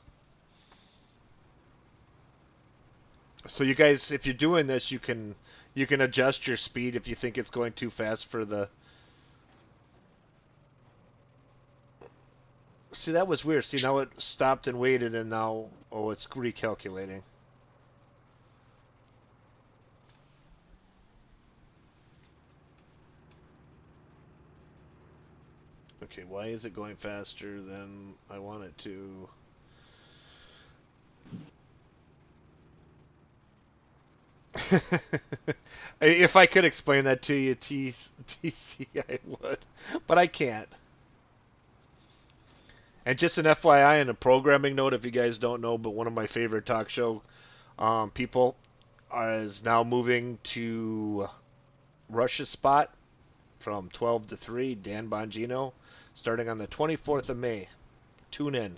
So you guys, if you're doing this, you can adjust your speed if you think it's going too fast for the. See, that was weird. See, now it stopped and waited, and now it's recalculating. Okay, why is it going faster than I want it to? If I could explain that to you, TC, I would, but I can't. And just an FYI and a programming note, if you guys don't know, but one of my favorite talk show people is now moving to Rush's spot from 12 to 3, Dan Bongino, starting on the 24th of May. Tune in.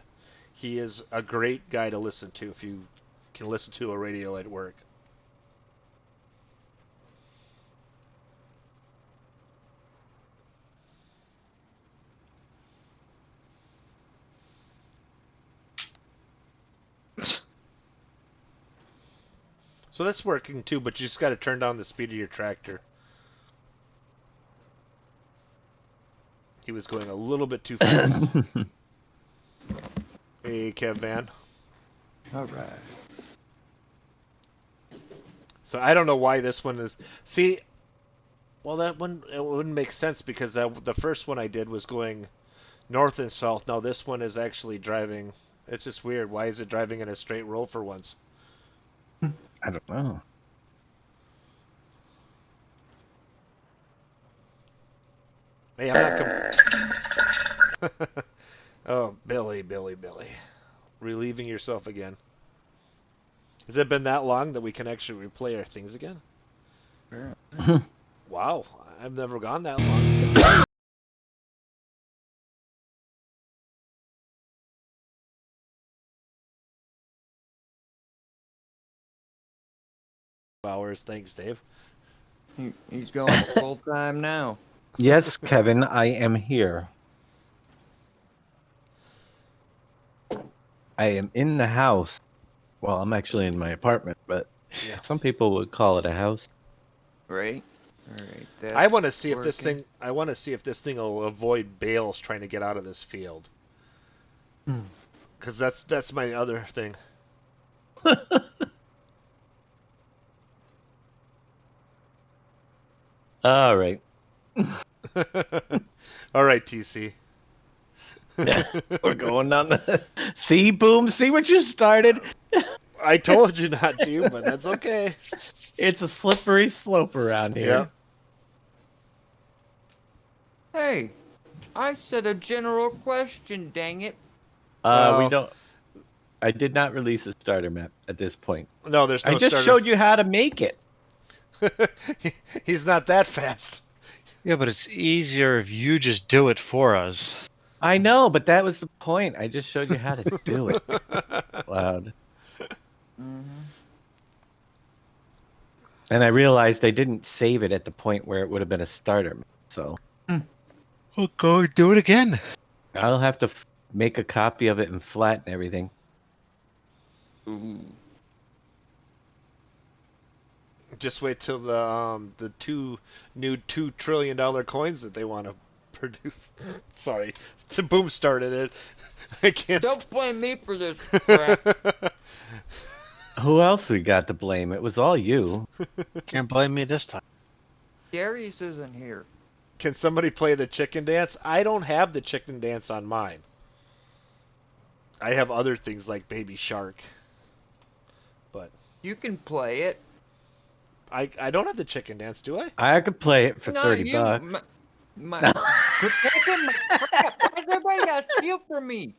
He is a great guy to listen to if you can listen to a radio at work. So that's working too, but you just got to turn down the speed of your tractor. He was going a little bit too fast. Hey, Kev Van. All right. So I don't know why this one is. See, well, that one it wouldn't make sense because the first one I did was going north and south. Now this one is actually driving. It's just weird. Why is it driving in a straight row for once? I don't know. Hey, I'm not. Oh, Billy. Relieving yourself again. Has it been that long that we can actually replay our things again? Wow, I've never gone that long. Hours, thanks, Dave. He's going full time now. Yes, Kevin, I am here. I am in the house. Well, I'm actually in my apartment, but Yeah. some people would call it a house. Right. All right. I want to see if this working. thing. I want to see if this thing will avoid Bales trying to get out of this field. Because that's my other thing. All right. All right, TC. Yeah, we're going on the. See, boom. See what you started. I told you not to, but that's okay. It's a slippery slope around here. Yep. Hey, I said a general question, dang it. We Well, don't. I did not release a starter map at this point. no, there's I no just starter. showed you how to make it. He's not that fast. Yeah, but it's easier if you just do it for us. I know, but that was the point. I just showed you how to do it. Loud. Mm-hmm. And I realized I didn't save it at the point where it would have been a starter map. So Well, go do it again. I'll have to make a copy of it and flatten everything. Ooh. Just wait till the two new $2 trillion coins that they want to produce. Sorry, the boom started it. I can't. Don't blame me for this crap. Who else we got to blame? It was all you. Can't blame me this time. Darius isn't here. Can somebody play the chicken dance? I don't have the chicken dance on mine. I have other things like Baby Shark. But You can play it. I don't have the chicken dance, do I? I could play it for Not 30 you. bucks. Quit taking my crap. Why does everybody got to steal from me?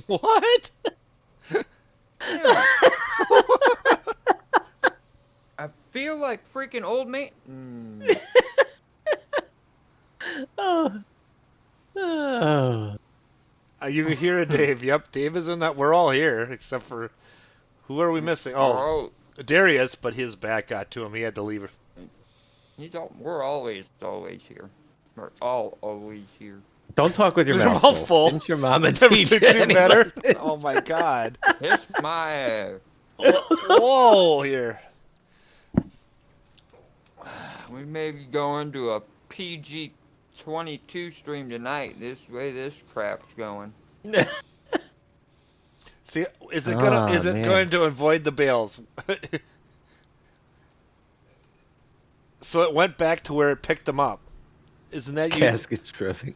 What? Yeah. I feel like freaking old man. Oh. Oh. You can hear it, Dave. Yep, Dave is in that. We're all here except for who are we missing? Oh, Darius, but his back got to him. He had to leave. We're always here. We're all always here. Don't talk with your Your mouth mouth full. full. Didn't your mama Never teach teach you you any better. lessons? Oh my God. It's my Whoa, here. we may be going to a PG-22 stream tonight. This way, this crap's going. See, is it Oh, going man. to avoid the bales? So it went back to where it picked them up. Isn't that you? Casket's ripping.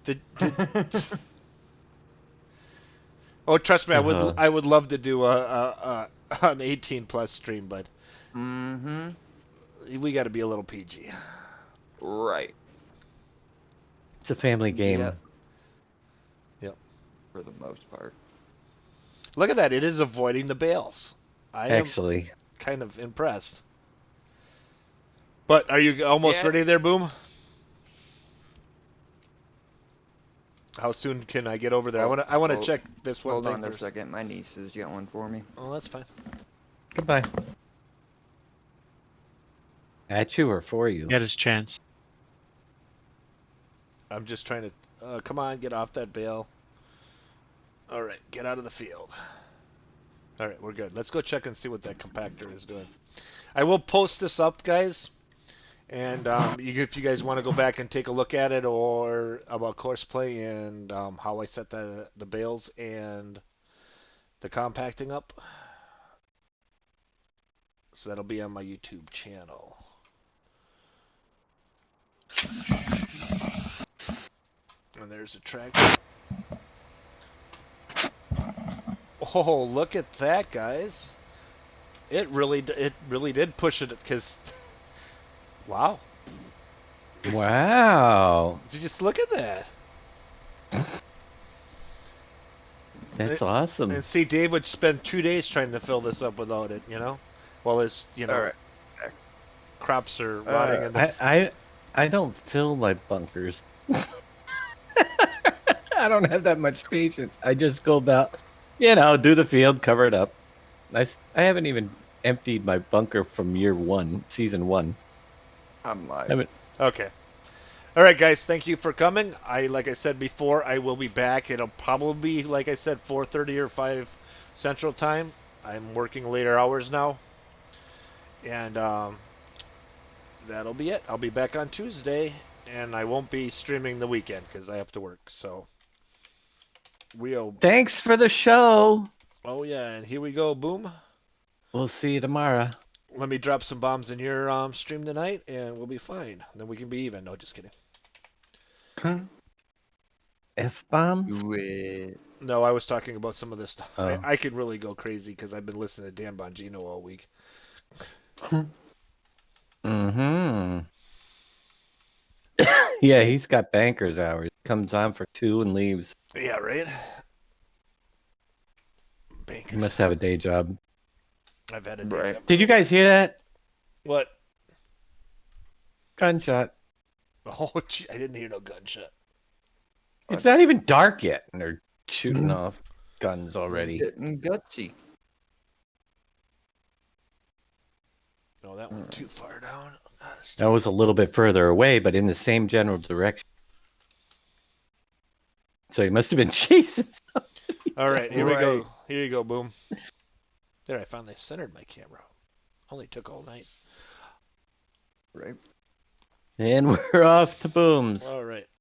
Did, oh, trust me, Uh-huh. I would love to do an 18 plus stream, but Mm-hmm. we got to be a little PG. Right. It's a family game. Yep. Yep. For the most part. Look at that. It is avoiding the bales. I am Actually. kind of impressed. But are you almost ready there, Boom? How soon can I get over there? I want to check this one thing Hold on first. a second. My niece is yelling for me. Oh, that's fine. Goodbye. At you or for you? He had his chance. I'm just trying to... come on, get off that bale. All right, get out of the field. All right, we're good. Let's go check and see what that compactor is doing. I will post this up, guys. And if you guys want to go back and take a look at it, or about Courseplay and how I set the bales and the compacting up. So that'll be on my YouTube channel. And there's a tractor. Oh, look at that, guys! It really did push it, because wow. Wow. Did you just look at that? That's awesome. And see, Dave would spend 2 days trying to fill this up without it, you know? Well, his, All right. crops are rotting in the... I don't fill my bunkers. I don't have that much patience. I just go about, do the field, cover it up. I haven't even emptied my bunker from year one, season one. I'm live. Okay. All right, guys. Thank you for coming. Like I said before, I will be back. It'll probably be, like I said, 4:30 or 5 Central Time. I'm working later hours now. And that'll be it. I'll be back on Tuesday. And I won't be streaming the weekend because I have to work. So, Thanks for the show. Oh, yeah. And here we go. Boom. We'll see you tomorrow. Let me drop some bombs in your stream tonight, and we'll be fine. Then we can be even. No, just kidding. F-bombs? Do it. No, I was talking about some of this stuff. Oh. I could really go crazy because I've been listening to Dan Bongino all week. Mm-hmm. Yeah, he's got banker's hours. Comes on for 2 and leaves. Yeah, right? He Bankers. must have a day job. I've had a day Right. job. Did you guys hear that? What? Gunshot. Oh, gee, I didn't hear no gunshot. It's not even dark yet, and they're shooting off guns already. Getting gutsy. No, that went too far down. Gosh. That was a little bit further away, but in the same general direction. So he must have been chasing somebody. All right, here we go. Right. Here you go, boom. There, I finally centered my camera. Only took all night. Right. And we're off to booms. All right.